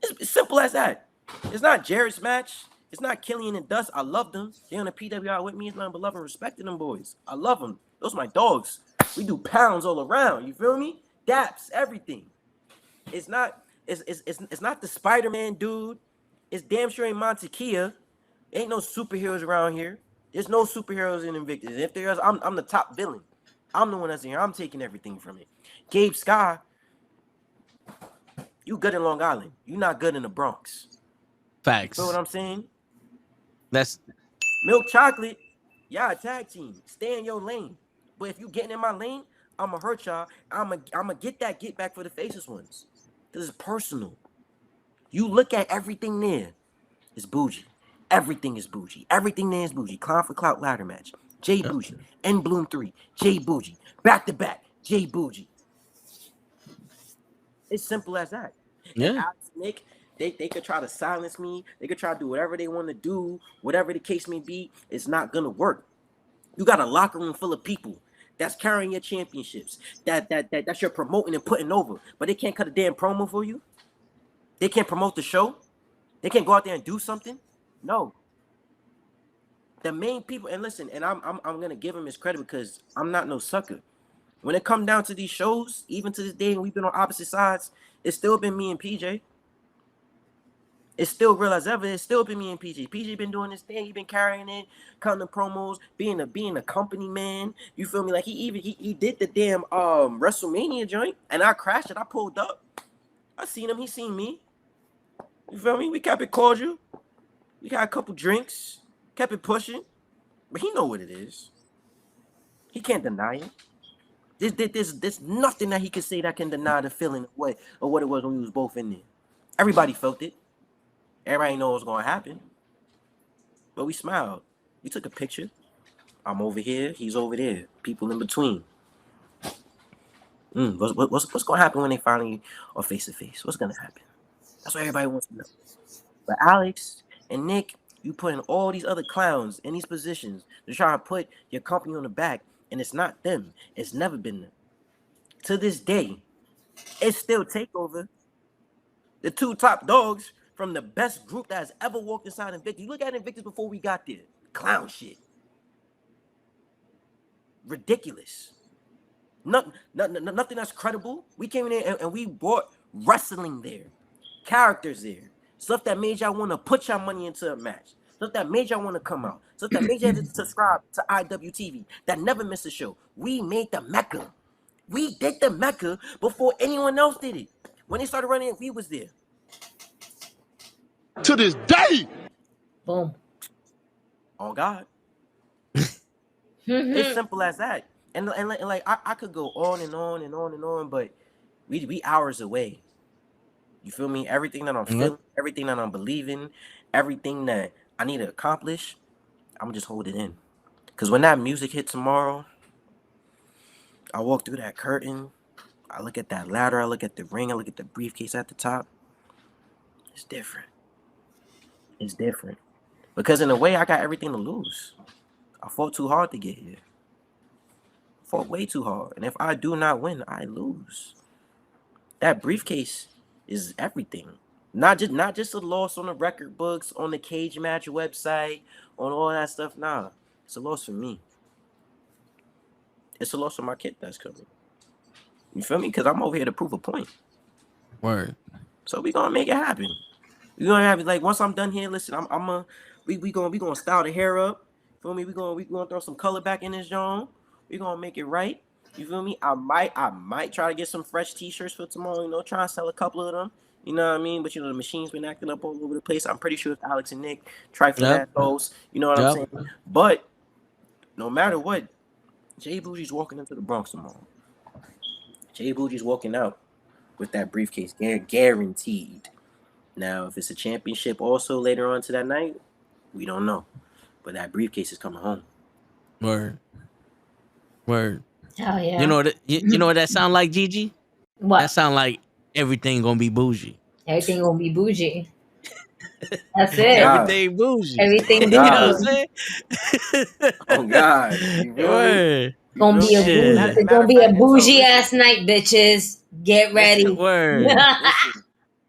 It's simple as that. It's not Jared's match. It's not Killian and Dust. I love them. They're on the PWI with me. It's nothing but love and respecting them boys. I love them. Those are my dogs. We do pounds all around. You feel me? Daps, everything. It's not the Spider-Man dude. It's damn sure ain't Montekia. Ain't no superheroes around here. There's no superheroes in Invictus. If there is, I'm the top villain. I'm the one that's in here. I'm taking everything from it. Gabe Sky, you good in Long Island. You not good in the Bronx. Facts. You know what I'm saying? That's Milk Chocolate. Y'all a tag team. Stay in your lane. But if you getting in my lane, I'ma hurt y'all. I'ma get back for the faceless ones. This is personal. You look at everything there. It's boujii. Everything is boujii. Everything there is boujii. Clown for Clout ladder match. J boujii. N Bloom 3. J boujii. Back to back. J boujii. It's simple as that. Yeah. Alex, Nick, they could try to silence me. They could try to do whatever they want to do. Whatever the case may be, it's not gonna work. You got a locker room full of people that's carrying your championships. That you're promoting and putting over, but they can't cut a damn promo for you. They can't promote the show. They can't go out there and do something. No. The main people, and listen, and I'm gonna give him his credit because I'm not no sucker. When it come down to these shows, even to this day, and we've been on opposite sides, it's still been me and PJ. It's still real as ever. It's still been me and PJ. PJ been doing this thing. He been carrying it, cutting the promos, being a company man. You feel me? Like he did the damn WrestleMania joint, and I crashed it. I pulled up. I seen him. He seen me. You feel me? We kept it cordial. We got a couple drinks. Kept it pushing. But he know what it is. He can't deny it. There's nothing that he can say that can deny the feeling of what it was when we was both in there. Everybody felt it. Everybody knows what's going to happen. But we smiled. We took a picture. I'm over here. He's over there. People in between. What's going to happen when they finally are face to face? What's going to happen? That's what everybody wants to know. But Alex and Nick, you putting all these other clowns in these positions to try to put your company on the back, and it's not them. It's never been them. To this day, it's still TakeOver. The two top dogs from the best group that has ever walked inside Invictus. You look at Invictus before we got there. Clown shit. Ridiculous. Nothing that's credible. We came in there and we brought wrestling there. Characters there. Stuff that made y'all want to put y'all money into a match. Stuff that made y'all want to come out. Stuff that made y'all subscribe to IWTV. That never missed a show. We made the Mecca. We did the Mecca before anyone else did it. When they started running it, we was there. To this day. Boom. On God. It's simple as that. And like I could go on and on and on and on, but we hours away. You feel me? Everything that I'm feeling, everything that I'm believing, everything that I need to accomplish, I'm just hold it in. Because when that music hit tomorrow, I walk through that curtain, I look at that ladder, I look at the ring, I look at the briefcase at the top. It's different. It's different. Because in a way, I got everything to lose. I fought too hard to get here. Fought way too hard. And if I do not win, I lose. That briefcase is everything. Not just a loss on the record books, on the Cage Match website, on all that stuff. Nah, it's a loss for me. It's a loss for my kid that's coming. You feel me? Because I'm over here to prove a point. Word. So we gonna make it happen. We gonna have it like once I'm done here. Listen, we gonna style the hair up. Feel me? We gonna throw some color back in this joint. We gonna make it right. You feel me? I might try to get some fresh t-shirts for tomorrow. You know, try and sell a couple of them. You know what I mean? But you know, the machine's been acting up all over the place. I'm pretty sure it's Alex and Nick try for that those. You know what I'm saying? But no matter what, Jay Boujii's walking into the Bronx tomorrow. Jay Boujii's walking out with that briefcase, guaranteed. Now, if it's a championship also later on to that night, we don't know. But that briefcase is coming home. Word. Oh yeah. You know what that sound like, Gigi? What? That sound like everything gonna be bougie. Everything gonna be bougie. That's it. Everything bougie. Everything bougie. You know what I'm saying? Oh God. Word. It's gonna be a bougie ass night, bitches. Get ready. Word.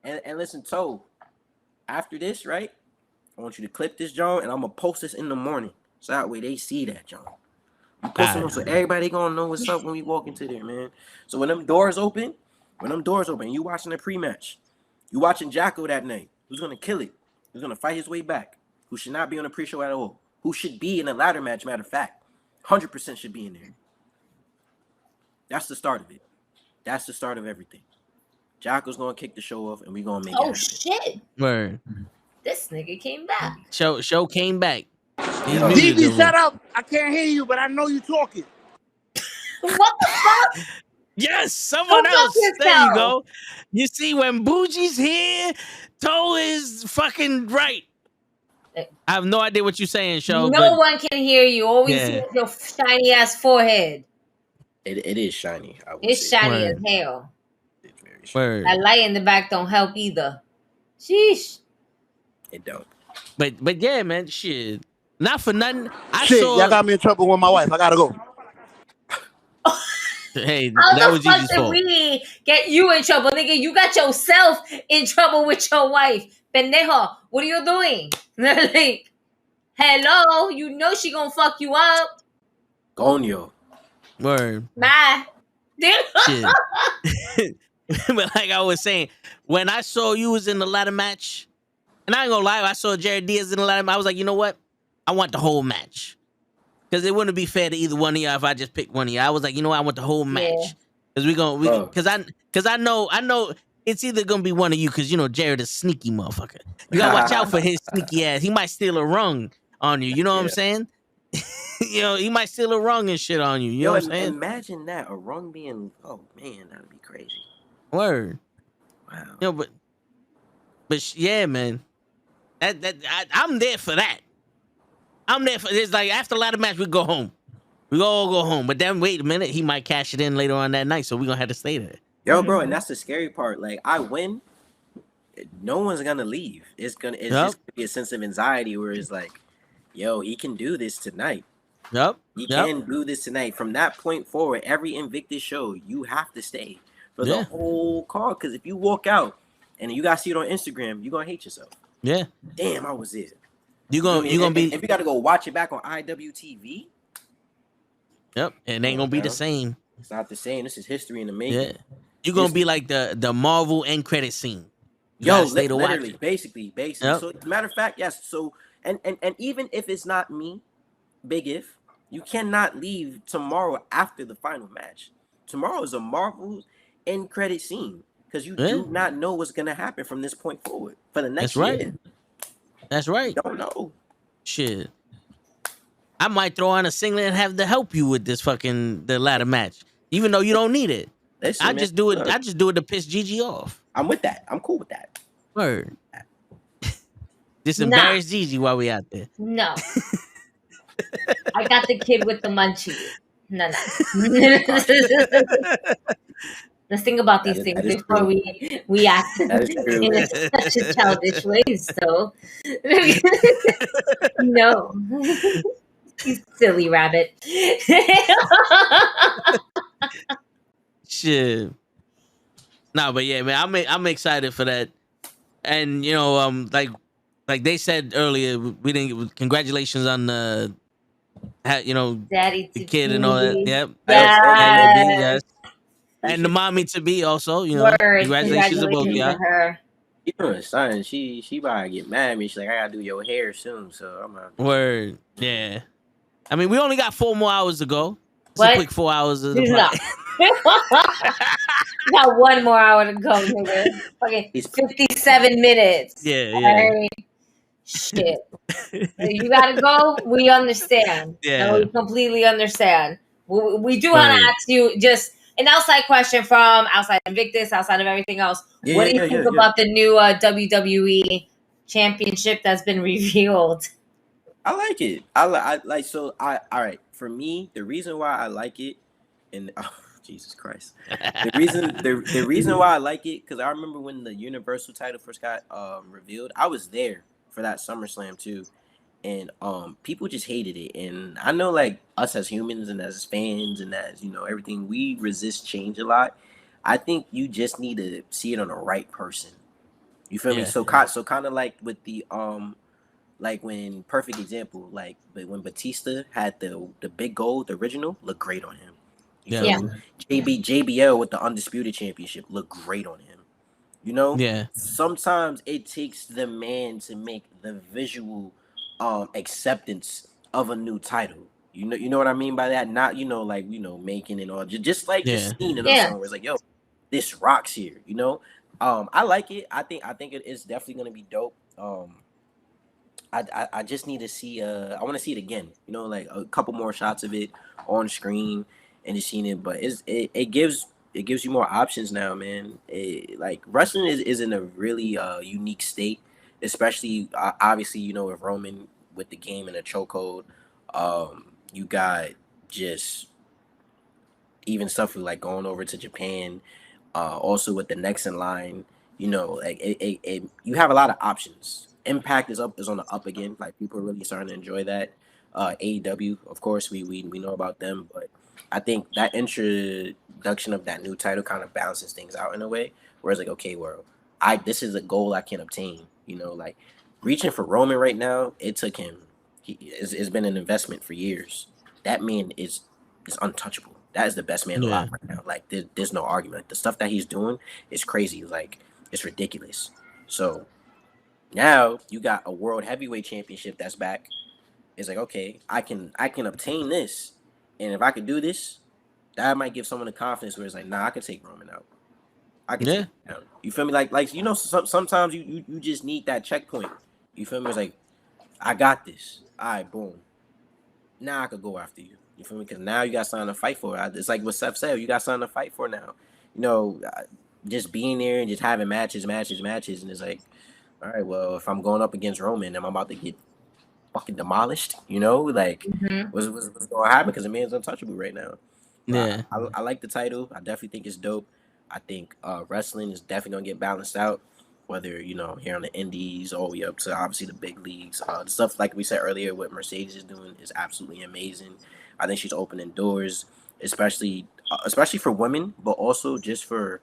And listen, Toe, after this, right? I want you to clip this, John, and I'm gonna post this in the morning. So that way they see that, John. I'm posting them so everybody gonna know what's up when we walk into there, man. So when them doors open, you watching the pre-match. You watching Jacko that night. Who's gonna kill it? Who's gonna fight his way back? Who should not be on the pre-show at all? Who should be in a ladder match, matter of fact. 100% should be in there. That's the start of it. That's the start of everything. Jocko's gonna kick the show off, and we gonna make it happen. Shit! Word. This nigga came back. Show came back. DB, shut up! I can't hear you, but I know you talking. What the fuck? Yes, someone else. There you go. You see, when Boujii's here, Toe is fucking right. I have no idea what you're saying, Show. No one can hear you. All we see is your shiny ass forehead. It is shiny. It's shiny as hell. It's very shiny. That light in the back don't help either. Sheesh. It don't. But yeah, man, shit. Not for nothing. Y'all got me in trouble with my wife. I gotta go. Hey, how that the was fuck Gigi's did fault. we get you in trouble, nigga? You got yourself in trouble with your wife. pendejo, what are you doing? Like, hello, you know she gonna fuck you up. Coño. Word. Bye. Shit. But like I was saying, when I saw you was in the ladder match, and I ain't gonna lie, I saw Jarett Diaz in the ladder match, I was like, you know what? I want the whole match. Because it wouldn't be fair to either one of y'all if I just picked one of y'all. I was like, you know what? I want the whole match. Because I know it's either gonna be one of you, because you know Jarett is sneaky motherfucker. You gotta watch out for his sneaky ass. He might steal a rung on you. You know what I'm saying? You know, he might steal a rung and shit on you. You know what I'm saying? Imagine that, a rung being, oh man, that'd be crazy. Word. Wow. You know, but yeah, man. I'm there for that. I'm there for it's like after ladder match, we go home. We all go home. But then wait a minute, he might cash it in later on that night, so we're gonna have to stay there. Yo, bro, and that's the scary part. Like, I win, no one's gonna leave. It's just gonna be a sense of anxiety where it's like, yo, he can do this tonight. He can do this tonight. From that point forward, every Invictus show, you have to stay for the whole card. Because if you walk out and you guys see it on Instagram, you're gonna hate yourself. Yeah. Damn, I was it. You're gonna be if you gotta go watch it back on IWTV. Yep. It ain't gonna be the same. It's not the same. This is history in the making. Yeah. You're gonna be like the Marvel end credit scene. Yo, literally, basically. Yep. So, matter of fact, yes. So, and even if it's not me, big if, you cannot leave tomorrow after the final match. Tomorrow is a Marvel end credit scene because you do not know what's gonna happen from this point forward for the next year. That's right. You don't know. Shit. I might throw on a singlet and have to help you with this the ladder match, even though you don't need it. Listen, I just do it to piss Gigi off. I'm with that. I'm cool with that. Word. Just embarrass Gigi while we out there. No. I got the kid with the munchies. No. Let's think about these things before we act in such a childish way. So, no. You silly rabbit. Shit. No, but yeah, man, I'm excited for that. And you know, like they said earlier, we didn't. Congratulations on the, you know, Daddy the kid and all that. Yep. Yes. And the mommy to be also, you know. Word. Congratulations to both y'all. Her. Even son, she about to get mad at me. She's like, I gotta do your hair soon, so I'm out. Word. Yeah. I mean, we only got 4 more hours to go. It's a quick 4 hours of the Got 1 more hour to go, nigga. Okay, 57 minutes. Yeah. Right? Shit. You gotta go. We understand. Yeah. No, we completely understand. We do want to ask you just an outside question from outside Invictus, outside of everything else. What do you think about the new WWE championship that's been revealed? I like it. I like so. All right. For me, the reason why I like it, and Jesus Christ, the reason why I like it, because I remember when the Universal title first got revealed, I was there for that SummerSlam too, and people just hated it. And I know, like, us as humans and as fans and as, you know, everything, we resist change a lot. I think you just need to see it on the right person. You feel me? So kind of like with the like when, perfect example, like when Batista had the big gold, the original, looked great on him. JBL with the Undisputed Championship looked great on him. You know? Yeah. Sometimes it takes the man to make the visual acceptance of a new title. You know what I mean by that? Not, you know, like, you know, making it all just like the scene in a song where it's like, yo, this rocks here, you know? I like it. I think it is definitely gonna be dope. I just need to see I want to see it again, you know, like a couple more shots of it on screen and just seeing it, but it gives you more options now, man. Like, wrestling is in a really unique state, especially obviously, you know, with Roman with the game and a chokehold. You got just even stuff like going over to Japan, also with the next in line, you know, like you have a lot of options. Impact is on the up again. Like, people are really starting to enjoy that. AEW, of course, we know about them, but I think that introduction of that new title kind of balances things out in a way where it's like, okay, well, this is a goal I can obtain. You know, like reaching for Roman right now, it took him. It's been an investment for years. That man is untouchable. That is the best man alive right now. Like there's no argument. The stuff that he's doing is crazy. Like it's ridiculous. So now you got a world heavyweight championship that's back. It's like, okay, I can obtain this, and if I can do this, that might give someone the confidence where it's like, nah, I can take Roman out. I can take him down. You feel me? Like you know, sometimes you just need that checkpoint. You feel me? It's like, I got this. All right, boom. Now I could go after you. You feel me? Because now you got something to fight for. It's like what Seth said. You got something to fight for now. You know, just being there and just having matches, and it's like, all right, well, if I'm going up against Roman, I'm about to get fucking demolished. You know, like what's going to happen? Because the man's untouchable right now. Yeah, I like the title. I definitely think it's dope. I think wrestling is definitely gonna get balanced out, whether you know here on the indies all the way up to obviously the big leagues. The stuff like we said earlier, what Mercedes is doing is absolutely amazing. I think she's opening doors, especially for women, but also just for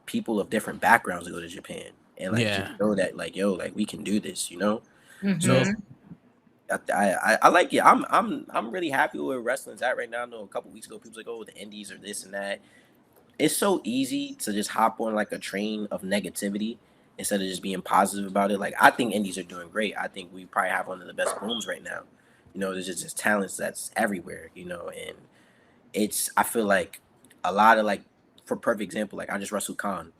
people of different backgrounds to go to Japan and like just know that like like we can do this, you know. So I like it. I'm really happy where wrestling's at right now. I know a couple weeks ago people was like, oh, the indies or this and that. It's so easy to just hop on like a train of negativity instead of just being positive about it. Like I think indies are doing great. I think we probably have one of the best booms right now. You know, there's just talents that's everywhere, you know, and I feel like a lot of like, for perfect example, like I just wrestled Khan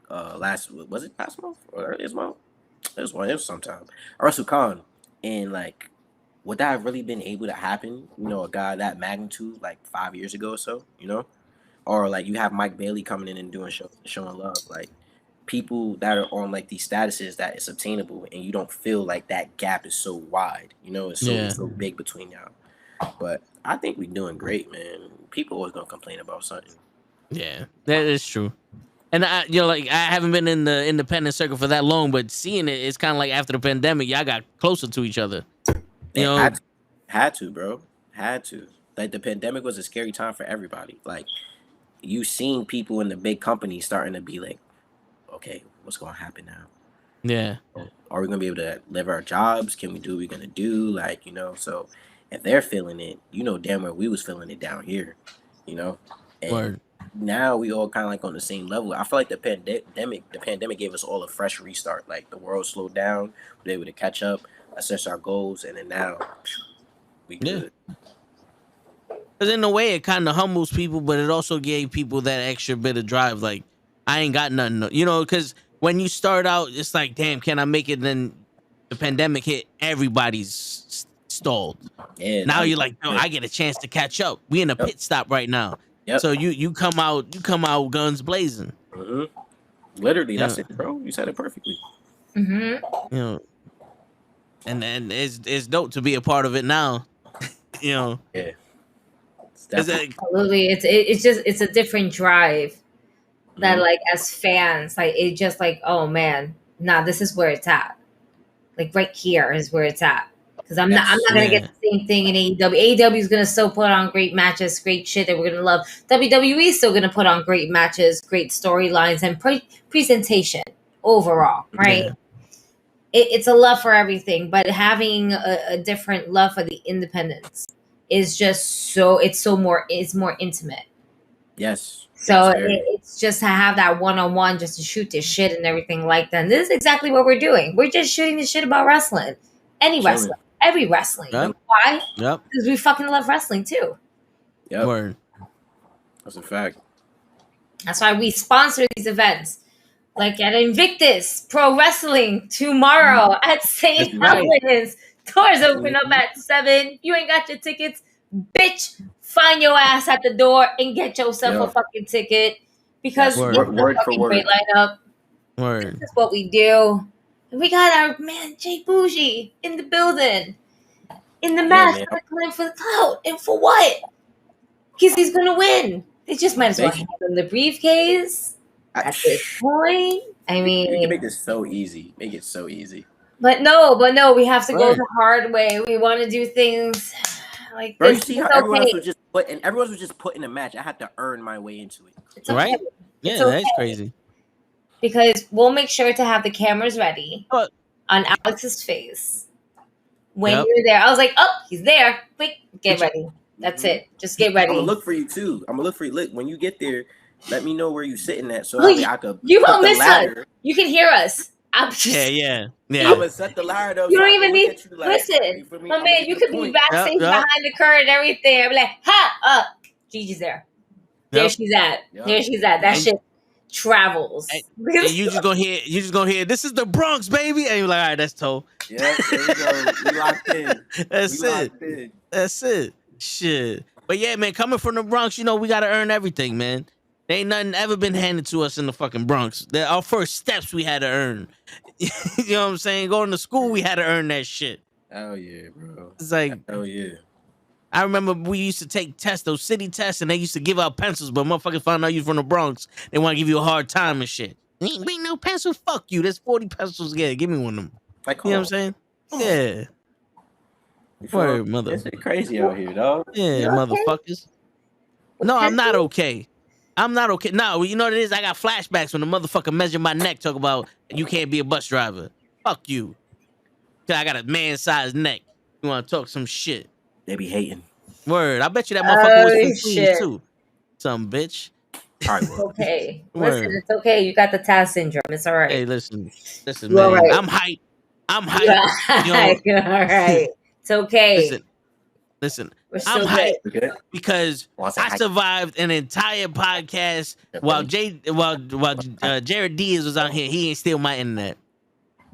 last month or earlier this month? It was sometime. I wrestled Khan, and like, would that have really been able to happen? You know, a guy that magnitude like 5 years ago or so, you know? Or like you have Mike Bailey coming in and doing showing love, like people that are on like these statuses that it's obtainable, and you don't feel like that gap is so wide. You know, it's so big between y'all. But I think we're doing great, man. People always gonna complain about something. Yeah, that is true. And like I haven't been in the independent circuit for that long, but seeing it's kind of like after the pandemic, y'all got closer to each other. You know, had to, bro. Had to. Like the pandemic was a scary time for everybody. Like you seen people in the big companies starting to be like, okay, what's going to happen now? Yeah. Are we going to be able to live our jobs? Can we do what we're going to do? Like, you know, so if they're feeling it, you know, damn well we was feeling it down here, you know? And now we all kind of like on the same level. I feel like the pandemic gave us all a fresh restart. Like the world slowed down, we were able to catch up, assess our goals, and then now we good. Because in a way, it kind of humbles people, but it also gave people that extra bit of drive. Like, I ain't got nothing, you know, because when you start out, it's like, damn, can I make it? Then the pandemic hit, everybody's stalled. Yeah, now you're like, no, I get a chance to catch up. We in a pit stop right now. Yep. So you come out guns blazing. Literally, that's it, bro. You said it perfectly. You know, and then it's dope to be a part of it now. You know. Yeah. Absolutely, it's a different drive that like as fans, like it just like, oh man, nah, this is where it's at. Like right here is where it's at. Because I'm not gonna get the same thing in AEW. AEW is gonna still put on great matches, great shit that we're gonna love. WWE is still gonna put on great matches, great storylines, and presentation overall, right? Yeah. It's a love for everything, but having a different love for the independents is just it's more intimate. Yes. So it's just to have that one-on-one, just to shoot this shit and everything like that. And this is exactly what we're doing. We're just shooting the shit about wrestling. Wrestling. Every wrestling. Yep. Why? Yep. Because we fucking love wrestling too. Yep. Word. That's a fact. That's why we sponsor these events. Like at Invictus Pro Wrestling tomorrow at St. Helens. Doors open up at 7. You ain't got your tickets, bitch. Find your ass at the door and get yourself a fucking ticket, because it's a fucking great lineup. This is what we do. And we got our man Jay Boujii in the building, in the match for the Clout, and for what? Because he's gonna win. They just might as well hand him the briefcase at this point. I mean, you can make this so easy. Make it so easy. But no, we have to go the hard way. We want to do things like this. You see how everyone else was just put in a match. I had to earn my way into it. It's okay. Right? Yeah, that's crazy. because we'll make sure to have the cameras ready But on Alex's face when you're there. I was like, oh, he's there. Quick, get ready. That's it. Just get ready. I'm gonna look for you too. I'm gonna look for you. Look, when you get there, let me know where you sitting at, so I could. You won't miss us. You can hear us. yeah. I'm gonna set the ladder up. You don't even need. Listen, my man, you could be backstage behind the curtain and everything. I'm like, ha, Gigi's there. There she's at. There she's at. That shit travels. And you just gonna hear. This is the Bronx, baby, and you're like, all right, that's Toe. Yeah, there you go. We locked in. That's it. Shit. But yeah, man, coming from the Bronx, we gotta earn everything, man. There ain't nothing ever been handed to us in the fucking Bronx. Our first steps we had to earn. You know what I'm saying? Going to school, we had to earn that shit. Oh yeah, bro. It's like, oh yeah. I remember we used to take tests, those city tests, and they used to give out pencils, but motherfuckers found out you from the Bronx. They want to give you a hard time and shit. Ain't no pencils? Fuck you. There's 40 pencils. Yeah, give me one of them. You know what I'm saying? Yeah. Word, mother. It's crazy out here, dog. Yeah, motherfuckers. No, I'm not okay. I'm not okay. No, you know what it is? I got flashbacks when the motherfucker measured my neck, talk about you can't be a bus driver. Fuck you. Cause I got a man-sized neck. You want to talk some shit. They be hating. Word. I bet you that motherfucker was 15 too. Some bitch. All right, okay. Listen, it's okay. You got the Taz syndrome. It's all right. Hey, listen, man. Right. I'm hyped. All right. It's okay. Listen. I'm hyped because I survived an entire podcast while Jarett Diaz was out here. He ain't steal my internet.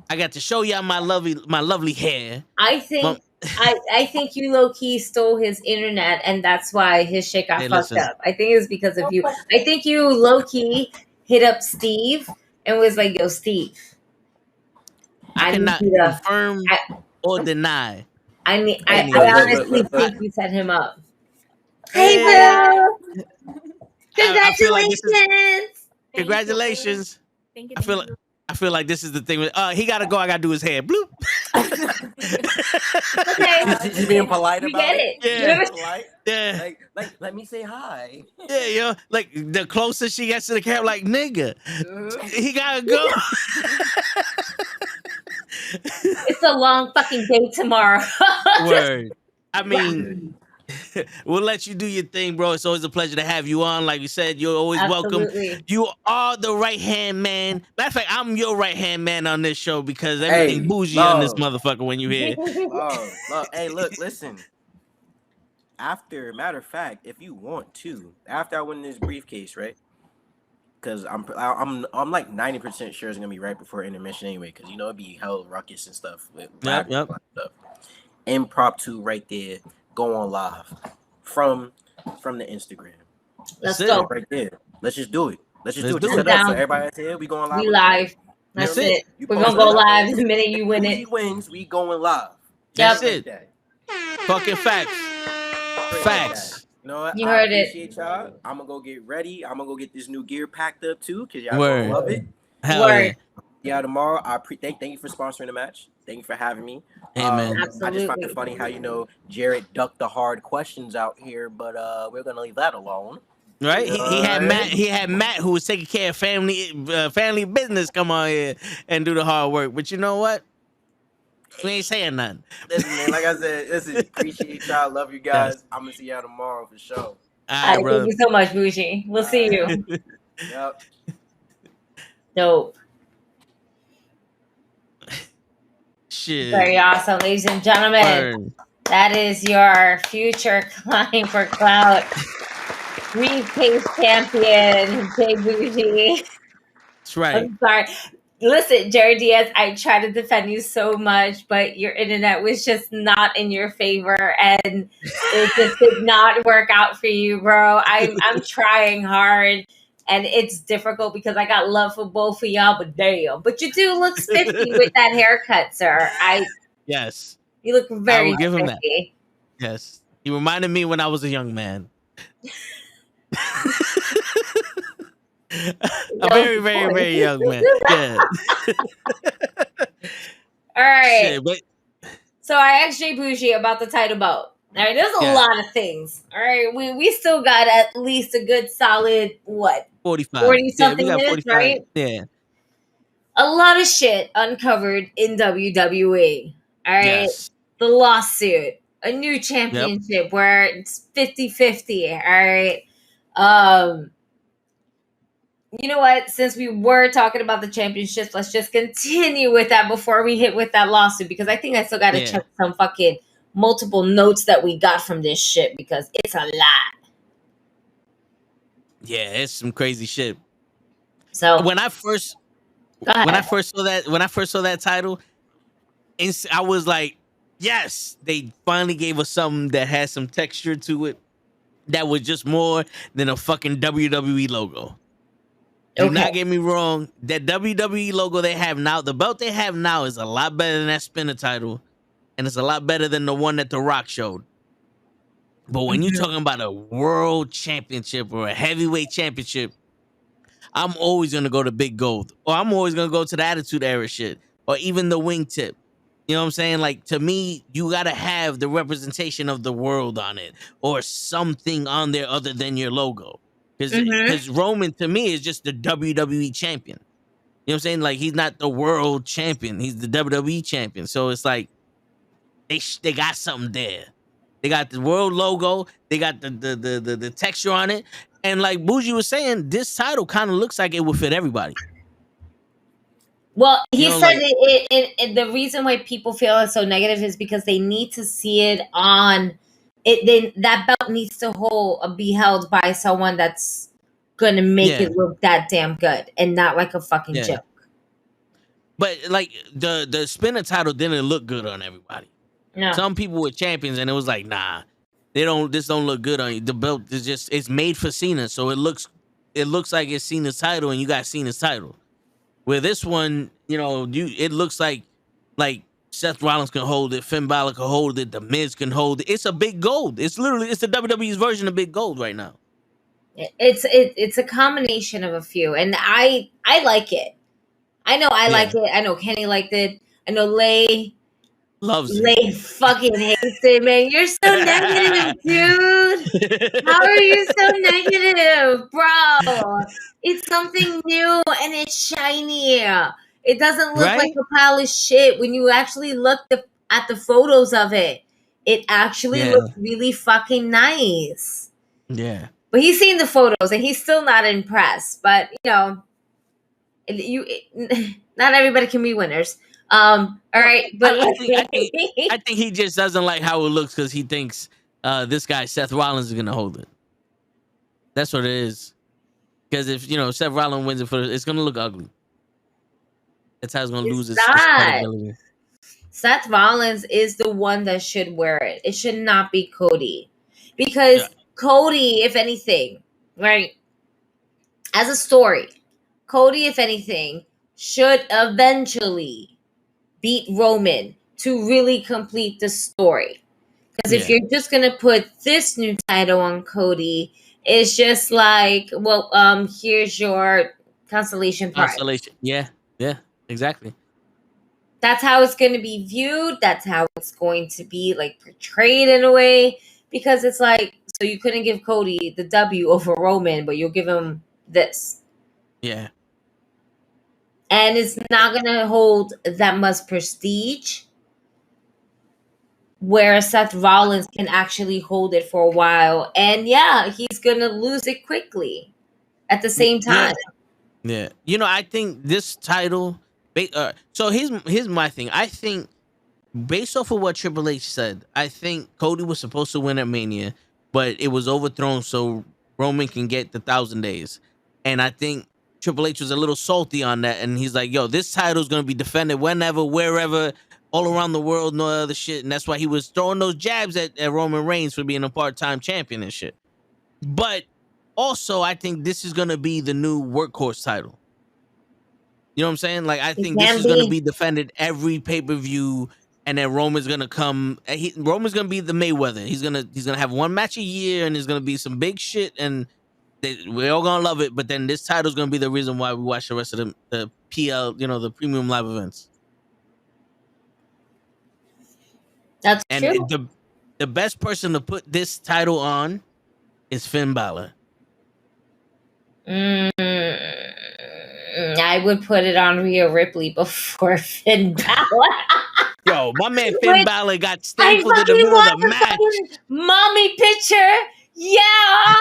I got to show y'all my lovely hair. I think you low key stole his internet, and that's why his shit got fucked up. I think it's because of you. I think you low key hit up Steve and was like, "Yo, Steve, I cannot confirm or deny." I honestly think you set him up. Hey, Bill! Congratulations! Congratulations! Thank you. I feel like this is the thing with he gotta go. I gotta do his hair. Bloop. Okay. He's being polite about it. Yeah. Polite. Yeah. Like, let me say hi. Yeah, yo. Like the closer she gets to the camera, like nigga, he gotta go. It's a long fucking day tomorrow. Word. I mean, we'll let you do your thing, bro. It's always a pleasure to have you on. Like you said, you're always welcome. You are the right-hand man. Matter of fact, I'm your right-hand man on this show because everything boujii on this motherfucker when you hear. Hey, look, listen. Matter of fact, if you want to, after I win this briefcase, right? Because I'm like 90% sure it's gonna be right before intermission anyway. Because it'd be hell ruckus and stuff with stuff. Impromptu right there. Go on live from the Instagram. Let's go right there. Let's just do it. Let's do it. Set up so everybody that's here. We going live. We live. That's it. We're gonna go live the minute you win it. He wins. We going live. That's it. Fucking facts. Facts. You know what? You heard it. Y'all. I'm gonna go get ready. I'm gonna go get this new gear packed up too, cause y'all gonna love it. Word. Yeah, tomorrow. Thank you for sponsoring the match. Thank you for having me. Hey, man. I just find it funny how Jarett ducked the hard questions out here, but we're gonna leave that alone. Right? He had Matt. He had Matt who was taking care of family business. Come on here and do the hard work. But you know what? We ain't saying nothing. Listen, man. Like I said, appreciate y'all. Love you guys. Yes. I'm gonna see y'all tomorrow for sure. All right, thank you so much, boujii. We'll see you. Yep. Dope. Shit. Very awesome, ladies and gentlemen. Word. That is your future climb for Clout. Briefcase champion, J boujii. That's right. I'm sorry. Listen, Jarett Diaz, I try to defend you so much, but your internet was just not in your favor, and it just did not work out for you, bro. I'm trying hard, and it's difficult because I got love for both of y'all, but damn. But you do look spiffy with that haircut, sir. Yes. You look very I will give him spiffy. that. Yes. He reminded me when I was a young man. A very, very, very young man. Yeah. All right. Shit, but... So I asked J boujii about the title bout. All right, there's a lot of things. All right, we still got at least a good solid 45. 40 something minutes, 45. Right? Yeah. a lot of shit uncovered in WWE. All right. Yes. The lawsuit, a new championship where it's 50-50. All right. You know what? Since we were talking about the championships, let's just continue with that before we hit with that lawsuit, because I think I still got to check some fucking multiple notes that we got from this shit, because it's a lot. Yeah, it's some crazy shit. So when I first saw that title, I was like, yes, they finally gave us something that has some texture to it, that was just more than a fucking WWE logo. Do not get me wrong. That WWE logo they have now, the belt they have now, is a lot better than that spinner title, and it's a lot better than the one that The Rock showed. But when you're talking about a world championship or a heavyweight championship, I'm always gonna go to big gold, or I'm always gonna go to the Attitude Era shit, or even the wingtip. You know what I'm saying? Like, to me, you gotta have the representation of the world on it, or something on there other than your logo. Because Roman, to me, is just the WWE champion. You know what I'm saying? Like, he's not the world champion. He's the WWE champion. So it's like, they got something there. They got the world logo. They got the texture on it. And like Boujii was saying, this title kind of looks like it would fit everybody. Well, he said it, the reason why people feel it's so negative is because they need to see it on it. Then that belt needs to be held by someone that's gonna make it look that damn good, and not like a fucking joke. But like the spinner title didn't look good on everybody. No. Some people were champions, and it was like, nah, this don't look good on you. The belt is it's made for Cena, so it looks like it's Cena's title, and you got Cena's title. Where this one, it looks like Seth Rollins can hold it, Finn Balor can hold it, The Miz can hold it. It's a big gold. It's the WWE's version of big gold right now. It's a combination of a few, and I like it. I know I like it. I know Kenny liked it. I know Lay loves it. Lay fucking hates it, man. You're so negative, dude. How are you so negative, bro? It's something new and it's shiny. It doesn't look like a pile of shit when you actually look at the photos of it. It actually looks really fucking nice. Yeah. But he's seen the photos and he's still not impressed. But not everybody can be winners. All right, but I think he just doesn't like how it looks because he thinks this guy Seth Rollins is gonna hold it. That's what it is. Because if Seth Rollins wins it it's gonna look ugly. That's how it's gonna lose its credibility. Seth Rollins is the one that should wear it. It should not be Cody, because Cody, if anything, right, as a story, Cody, if anything, should eventually beat Roman to really complete the story. Because if you're just gonna put this new title on Cody, it's just like, well, here's your consolation prize. Yeah, exactly. That's how it's gonna be viewed. That's how it's going to be like portrayed in a way. Because it's like, so you couldn't give Cody the W over Roman, but you'll give him this. Yeah. And it's not going to hold that much prestige, where Seth Rollins can actually hold it for a while. And he's going to lose it quickly at the same time. Yeah. I think this title, so here's my thing. I think based off of what Triple H said, I think Cody was supposed to win at Mania, but it was overthrown so Roman can get the 1,000 days. And I think Triple H was a little salty on that, and he's like, yo, this title's going to be defended whenever, wherever, all around the world, no other shit. And that's why he was throwing those jabs at Roman Reigns for being a part-time champion and shit. But also, I think this is going to be the new workhorse title. You know what I'm saying? Like, I think this is going to be defended every pay-per-view, and then Roman's going to come. Roman's going to be the Mayweather. He's going to have one match a year, and there's going to be some big shit, and we're all gonna love it, but then this title's gonna be the reason why we watch the rest of the PL, the premium live events. That's true. And the best person to put this title on is Finn Balor. I I would put it on Rhea Ripley before Finn Balor. Yo, my man Finn Balor got stapled in the fucking middle of want the match. fucking mommy picture. Yeah.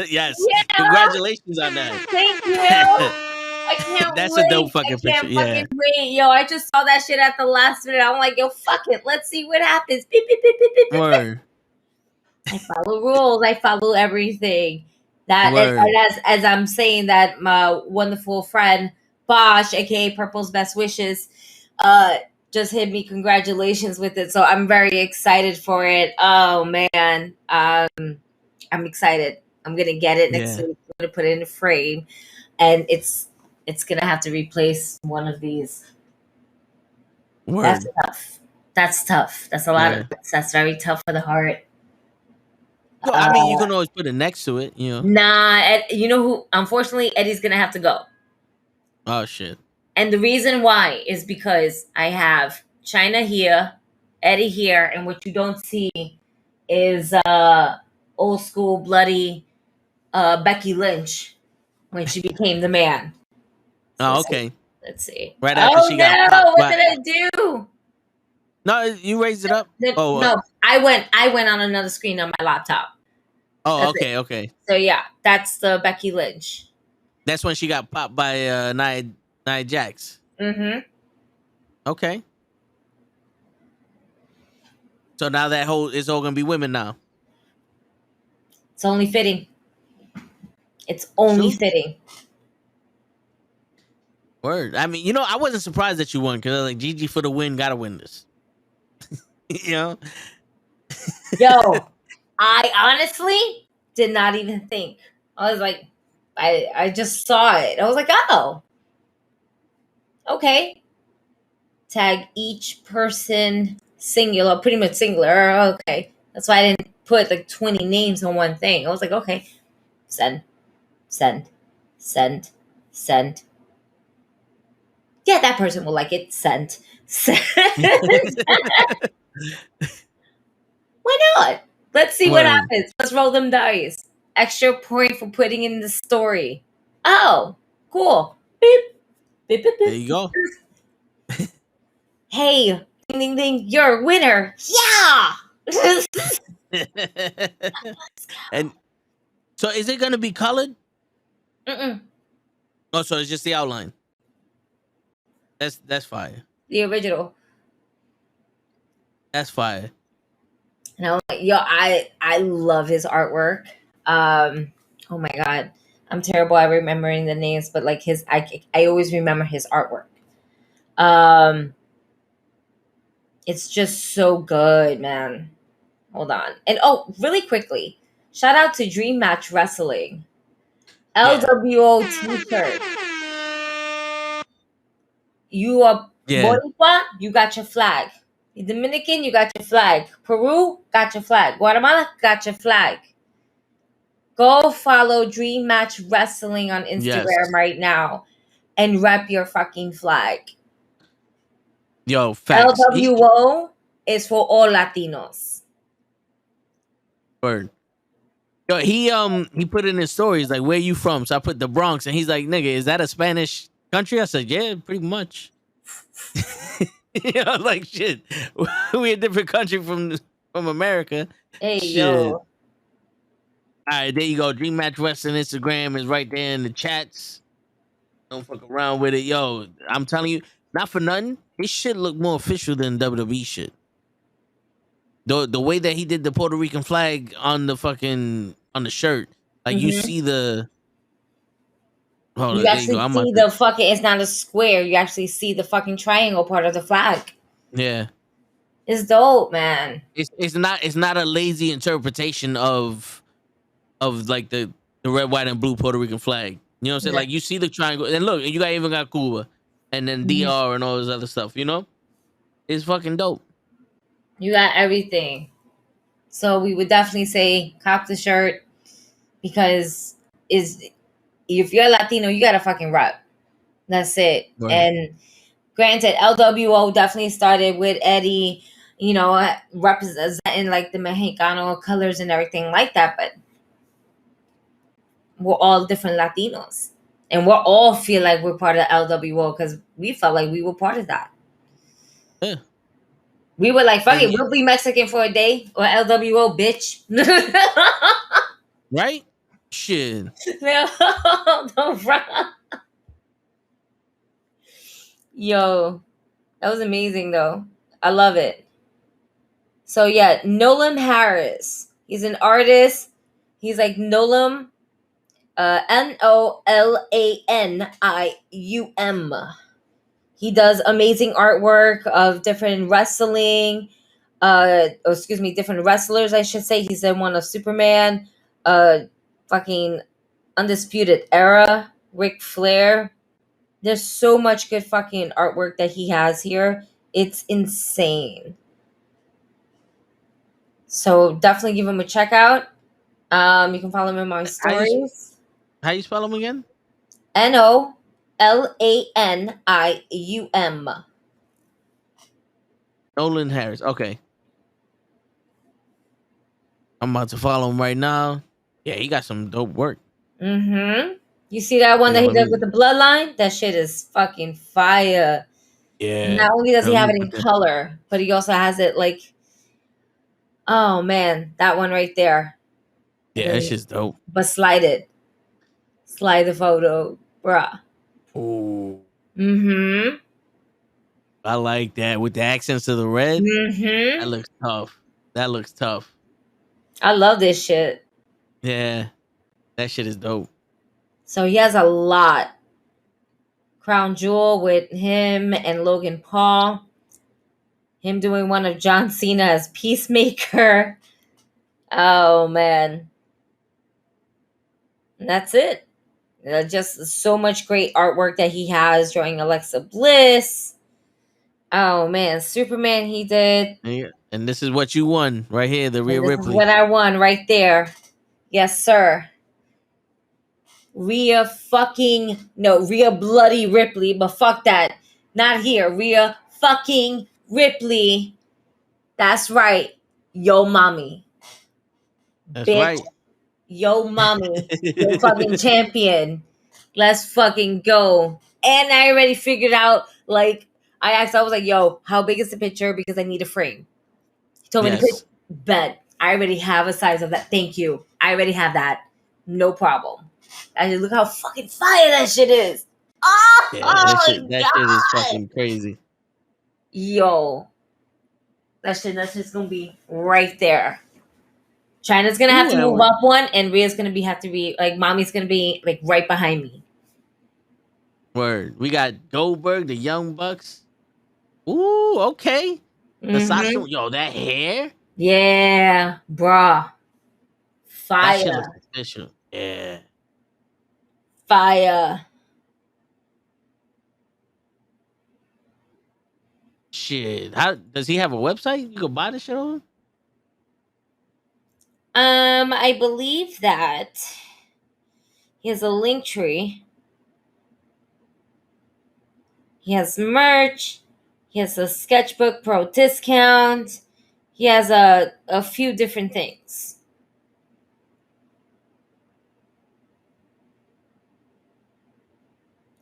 Yes. Yeah. Congratulations on that. Thank you. I can't That's wait. a dope fucking picture. I can't fucking wait. Yo, I just saw that shit at the last minute. I'm like, yo, fuck it. Let's see what happens. Beep, beep, beep, beep, beep, beep. Word. I follow rules. I follow everything. That Word. and as I'm saying that, my wonderful friend Bosh, aka Purple's Best Wishes, just hit me congratulations with it. So I'm very excited for it. Oh man, I'm excited. I'm gonna get it next week. I'm gonna put it in a frame, and it's gonna have to replace one of these. Word. That's tough. That's tough. That's a lot of. That's very tough for the heart. Well, I mean, you can always put it next to it, you know. Nah, you know who? Unfortunately, Eddie's gonna have to go. Oh shit! And the reason why is because I have China here, Eddie here, and what you don't see is old school bloody Becky Lynch when she became the man. So Oh, okay. Let's see. Right after she got popped. What did I do? No, you raised it up. No, I went on another screen on my laptop. Oh, okay. So yeah, that's the Becky Lynch. That's when she got popped by Nia Jax. Mm-hmm. Okay. So now it's all gonna be women now. It's only fitting. It's only fitting. Word. I mean, I wasn't surprised that you won because I was like, Gigi for the win, gotta win this. You know? Yo, I honestly did not even think. I was like, I just saw it. I was like, oh, okay. Tag each person singular, pretty much singular. Okay. That's why I didn't put like 20 names on one thing. I was like, okay, send. Yeah, that person will like it. Send. Why not? Let's see what happens. Let's roll them dice. Extra point for putting in the story. Oh, cool. Beep. Beep, beep, beep. There you go. Hey, ding, ding, ding. You're a winner. Yeah. And so is it going to be colored? Mm-mm. Oh, so it's just the outline. That's fire. The original. That's fire. And I'm like, yo, I love his artwork. Oh my god, I'm terrible at remembering the names, but like I always remember his artwork. It's just so good, man. Hold on, and really quickly, shout out to Dream Match Wrestling, LWO T-shirt. You are Boricua, you got your flag. Dominican, you got your flag. Peru, got your flag. Guatemala, got your flag. Go follow Dream Match Wrestling on Instagram right now and rep your fucking flag. Yo, facts. LWO is for all Latinos. Word. Yo, he put in his stories like, where you from? So I put the Bronx, and he's like, nigga, is that a Spanish country? I said, yeah, pretty much. Like shit. We a different country from America. Hey, shit. yo. All right, there you go. Dream Match Wrestling Instagram is right there in the chats. Don't fuck around with it. Yo, I'm telling you, not for nothing, his shit look more official than WWE shit. The way that he did the Puerto Rican flag on the shirt, like you see the. You actually see the fucking. It's not a square. You actually see the fucking triangle part of the flag. Yeah, it's dope, man. It's not a lazy interpretation of like the red, white, and blue Puerto Rican flag. You know what I'm saying? Yeah. Like you see the triangle, and look, you even got Cuba, and then DR and all this other stuff. You know, it's fucking dope. You got everything. So we would definitely say cop the shirt because if you're Latino, you got to fucking rep. That's it. Right. And granted, LWO definitely started with Eddie, representing like the Mexicano colors and everything like that. But we're all different Latinos. And we're all feel like we're part of the LWO because we felt like we were part of that. Yeah. We were like, fuck it, we'll be Mexican for a day or LWO, bitch. Right? Shit. Don't run. Yo, that was amazing though. I love it. So yeah, Nolan Harris. He's an artist. He's like Nolan, Nolanium. He does amazing artwork of different wrestling, different wrestlers, I should say. He's in one of Superman, fucking Undisputed Era, Ric Flair. There's so much good fucking artwork that he has here. It's insane. So definitely give him a check out. You can follow him in my stories. How you spell him again? Nolanium. Nolan Harris. Okay. I'm about to follow him right now. Yeah, he got some dope work. Mm-hmm. You see that one that he did with the bloodline? That shit is fucking fire. Yeah. Not only does he have it in color, but he also has it like, oh man, that one right there. Yeah, that shit's dope. But slide it. Slide the photo, bruh. Ooh. Mm-hmm. I like that with the accents of the red. Mm-hmm. That looks tough. That looks tough. I love this shit. Yeah. That shit is dope. So he has a lot. Crown Jewel with him and Logan Paul. Him doing one of John Cena as Peacemaker. Oh, man. And that's it. Just so much great artwork that he has drawing Alexa Bliss. Oh, man. Superman he did. Yeah. And this is what you won right here, the Rhea Ripley. This is what I won right there. Yes, sir. Rhea bloody Ripley, but fuck that. Not here. Rhea fucking Ripley. That's right. Yo, mommy. That's bitch. right. Yo, mommy. Yo, fucking champion. Let's fucking go. And I already figured out, like, I was like, yo, how big is the picture? Because I need a frame. He told me to put bet. I already have a size of that. Thank you. I already have that. No problem. I just look how fucking fire that shit is. Oh, yeah, that shit is fucking crazy. Yo. That's just gonna be right there. China's gonna have to move up one, and Rhea's gonna have to be like, mommy's gonna be like right behind me. Word. We got Goldberg, the Young Bucks. Ooh, okay. The Sasha, yo, that hair. Yeah, bruh. Fire. That shit looks official. Yeah. Fire. Shit. How does he have a website you can buy the shit on? I believe that he has a link tree. He has merch. He has a sketchbook pro discount. He has a few different things.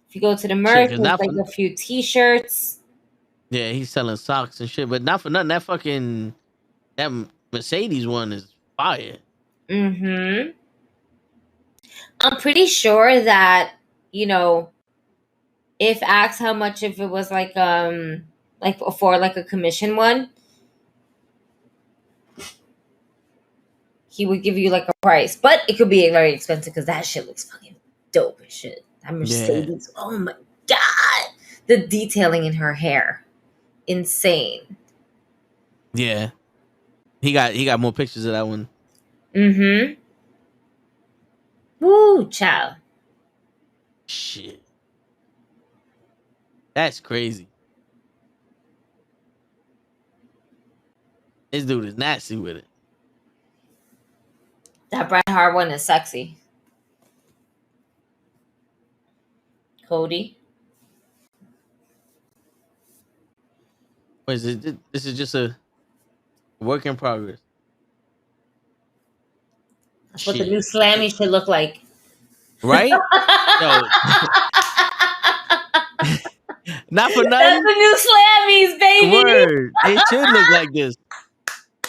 If you go to the merch, there's like a few t-shirts. Yeah, he's selling socks and shit, but not for nothing. That Mercedes one is fire. Mm-hmm. I'm pretty sure that, if asked how much, if it was like for like a commission one, he would give you like a price, but it could be very expensive because that shit looks fucking dope as shit. That Mercedes, oh my god, the detailing in her hair, insane. Yeah, he got more pictures of that one. Mm-hmm. Woo, child. Shit, that's crazy. This dude is nasty with it. That Bret Hart one is sexy. Cody. What is it? This is just a work in progress. That's what the new Slammy should look like. Right? Yo, not for That's nothing. the new Slammies, baby. Word. They should look like this.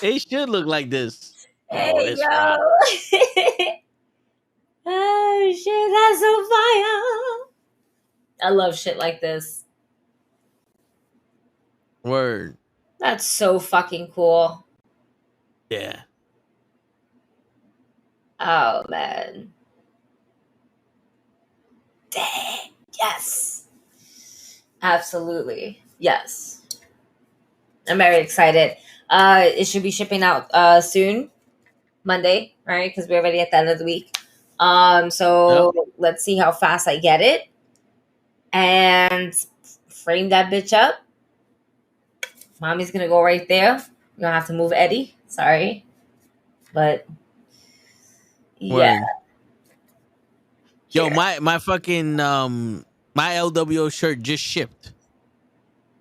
They should look like this. Hey, Oh, this yo. rock. Oh, shit, that's so fire. I love shit like this. Word. That's so fucking cool. Yeah. Oh, man. Dang. Yes. Absolutely. Yes. I'm very excited. It should be shipping out soon. Monday, right? Because we're already at the end of the week. So let's see how fast I get it. And frame that bitch up. Mommy's gonna go right there. You're gonna have to move Eddie. Sorry. But yeah. Word. Yo, my fucking my LWO shirt just shipped.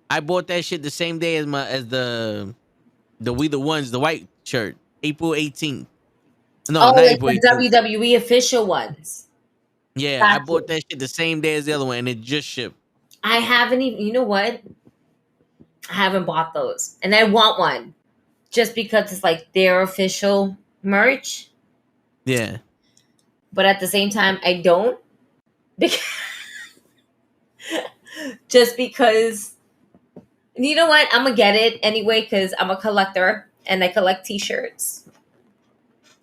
I bought that shit the same day as the We the Ones, the white shirt, April 18th. No, Oh, not like April the 18th. WWE official ones. Yeah, Got I bought you. that shit the same day as the other one, and it just shipped. I haven't even. You know what? I haven't bought those, and I want one, just because it's like their official merch. Yeah. But at the same time, I don't. Because just because. You know what? I'm gonna get it anyway because I'm a collector and I collect T-shirts.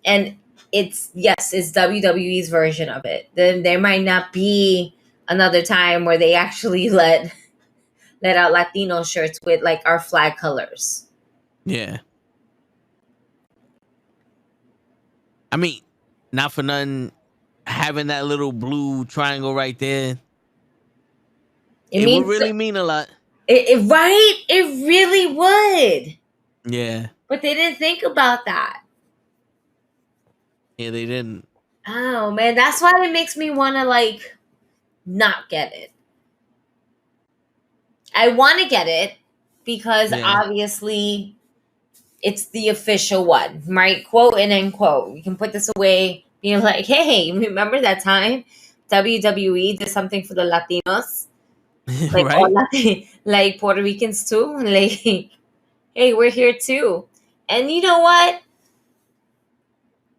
And it's WWE's version of it. Then there might not be another time where they actually let out Latino shirts with like our flag colors. Yeah. I mean, not for nothing, having that little blue triangle right there, it would really mean a lot. Right? It really would. Yeah. But they didn't think about that. Yeah, they didn't. Oh man, that's why it makes me want to like not get it. I want to get it because obviously it's the official one, right? Quote and end quote. We can put this away, being like, hey, remember that time WWE did something for the Latinos? Like, right? like Puerto Ricans too? Like, hey, we're here too. And you know what?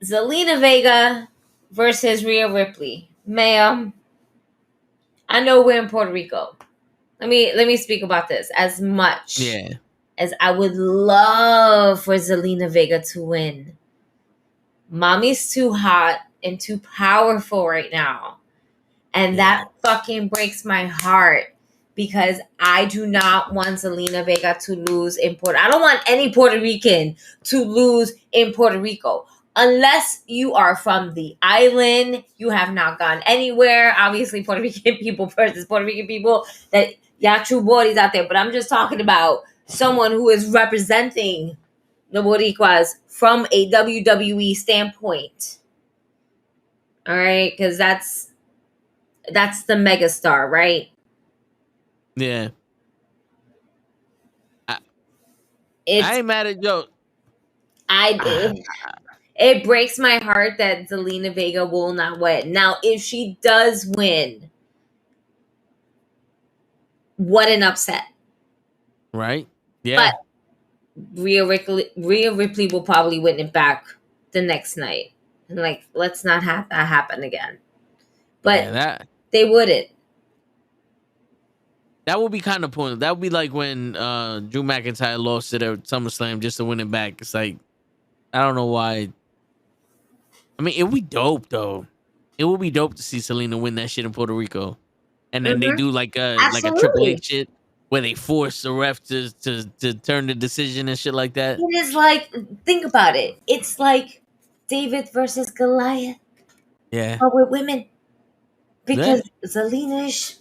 Zelina Vega versus Rhea Ripley. Ma'am, I know we're in Puerto Rico. Let me speak about this. As much as I would love for Zelina Vega to win, mommy's too hot and too powerful right now. And that fucking breaks my heart because I do not want Zelina Vega to lose in I don't want any Puerto Rican to lose in Puerto Rico. Unless you are from the island, you have not gone anywhere. Obviously, Puerto Rican people versus Puerto Rican people, that y'all true bodies out there. But I'm just talking about someone who is representing the Boricuas from a WWE standpoint. All right, because that's the megastar, right? Yeah. I ain't mad at yo. It breaks my heart that Zelina Vega will not win. Now, if she does win, what an upset. Right? Yeah. But Rhea Ripley will probably win it back the next night. And like, let's not have that happen again. But they wouldn't. That would be kind of pointless. That would be like when Drew McIntyre lost it at SummerSlam just to win it back. It's like, I don't know why. I mean, it would be dope though. It would be dope to see Selena win that shit in Puerto Rico, and then they do like a Triple H shit where they force the ref to turn the decision and shit like that. It is like, think about it. It's like David versus Goliath. Yeah. But with women, because Zelina is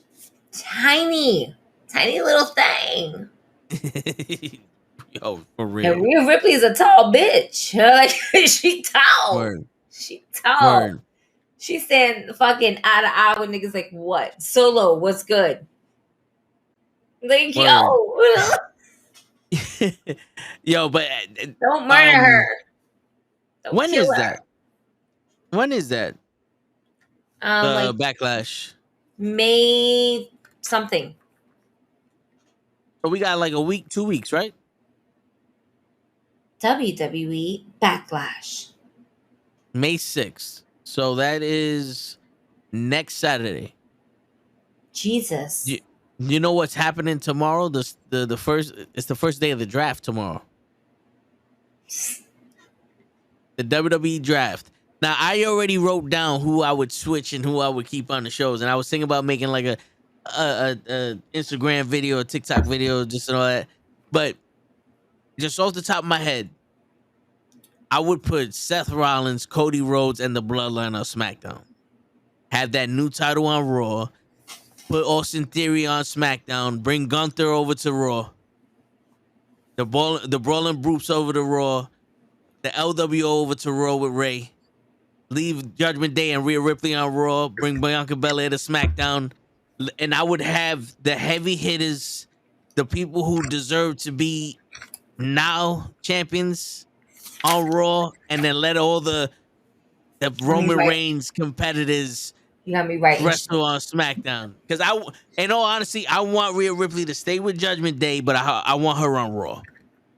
tiny little thing. Yo, for real. And Rhea Ripley is a tall bitch. Like, she tall. Word. She tall. Word. She stand fucking eye to eye with niggas like, what? Solo, what's good? Like, Word. Yo, but don't murder her. Don't when kill is her. that? When is that? Like Backlash. May something. So we got like a week, 2 weeks, right? WWE Backlash. May 6th. So that is next Saturday. Jesus. You know what's happening tomorrow? The first, it's the first day of the draft tomorrow. The WWE draft. Now I already wrote down who I would switch and who I would keep on the shows, and I was thinking about making like a Instagram video, a TikTok video, just and all that. But just off the top of my head, I would put Seth Rollins, Cody Rhodes, and the Bloodline on SmackDown. Have that new title on Raw. Put Austin Theory on SmackDown. Bring Gunther over to Raw. The Brawling Brutes over to Raw. The LWO over to Raw with Ray. Leave Judgment Day and Rhea Ripley on Raw. Bring Bianca Belair to SmackDown. And I would have the heavy hitters, the people who deserve to be now champions on Raw, and then let all the Roman Reigns competitors you got me right. Wrestle on SmackDown. Because in all honesty, I want Rhea Ripley to stay with Judgment Day, but I want her on Raw.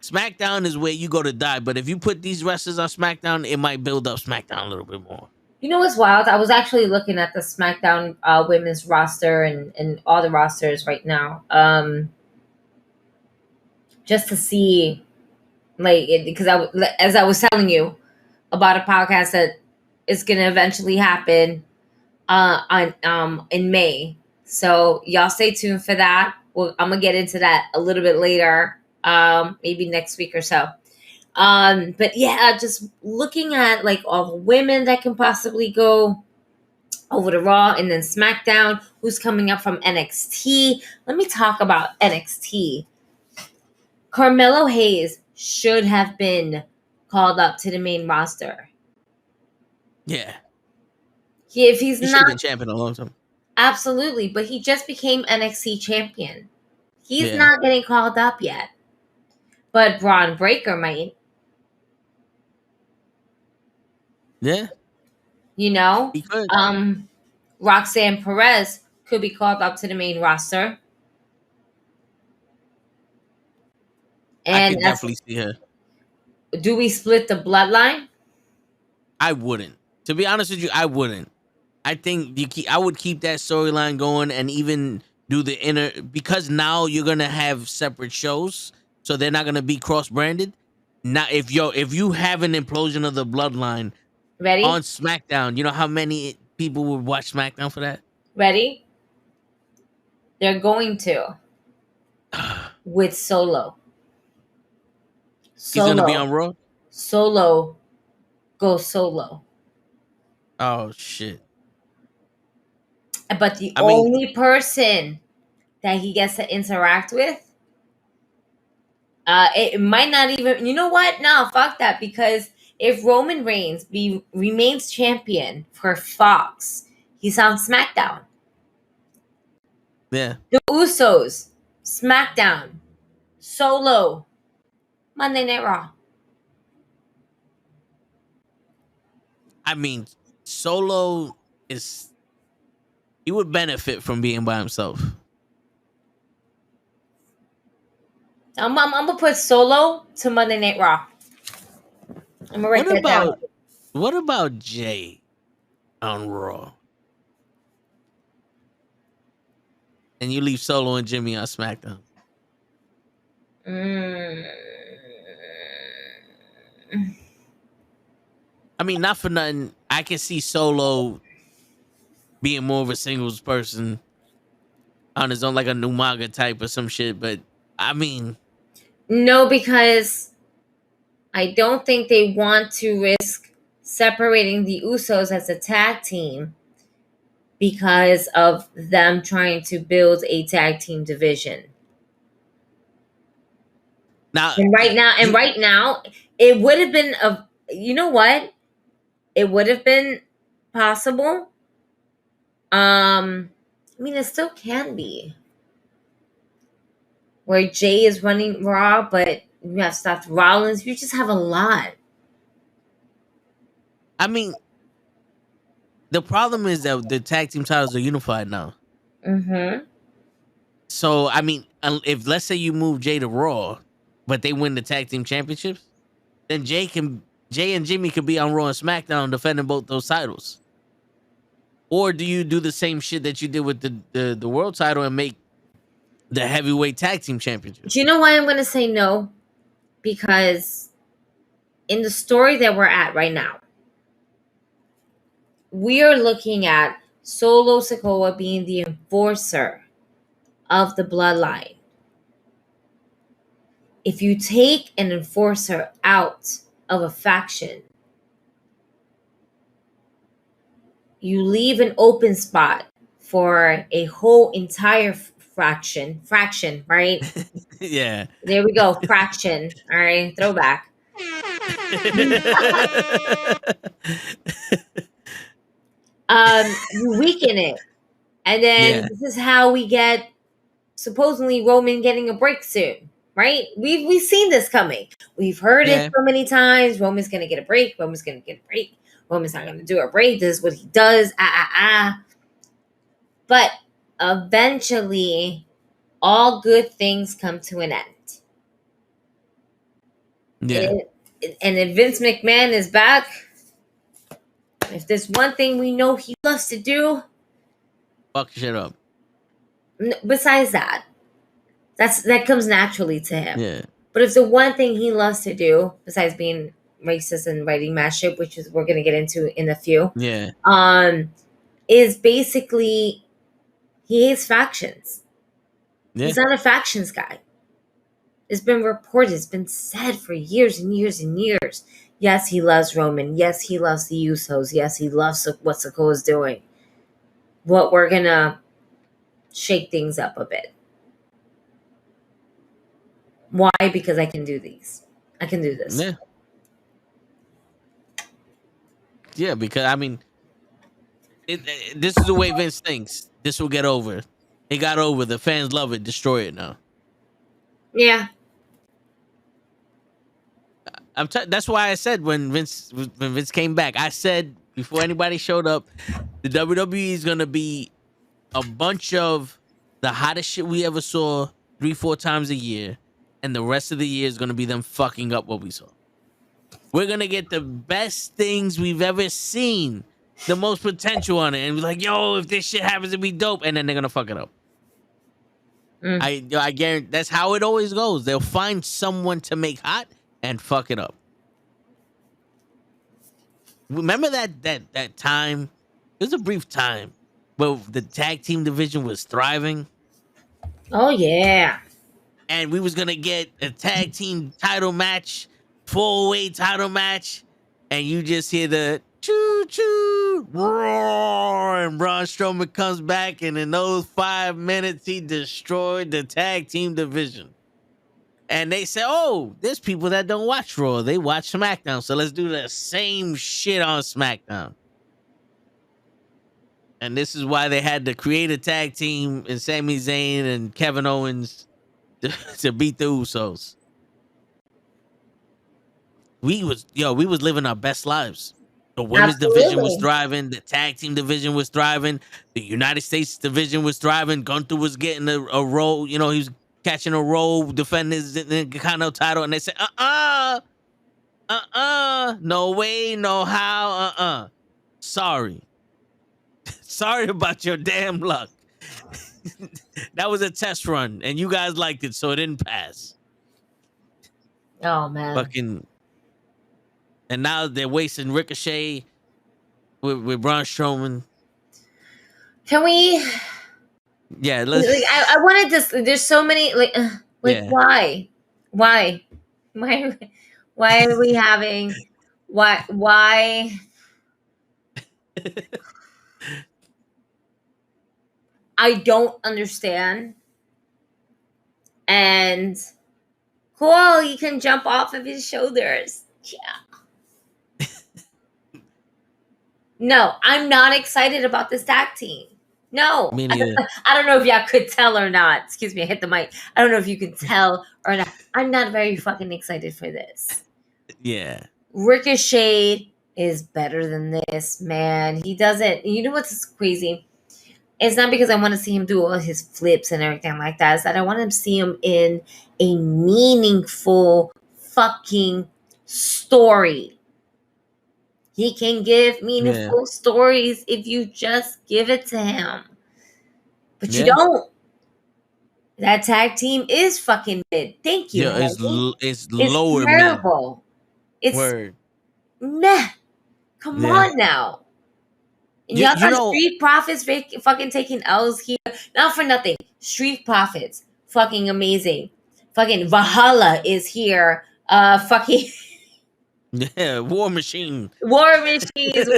SmackDown is where you go to die, but if you put these wrestlers on SmackDown, it might build up SmackDown a little bit more. You know what's wild? I was actually looking at the SmackDown women's roster and all the rosters right now, just to see, like, because as I was telling you about a podcast that is going to eventually happen in May. So y'all stay tuned for that. I'm gonna get into that a little bit later, maybe next week or so. But yeah, just looking at like all the women that can possibly go over to Raw and then SmackDown, who's coming up from NXT. Let me talk about NXT. Carmelo Hayes should have been called up to the main roster. Yeah. If he's he not been champion a long time. Absolutely, but he just became NXT champion. He's not getting called up yet. But Braun Breaker might. Yeah. You know? He could. Roxanne Perez could be called up to the main roster. And I could definitely see her. Do we split the bloodline? I wouldn't. To be honest with you, I wouldn't. I think I would keep that storyline going and even do the inner, because now you're gonna have separate shows, so they're not gonna be cross-branded. Now, if you have an implosion of the bloodline on SmackDown, you know how many people would watch SmackDown for that? Ready? They're going to with Solo. He's gonna be on Raw. Solo, go solo. Oh shit. But the only person that he gets to interact with, it might not even, you know what? No, fuck that. Because if Roman Reigns remains champion for Fox, he's on SmackDown. Yeah. The Usos, SmackDown. Solo, Monday Night Raw. I mean, Solo he would benefit from being by himself. I'm gonna put Solo to Monday Night Raw. I'm gonna write that down. What about Jay on Raw? And you leave Solo and Jimmy on SmackDown. I mean, not for nothing, I can see Solo being more of a singles person on his own, like a Umaga type or some shit. But I mean, no, because I don't think they want to risk separating the Usos as a tag team because of them trying to build a tag team division. Right now, it would have been you know what? It would have been possible. I mean, it still can be. Where Jay is running Raw, but you have Seth Rollins. You just have a lot. I mean, the problem is that the tag team titles are unified now. Mm-hmm. So I mean, if let's say you move Jay to Raw, but they win the tag team championships, then Jay and Jimmy could be on Raw and SmackDown defending both those titles. Or do you do the same shit that you did with the world title and make the heavyweight tag team championship? Do you know why I'm going to say no? Because in the story that we're at right now, we are looking at Solo Sikoa being the enforcer of the bloodline. If you take an enforcer out of a faction, you leave an open spot for a whole entire fraction, right? Yeah. There we go, fraction. All right, throwback. You weaken it. And then this is how we get supposedly Roman getting a break soon, right? We've seen this coming. We've heard it so many times. Roman's gonna get a break. Roman's gonna get a break. Roman's not gonna do a break. This is what he does. But eventually, all good things come to an end. Yeah. And if Vince McMahon is back, if there's one thing we know he loves to do, fuck shit up. Besides that comes naturally to him. Yeah. But if the one thing he loves to do, besides being racist and writing mass shit, which is we're gonna get into in a few, is basically he hates factions. Yeah. He's not a factions guy. It's been reported, it's been said for years and years and years. Yes, he loves Roman. Yes, he loves the Usos. Yes, he loves what Sikoa is doing. But we're gonna shake things up a bit. Why? Because I can do these. I can do this. Yeah. Yeah, because I mean, this is the way Vince thinks. This will get over. It got over. The fans love it. Destroy it now. Yeah. That's why I said when Vince came back, I said before anybody showed up, the WWE is gonna be a bunch of the hottest shit we ever saw 3-4 times a year, and the rest of the year is gonna be them fucking up what we saw. We're gonna get the best things we've ever seen, the most potential on it, and be like, yo, if this shit happens, it'd be dope, and then they're gonna fuck it up. I guarantee that's how it always goes. They'll find someone to make hot and fuck it up. Remember that time? It was a brief time, but the tag team division was thriving. Oh yeah. And we was gonna get a tag team title match, 4-way title match, and you just hear the choo choo roar, and Braun Strowman comes back, and in those 5 minutes, he destroyed the tag team division. And they say, oh, there's people that don't watch Raw. They watch SmackDown. So let's do the same shit on SmackDown. And this is why they had to create a tag team in Sami Zayn and Kevin Owens to beat the Usos. We was living our best lives. The women's division was thriving. The tag team division was thriving. The United States division was thriving. Gunther was getting a role. You know, he was catching a role, defending his Intercontinental title, and they said, no way, no how, sorry. Sorry about your damn luck. That was a test run, and you guys liked it, so it didn't pass. Oh, man. Fucking. And now they're wasting Ricochet with Braun Strowman. Can we... Yeah, let's. Like, I wanted this. There's so many. Why are we having? Why? I don't understand. And cool, he can jump off of his shoulders. Yeah. No, I'm not excited about this tag team. No, Me neither. I don't know if y'all could tell or not. Excuse me, I hit the mic. I don't know if you could tell or not. I'm not very fucking excited for this. Yeah. Ricochet is better than this, man. He doesn't. You know what's crazy? It's not because I want to see him do all his flips and everything like that. It's that I want to see him in a meaningful fucking story. He can give meaningful stories if you just give it to him. But you don't. That tag team is fucking mid. Thank you. Yeah, it's lower terrible. Mid. It's meh. Come on now. And y'all got Street Profits fucking taking L's here. Not for nothing. Street Profits. Fucking amazing. Fucking Valhalla is here. Fucking. Yeah, War Machine. War Machines.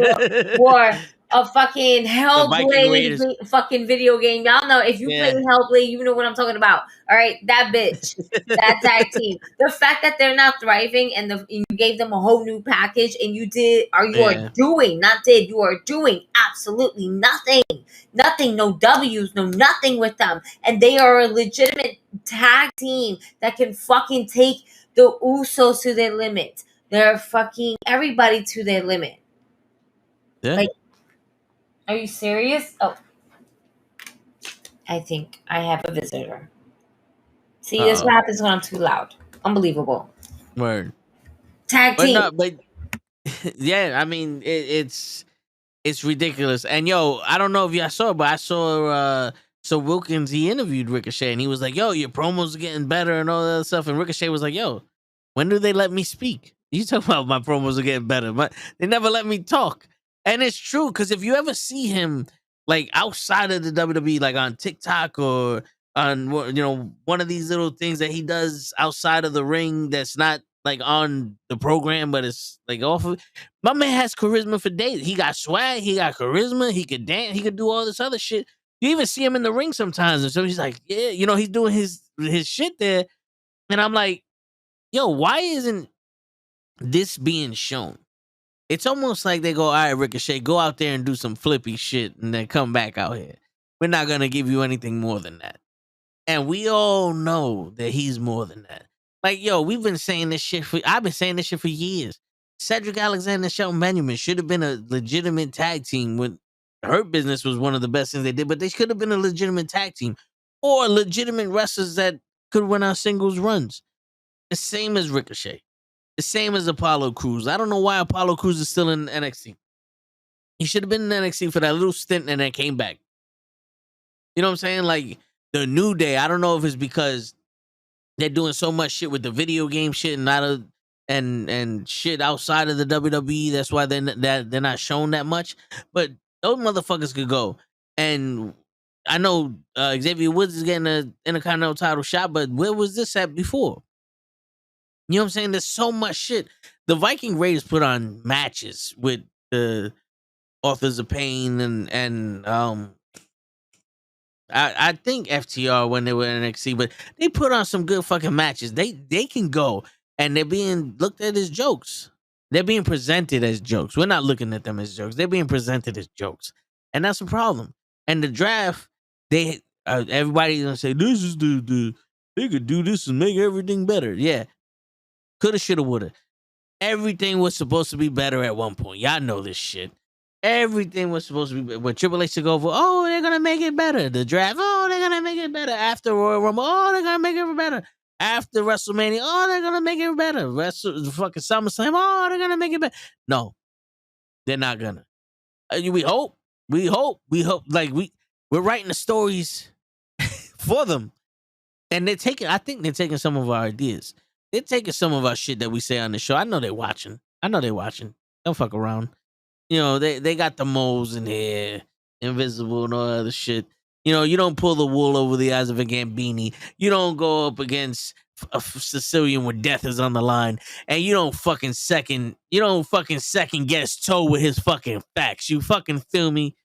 War. A fucking Hellblade fucking video game. Y'all know if you play Hellblade, you know what I'm talking about. All right, that bitch, that tag team. The fact that they're not thriving and you gave them a whole new package and you are doing absolutely nothing. Nothing, no W's, no nothing with them. And they are a legitimate tag team that can fucking take the Usos to their limit. They're fucking everybody to their limit. Yeah. Like, are you serious? Oh, I think I have a visitor. See, this what happens when I'm too loud. Unbelievable. Word. Tag team. But yeah, I mean, it's ridiculous. And yo, I don't know if y'all saw it, but I saw so Wilkins, he interviewed Ricochet and he was like, yo, your promos are getting better and all that stuff. And Ricochet was like, yo, when do they let me speak? You talk about my promos are getting better, but they never let me talk. And it's true, because if you ever see him like outside of the WWE, like on TikTok or on one of these little things that he does outside of the ring that's not like on the program, but it's like off of, my man has charisma for days. He got swag, he got charisma, he could dance, he could do all this other shit. You even see him in the ring sometimes, and so he's like, yeah, he's doing his shit there, and I'm like, yo, why isn't this being shown? It's almost like they go, all right, Ricochet, go out there and do some flippy shit and then come back out here. We're not going to give you anything more than that. And we all know that he's more than that. Like, yo, we've been saying this shit I've been saying this shit for years. Cedric Alexander and Shelton Benjamin should have been a legitimate tag team. When Hurt Business was one of the best things they did, but they should have been a legitimate tag team or legitimate wrestlers that could win our singles runs. The same as Ricochet. The same as Apollo Crews. I don't know why Apollo Crews is still in NXT. He should have been in NXT for that little stint and then came back. You know what I'm saying? Like the New Day. I don't know if it's because they're doing so much shit with the video game shit and shit outside of the WWE. That's why they're not shown that much. But those motherfuckers could go. And I know Xavier Woods is getting an Intercontinental title shot, but where was this at before? You know what I'm saying? There's so much shit. The Viking Raiders put on matches with the Authors of Pain and I think FTR when they were in NXT, but they put on some good fucking matches. They can go, and they're being looked at as jokes. They're being presented as jokes. We're not looking at them as jokes. They're being presented as jokes, and that's a problem. And the draft, everybody's gonna say this is the they could do this and make everything better. Yeah. Coulda, shoulda, woulda. Everything was supposed to be better at one point. Y'all know this shit. Everything was supposed to be better. When Triple H took over, oh, they're going to make it better. The draft, oh, they're going to make it better. After Royal Rumble, oh, they're going to make it better. After WrestleMania, oh, they're going to make it better. Fucking SummerSlam, oh, they're going to make it better. No, they're not going to. We hope. Like, we're writing the stories for them. And I think they're taking some of our ideas. They're taking some of our shit that we say on the show. I know they're watching. Don't fuck around. They got the moles in here, invisible and all that other shit. You don't pull the wool over the eyes of a Gambini. You don't go up against a Sicilian when death is on the line. And you don't fucking second guess Toe with his fucking facts. You fucking feel me?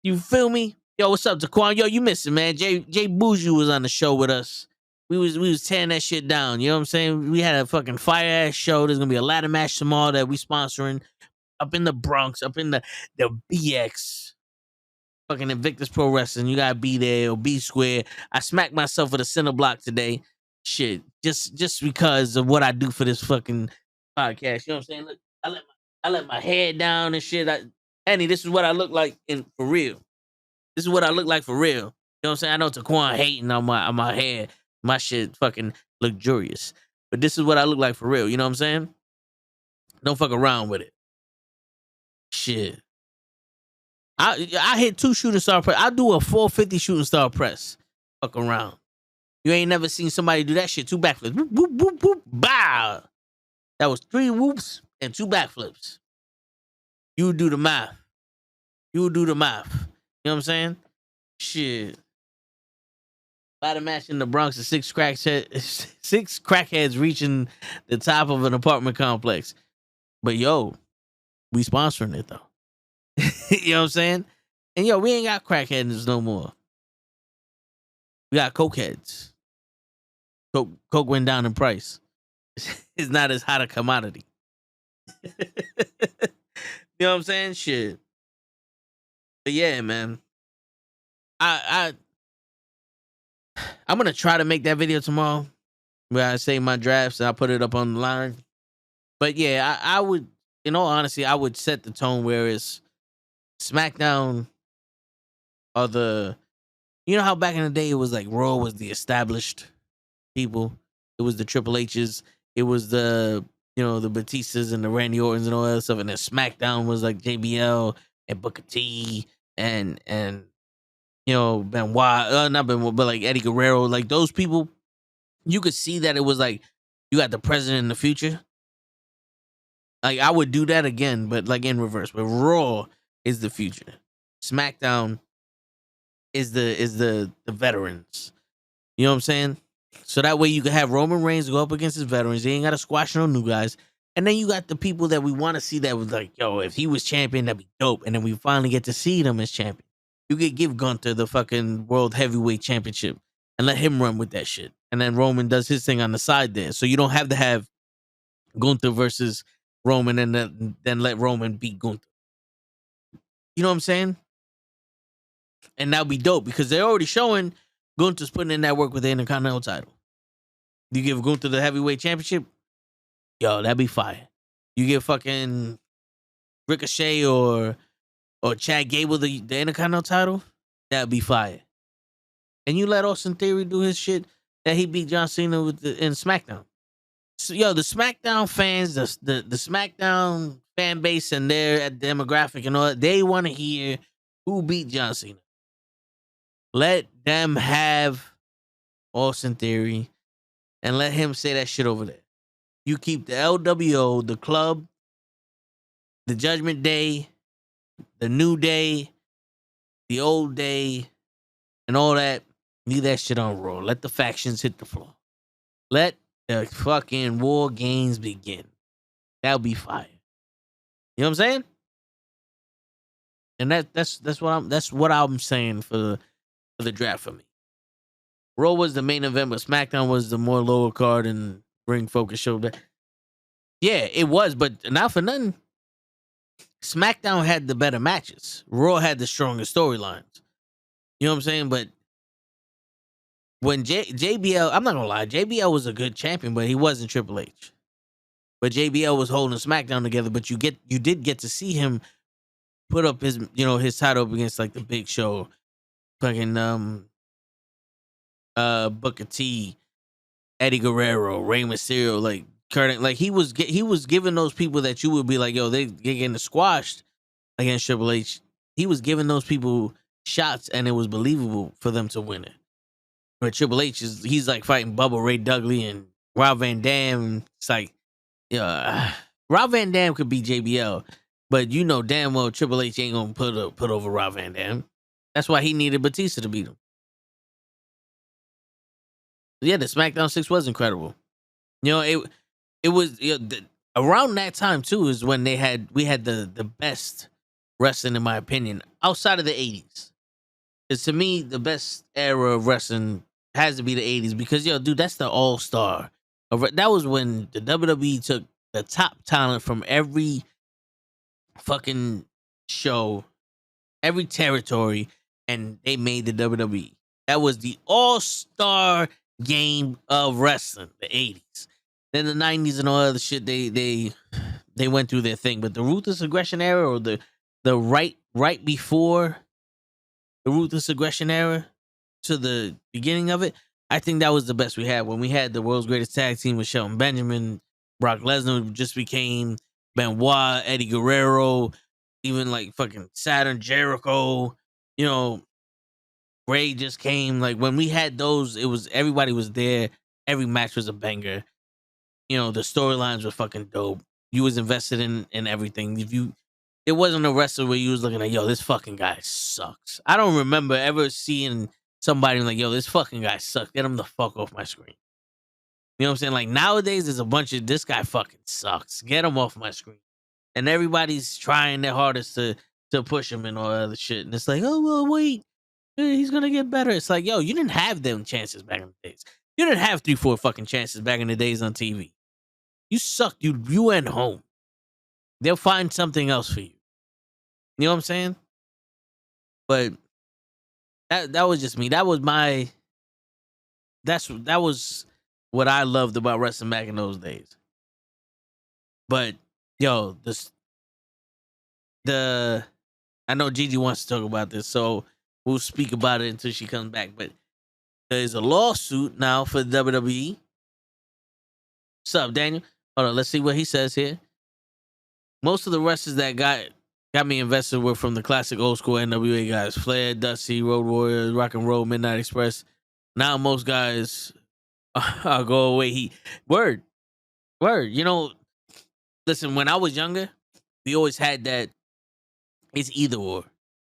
You feel me? Yo, what's up, Daquan? Yo, you missing, man. Jay Boujii was on the show with us. We was tearing that shit down. You know what I'm saying? We had a fucking fire ass show. There's gonna be a ladder match tomorrow that we sponsoring up in the Bronx, up in the BX. Fucking Invictus Pro Wrestling. You gotta be there or be square. I smacked myself with a center block today. Shit. Just because of what I do for this fucking podcast. You know what I'm saying? Look, I let my hair down and shit. Annie, this is what I look like for real. This is what I look like for real. You know what I'm saying? I know Taquan hating on my hair. My shit fucking luxurious. But this is what I look like for real. You know what I'm saying? Don't fuck around with it. Shit. I hit 2 shooting star press. I do a 450 shooting star press. Fuck around. You ain't never seen somebody do that shit. 2 backflips. Whoop, whoop, whoop, whoop. Bow. That was 3 whoops and 2 backflips. You do the math. You do the math. You know what I'm saying? Shit. Ladder match in the Bronx is 6 crackheads reaching the top of an apartment complex. But yo, we sponsoring it though. You know what I'm saying? And yo, we ain't got crackheads no more. We got cokeheads. Coke went down in price. It's not as hot a commodity. You know what I'm saying? Shit. But yeah, man. I'm gonna try to make that video tomorrow where I say my drafts and I put it up on the line. But yeah, I would, in all honesty, I would set the tone where it's SmackDown or you know how back in the day it was like Raw was the established people. It was the Triple H's. It was the Batistas and the Randy Ortons and all that stuff. And then SmackDown was like JBL and Booker T and Benoit, not Benoit, but like Eddie Guerrero, like those people. You could see that it was like you got the president in the future. Like I would do that again, but like in reverse. But Raw is the future. SmackDown is the veterans. You know what I'm saying? So that way you can have Roman Reigns go up against his veterans. They ain't got to squash no new guys. And then you got the people that we want to see that was like, yo, if he was champion, that'd be dope. And then we finally get to see them as champion. You could give Gunther the fucking World Heavyweight Championship and let him run with that shit. And then Roman does his thing on the side there. So you don't have to have Gunther versus Roman and then let Roman beat Gunther. You know what I'm saying? And that'll be dope because they're already showing Gunther's putting in that work with the Intercontinental title. You give Gunther the Heavyweight Championship, yo, that'd be fire. You give fucking Ricochet or Chad Gable the Intercontinental title, that'd be fire. And you let Austin Theory do his shit that he beat John Cena in SmackDown. So, yo, the SmackDown fans, the SmackDown fan base and their demographic and all that, they want to hear who beat John Cena. Let them have Austin Theory and let him say that shit over there. You keep the LWO, the club, the Judgment Day, the New Day, the Old Day, and all that. Leave that shit on Raw. Let the factions hit the floor. Let the fucking war games begin. That'll be fire. You know what I'm saying? And that's what I'm saying for the draft for me. Raw was the main event, but SmackDown was the more lower card and ring focus show. Yeah, it was, but not for nothing. SmackDown had the better matches. Raw had the stronger storylines. You know what I'm saying? But when JBL, I'm not gonna lie, JBL was a good champion, but he wasn't Triple H. But JBL was holding SmackDown together. But you did get to see him put up his title up against like the Big Show, fucking Booker T, Eddie Guerrero, Rey Mysterio, like Kurt, like he was giving those people that you would be like, yo, they're getting squashed against Triple H. He was giving those people shots, and it was believable for them to win it. But Triple H he's like fighting Bubba Ray Dudley and Rob Van Dam. It's like, Rob Van Dam could beat JBL, but you know damn well Triple H ain't gonna put over Rob Van Dam. That's why he needed Batista to beat him. Yeah, the SmackDown 6 was incredible. It was around that time too is when we had the best wrestling, in my opinion, outside of the 80s. Because to me, the best era of wrestling has to be the 80s because, dude, that's the all-star. That was when the WWE took the top talent from every fucking show, every territory, and they made the WWE. That was the all-star game of wrestling, the 80s. Then the 90s and all other shit, they they went through their thing. But the ruthless aggression era, or the right before the ruthless aggression era to the beginning of it, I think that was the best we had. When we had the world's greatest tag team with Shelton Benjamin, Brock Lesnar just became Benoit, Eddie Guerrero, even like fucking Saturn, Jericho, you know, Ray just came. Like when we had those, it was everybody was there. Every match was a banger. You know, the storylines were fucking dope. You was invested in everything. It wasn't a wrestler where you was looking like, yo, this fucking guy sucks. I don't remember ever seeing somebody like, yo, this fucking guy sucks. Get him the fuck off my screen. You know what I'm saying? Like nowadays, there's a bunch of this guy fucking sucks. Get him off my screen. And everybody's trying their hardest to push him and all that other shit. And it's like, oh well, wait, he's gonna get better. It's like, yo, you didn't have them chances back in the days. You didn't have 3-4 fucking chances back in the days on TV. You sucked. You went home. They'll find something else for you. You know what I'm saying? But that was just me. That was what I loved about wrestling back in those days. But yo, I know Gigi wants to talk about this, so we'll speak about it until she comes back. But there's a lawsuit now for the WWE. What's up, Daniel? Hold on, let's see what he says here. Most of the wrestlers that got me invested were from the classic old school NWA guys: Flair, Dusty, Road Warriors, Rock and Roll, Midnight Express. Now most guys go away. Word. You know, listen, when I was younger, we always had that it's either or.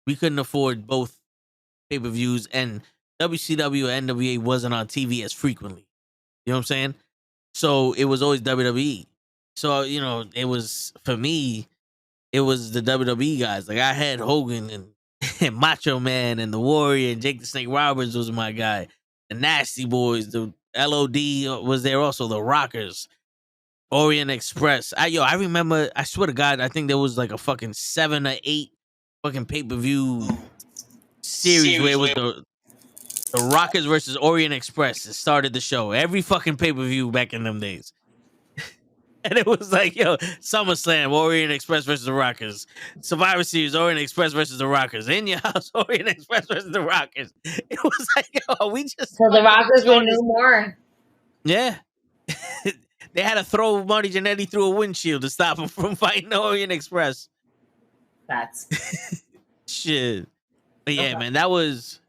We couldn't afford both pay-per-views, and WCW or NWA wasn't on TV as frequently. You know what I'm saying? So it was always WWE. So, you know, it was, for me, it was the WWE guys. Like I had Hogan and Macho Man and the Warrior and Jake the Snake Roberts was my guy. The Nasty Boys, the LOD was there also, the Rockers, Orient Express. I remember, I swear to God, I think there was like a fucking 7 or 8 fucking pay-per-view series where it was the Rockers versus Orient Express. It started the show. Every fucking pay-per-view back in them days. And it was like, yo, SummerSlam, Orient Express versus the Rockers. Survivor Series, Orient Express versus the Rockers. In Your House, Orient Express versus the Rockers. It was like, yo, we just... So the Rockers were no more. Yeah. They had to throw Marty Jannetty through a windshield to stop him from fighting the Orient Express. That's... Shit. But yeah, man, that was...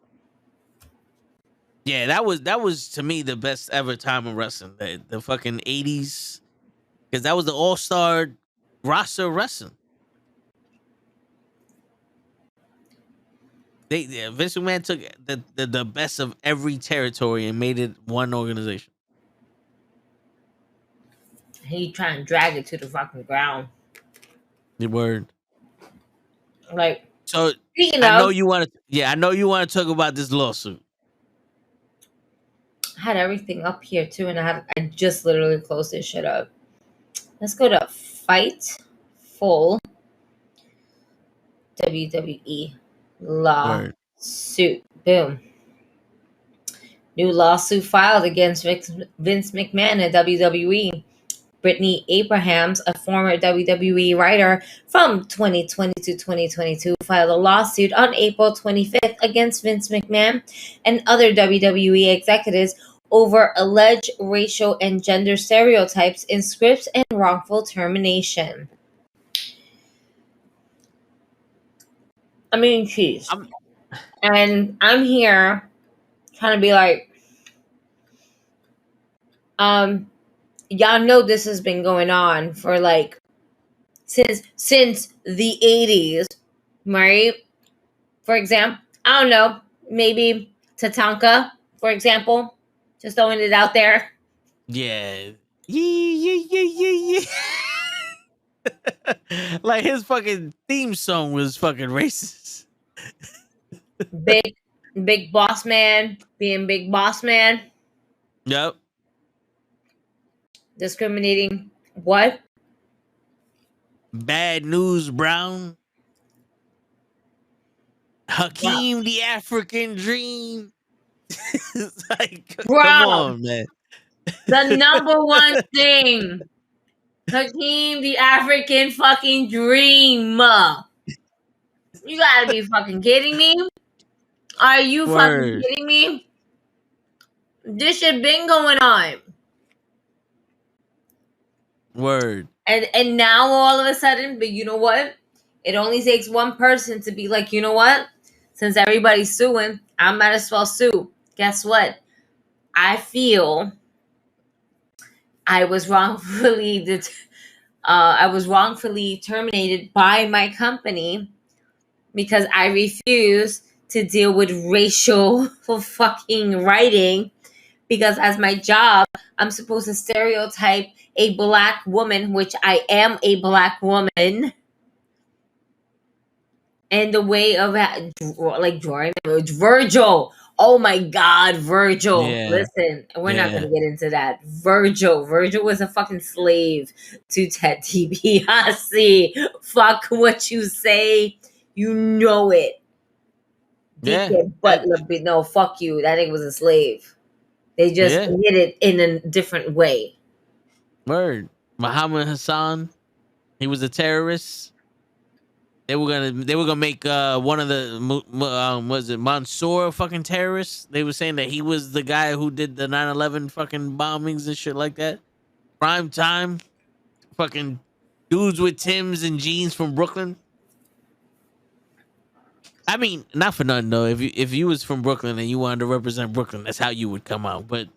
Yeah, that was to me the best ever time of wrestling. The fucking 80s... Because that was the all-star roster of wrestling. Vince McMahon took the best of every territory and made it one organization. He trying to drag it to the fucking ground. The word. Like, so I know you want to talk about this lawsuit. I had everything up here too, and I just literally closed this shit up. Let's go to Fightful WWE lawsuit. Boom. New lawsuit filed against Vince McMahon and WWE. Brittany Abrahams, a former WWE writer from 2020 to 2022, filed a lawsuit on April 25th against Vince McMahon and other WWE executives over alleged racial and gender stereotypes in scripts and wrongful termination. I mean, geez. And I'm here trying to be like, y'all know this has been going on for like since the 80s, right? For example, I don't know, maybe Tatanka, for example. Just throwing it out there. Yeah. Like his fucking theme song was fucking racist. Big boss man being big boss man. Yep. Discriminating what? Bad News Brown. Hakeem the African Dream. Like, bro, come on, man. The number one thing Hakeem, the African fucking dream. You gotta be fucking kidding me. Are you fucking kidding me? This shit been going on. Word. And now all of a sudden, but you know what? It only takes one person to be like, you know what? Since everybody's suing, I might as well sue. Guess what? I feel I was wrongfully terminated by my company because I refuse to deal with racial fucking writing, because as my job, I'm supposed to stereotype a black woman, which I am a black woman, and the way of like drawing Virgil. Oh my God, Virgil. Yeah. Listen, we're not going to get into that. Virgil was a fucking slave to Ted DiBiase. Fuck what you say. You know it. Yeah. But no, fuck you. That nigga was a slave. They just did it in a different way. Word. Muhammad Hassan, he was a terrorist. They were gonna make one of the was it Mansour fucking terrorists? They were saying that he was the guy who did the 9/11 fucking bombings and shit like that. Prime time, fucking dudes with Timbs and jeans from Brooklyn. I mean, not for nothing though. If you was from Brooklyn and you wanted to represent Brooklyn, that's how you would come out. But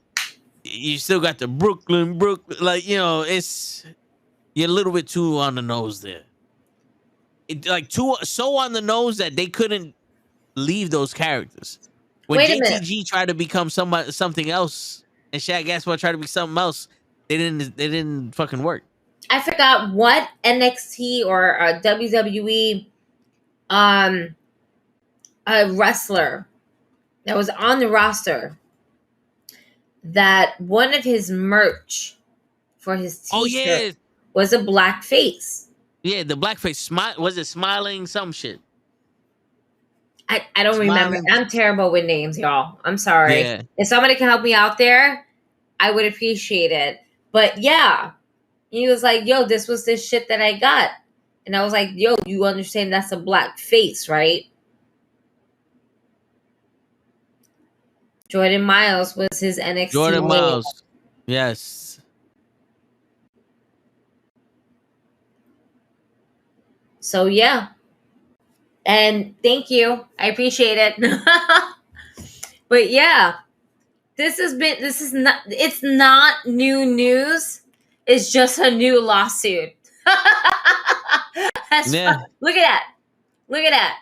you still got the Brooklyn, like, you know, you're a little bit too on the nose there. So on the nose that they couldn't leave those characters. When JTG tried to become something else, and Shaq Gaspar tried to be something else, they didn't fucking work. I forgot what NXT or WWE a wrestler that was on the roster that one of his merch for his t-shirt was a black face. Yeah, the blackface smile. Was it smiling some shit? I don't remember. I'm terrible with names, y'all. I'm sorry. Yeah. If somebody can help me out there, I would appreciate it. But yeah, he was like, yo, this was this shit that I got. And I was like, yo, you understand that's a black face, right? Jordan Miles was his NXT Jordan Miles. Yes. So yeah. And thank you. I appreciate it. But yeah, it's not new news. It's just a new lawsuit. Look at that. Look at that.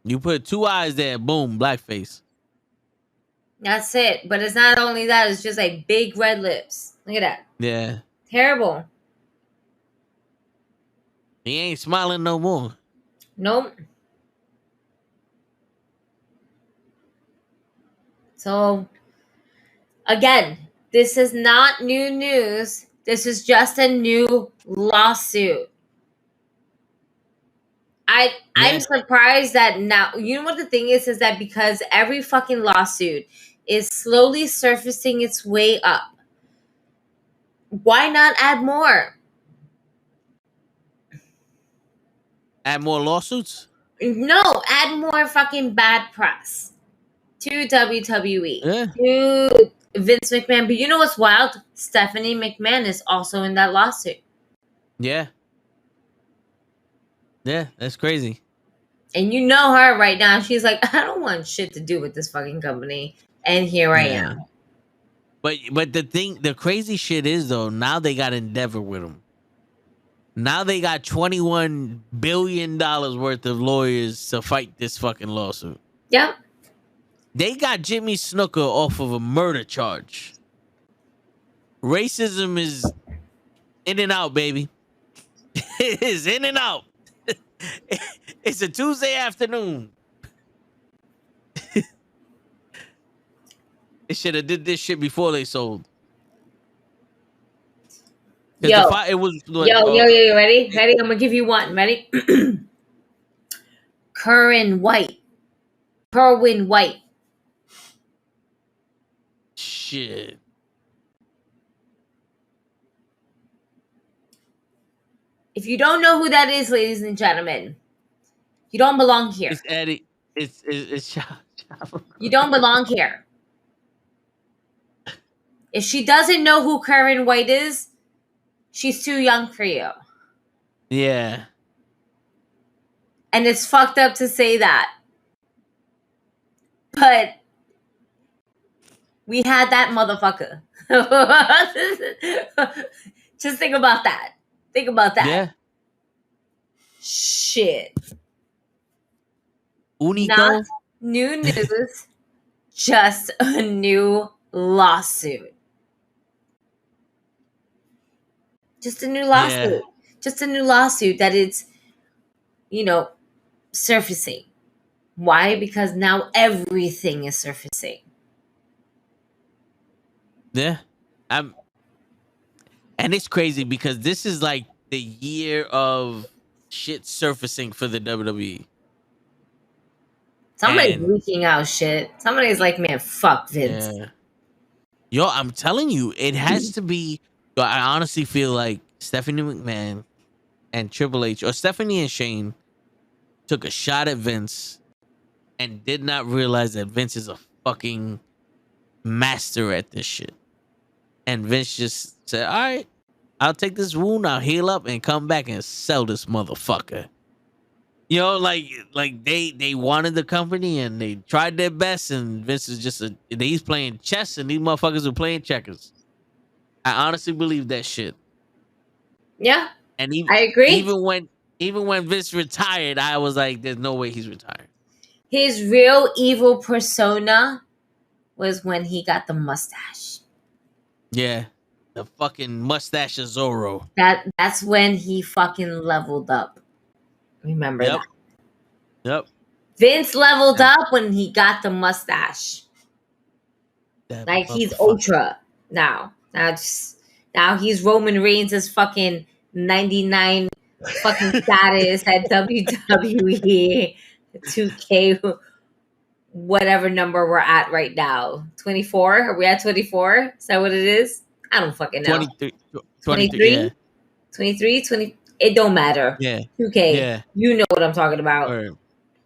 You put two eyes there, boom, blackface. That's it. But it's not only that, it's just like big red lips. Look at that. Yeah. Terrible. He ain't smiling no more. Nope. So, again, this is not new news. This is just a new lawsuit. I'm surprised that now, you know what the thing is that because every fucking lawsuit is slowly surfacing its way up, why not add more? Add more lawsuits? No, add more fucking bad press to WWE, to Vince McMahon. But you know what's wild? Stephanie McMahon is also in that lawsuit. Yeah. Yeah, that's crazy. And you know her right now. She's like, I don't want shit to do with this fucking company. And here I am. But the crazy shit is though, now they got Endeavor with them. Now they got $21 billion worth of lawyers to fight this fucking lawsuit. Yep. They got Jimmy Snuka off of a murder charge. Racism is in and out, baby. It is in and out. It's a Tuesday afternoon. They should have did this shit before they sold. Yo, it was like, yo, ready? Ready? I'm gonna give you one. Ready? Kerwin White. Shit. If you don't know who that is, ladies and gentlemen, you don't belong here. It's Eddie. It's You don't belong here. If she doesn't know who Karen White is, she's too young for you. Yeah. And it's fucked up to say that. But we had that motherfucker. Just think about that. Think about that. Yeah. Shit. Unico. Not new news, just a new lawsuit. Just a new lawsuit. Yeah. Just a new lawsuit that it's, surfacing. Why? Because now everything is surfacing. Yeah. And it's crazy because this is like the year of shit surfacing for the WWE. Somebody's leaking out shit. Somebody's like, man, fuck Vince. Yeah. Yo, I'm telling you, it has to be. I honestly feel like Stephanie McMahon and Triple H, or Stephanie and Shane, took a shot at Vince and did not realize that Vince is a fucking master at this shit. And Vince just said, all right, I'll take this wound, I'll heal up and come back and sell this motherfucker. Like they wanted the company and they tried their best, and Vince is just he's playing chess and these motherfuckers are playing checkers. I honestly believe that shit. Yeah. And I agree. Even when Vince retired, I was like, there's no way he's retired. His real evil persona was when he got the mustache. Yeah. The fucking mustache of Zorro. That's when he fucking leveled up. Remember that. Yep. Vince leveled up when he got the mustache. Like he's ultra now. Now he's Roman Reigns' fucking 99 fucking status at WWE 2K, whatever number we're at right now. 24? Are we at 24? Is that what it is? I don't fucking know. 23? Yeah. 23? 20? It don't matter. Yeah. 2K. Yeah. You know what I'm talking about.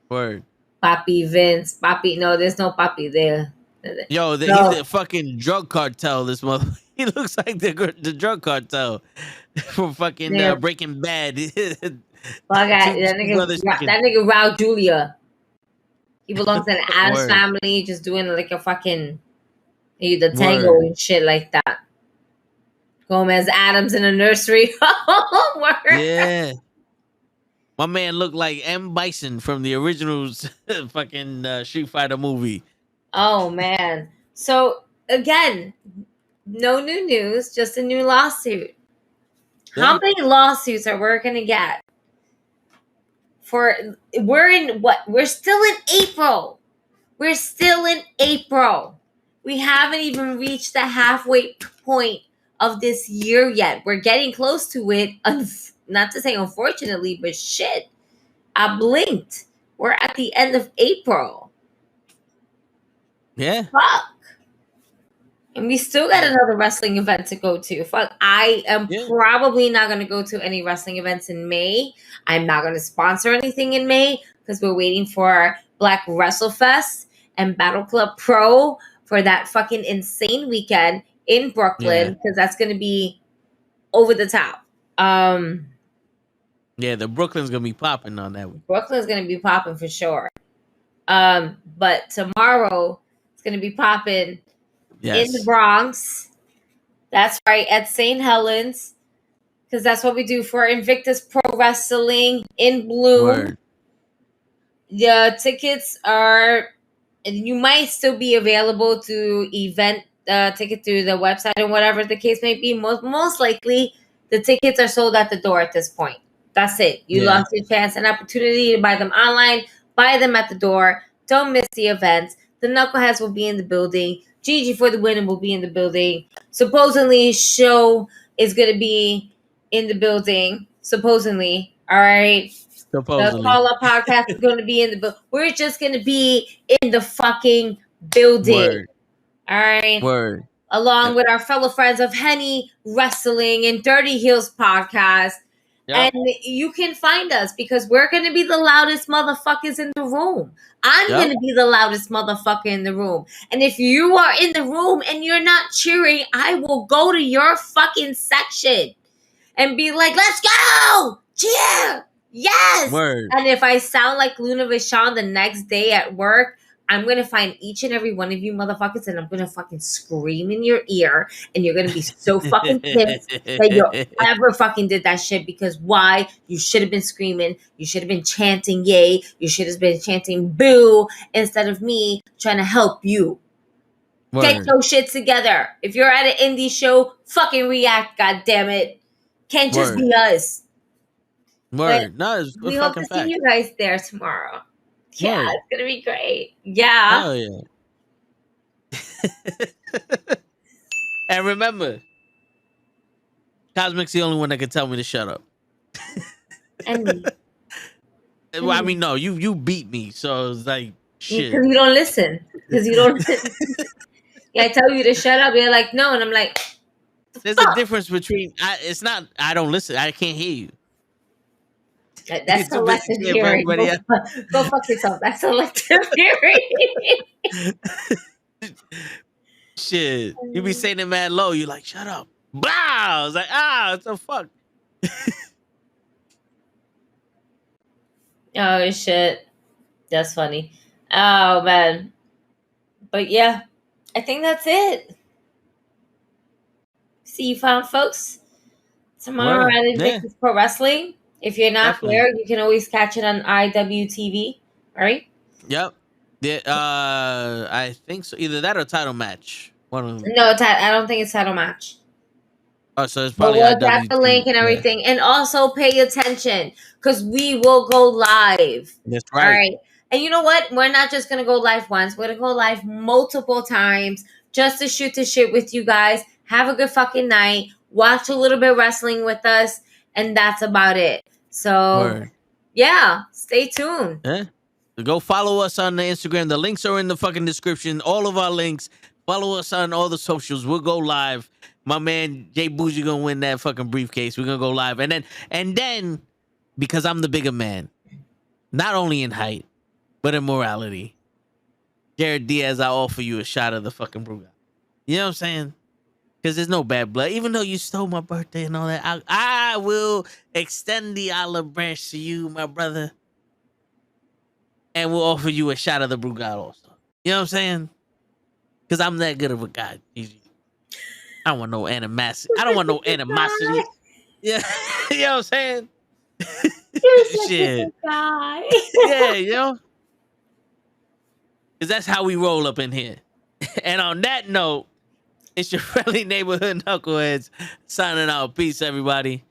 Word. Papi Vince. Papi. No, there's no Papi there. Yo, he's a fucking drug cartel, this mother. He looks like the drug cartel from fucking Breaking Bad. That nigga Raul Julia. He belongs to the Adams family, just doing like a fucking the tango and shit like that. Gomez Adams in a nursery. Yeah. My man looked like M. Bison from the original fucking Street Fighter movie. Oh, man. So, again, no new news, just a new lawsuit. Yeah. How many lawsuits are we going to get? We're in what? We're still in April. We're still in April. We haven't even reached the halfway point of this year yet. We're getting close to it. Not to say unfortunately, but shit. I blinked. We're at the end of April. Yeah. Fuck. And we still got another wrestling event to go to. Fuck. I am probably not going to go to any wrestling events in May. I'm not going to sponsor anything in May because we're waiting for Black WrestleFest and Battle Club Pro for that fucking insane weekend in Brooklyn because that's going to be over the top. Yeah, the Brooklyn's going to be popping on that one. Brooklyn's going to be popping for sure. But tomorrow it's going to be popping in the Bronx. That's right, at St. Helens. Because that's what we do for Invictus Pro Wrestling in Bloom. Word. The tickets are, you might still be available to event ticket through the website and whatever the case may be. Most likely, the tickets are sold at the door at this point. That's it. You lost your chance and opportunity to buy them online. Buy them at the door. Don't miss the events. The Knuckleheads will be in the building. Gigi for the Win will be in the building. Supposedly, Show is going to be in the building. Supposedly. All right. Supposedly. The Call Up podcast is going to be in the building. We're just going to be in the fucking building. Word. All right. Word. Along with our fellow friends of Henny Wrestling and Dirty Heels podcast. And you can find us because we're going to be the loudest motherfuckers in the room. I'm going to be the loudest motherfucker in the room. And if you are in the room and you're not cheering, I will go to your fucking section and be like, let's go! Cheer! Yes! Word. And if I sound like Luna Vachon the next day at work, I'm going to find each and every one of you motherfuckers and I'm going to fucking scream in your ear and you're going to be so fucking pissed that you ever fucking did that shit because why? You should have been screaming. You should have been chanting yay. You should have been chanting boo instead of me trying to help you. Word. Get your shit together. If you're at an indie show, fucking react, goddammit. Can't just be us. Word. No, it's we hope to see you guys there tomorrow. Yeah, it's gonna be great. Yeah. Hell yeah. And remember, Cosmic's the only one that can tell me to shut up. And well, I mean, no, you beat me, so it's like shit. Because you don't listen. Because you don't listen. Yeah, I tell you to shut up. You're like, no, and I'm like, there's a difference between it's not I don't listen. I can't hear you. That's selective hearing. Go fuck yourself. That's selective hearing. Shit. You be saying it mad low. You like, shut up. Blah! I was like, what the fuck? Oh, shit. That's funny. Oh, man. But yeah, I think that's it. See you fine, folks. Tomorrow at Invictus Pro Wrestling. If you're not there, you can always catch it on IWTV. All right? Yep. Yeah, I think so. Either that or title match. One of them. No, I don't think it's title match. Oh, so it's probably we'll drop the link and everything. And also pay attention because we will go live. That's right. All right. And you know what? We're not just going to go live once. We're going to go live multiple times just to shoot the shit with you guys. Have a good fucking night. Watch a little bit of wrestling with us. And that's about it. So, yeah, stay tuned. Yeah. Go follow us on the Instagram. The links are in the fucking description. All of our links. Follow us on all the socials. We'll go live. My man Jay Boujii gonna win that fucking briefcase. We're gonna go live. And then, because I'm the bigger man, not only in height, but in morality, Jarett Diaz, I offer you a shot of the fucking Brugada. You know what I'm saying? Because there's no bad blood. Even though you stole my birthday and all that, I will extend the olive branch to you, my brother. And we'll offer you a shot of the Brugada also. You know what I'm saying? Because I'm that good of a guy. I don't want no animosity. Yeah. You know what I'm saying? You're such a good guy. Yeah, you know? Because that's how we roll up in here. And on that note, it's your friendly neighborhood knuckleheads signing out. Peace, everybody.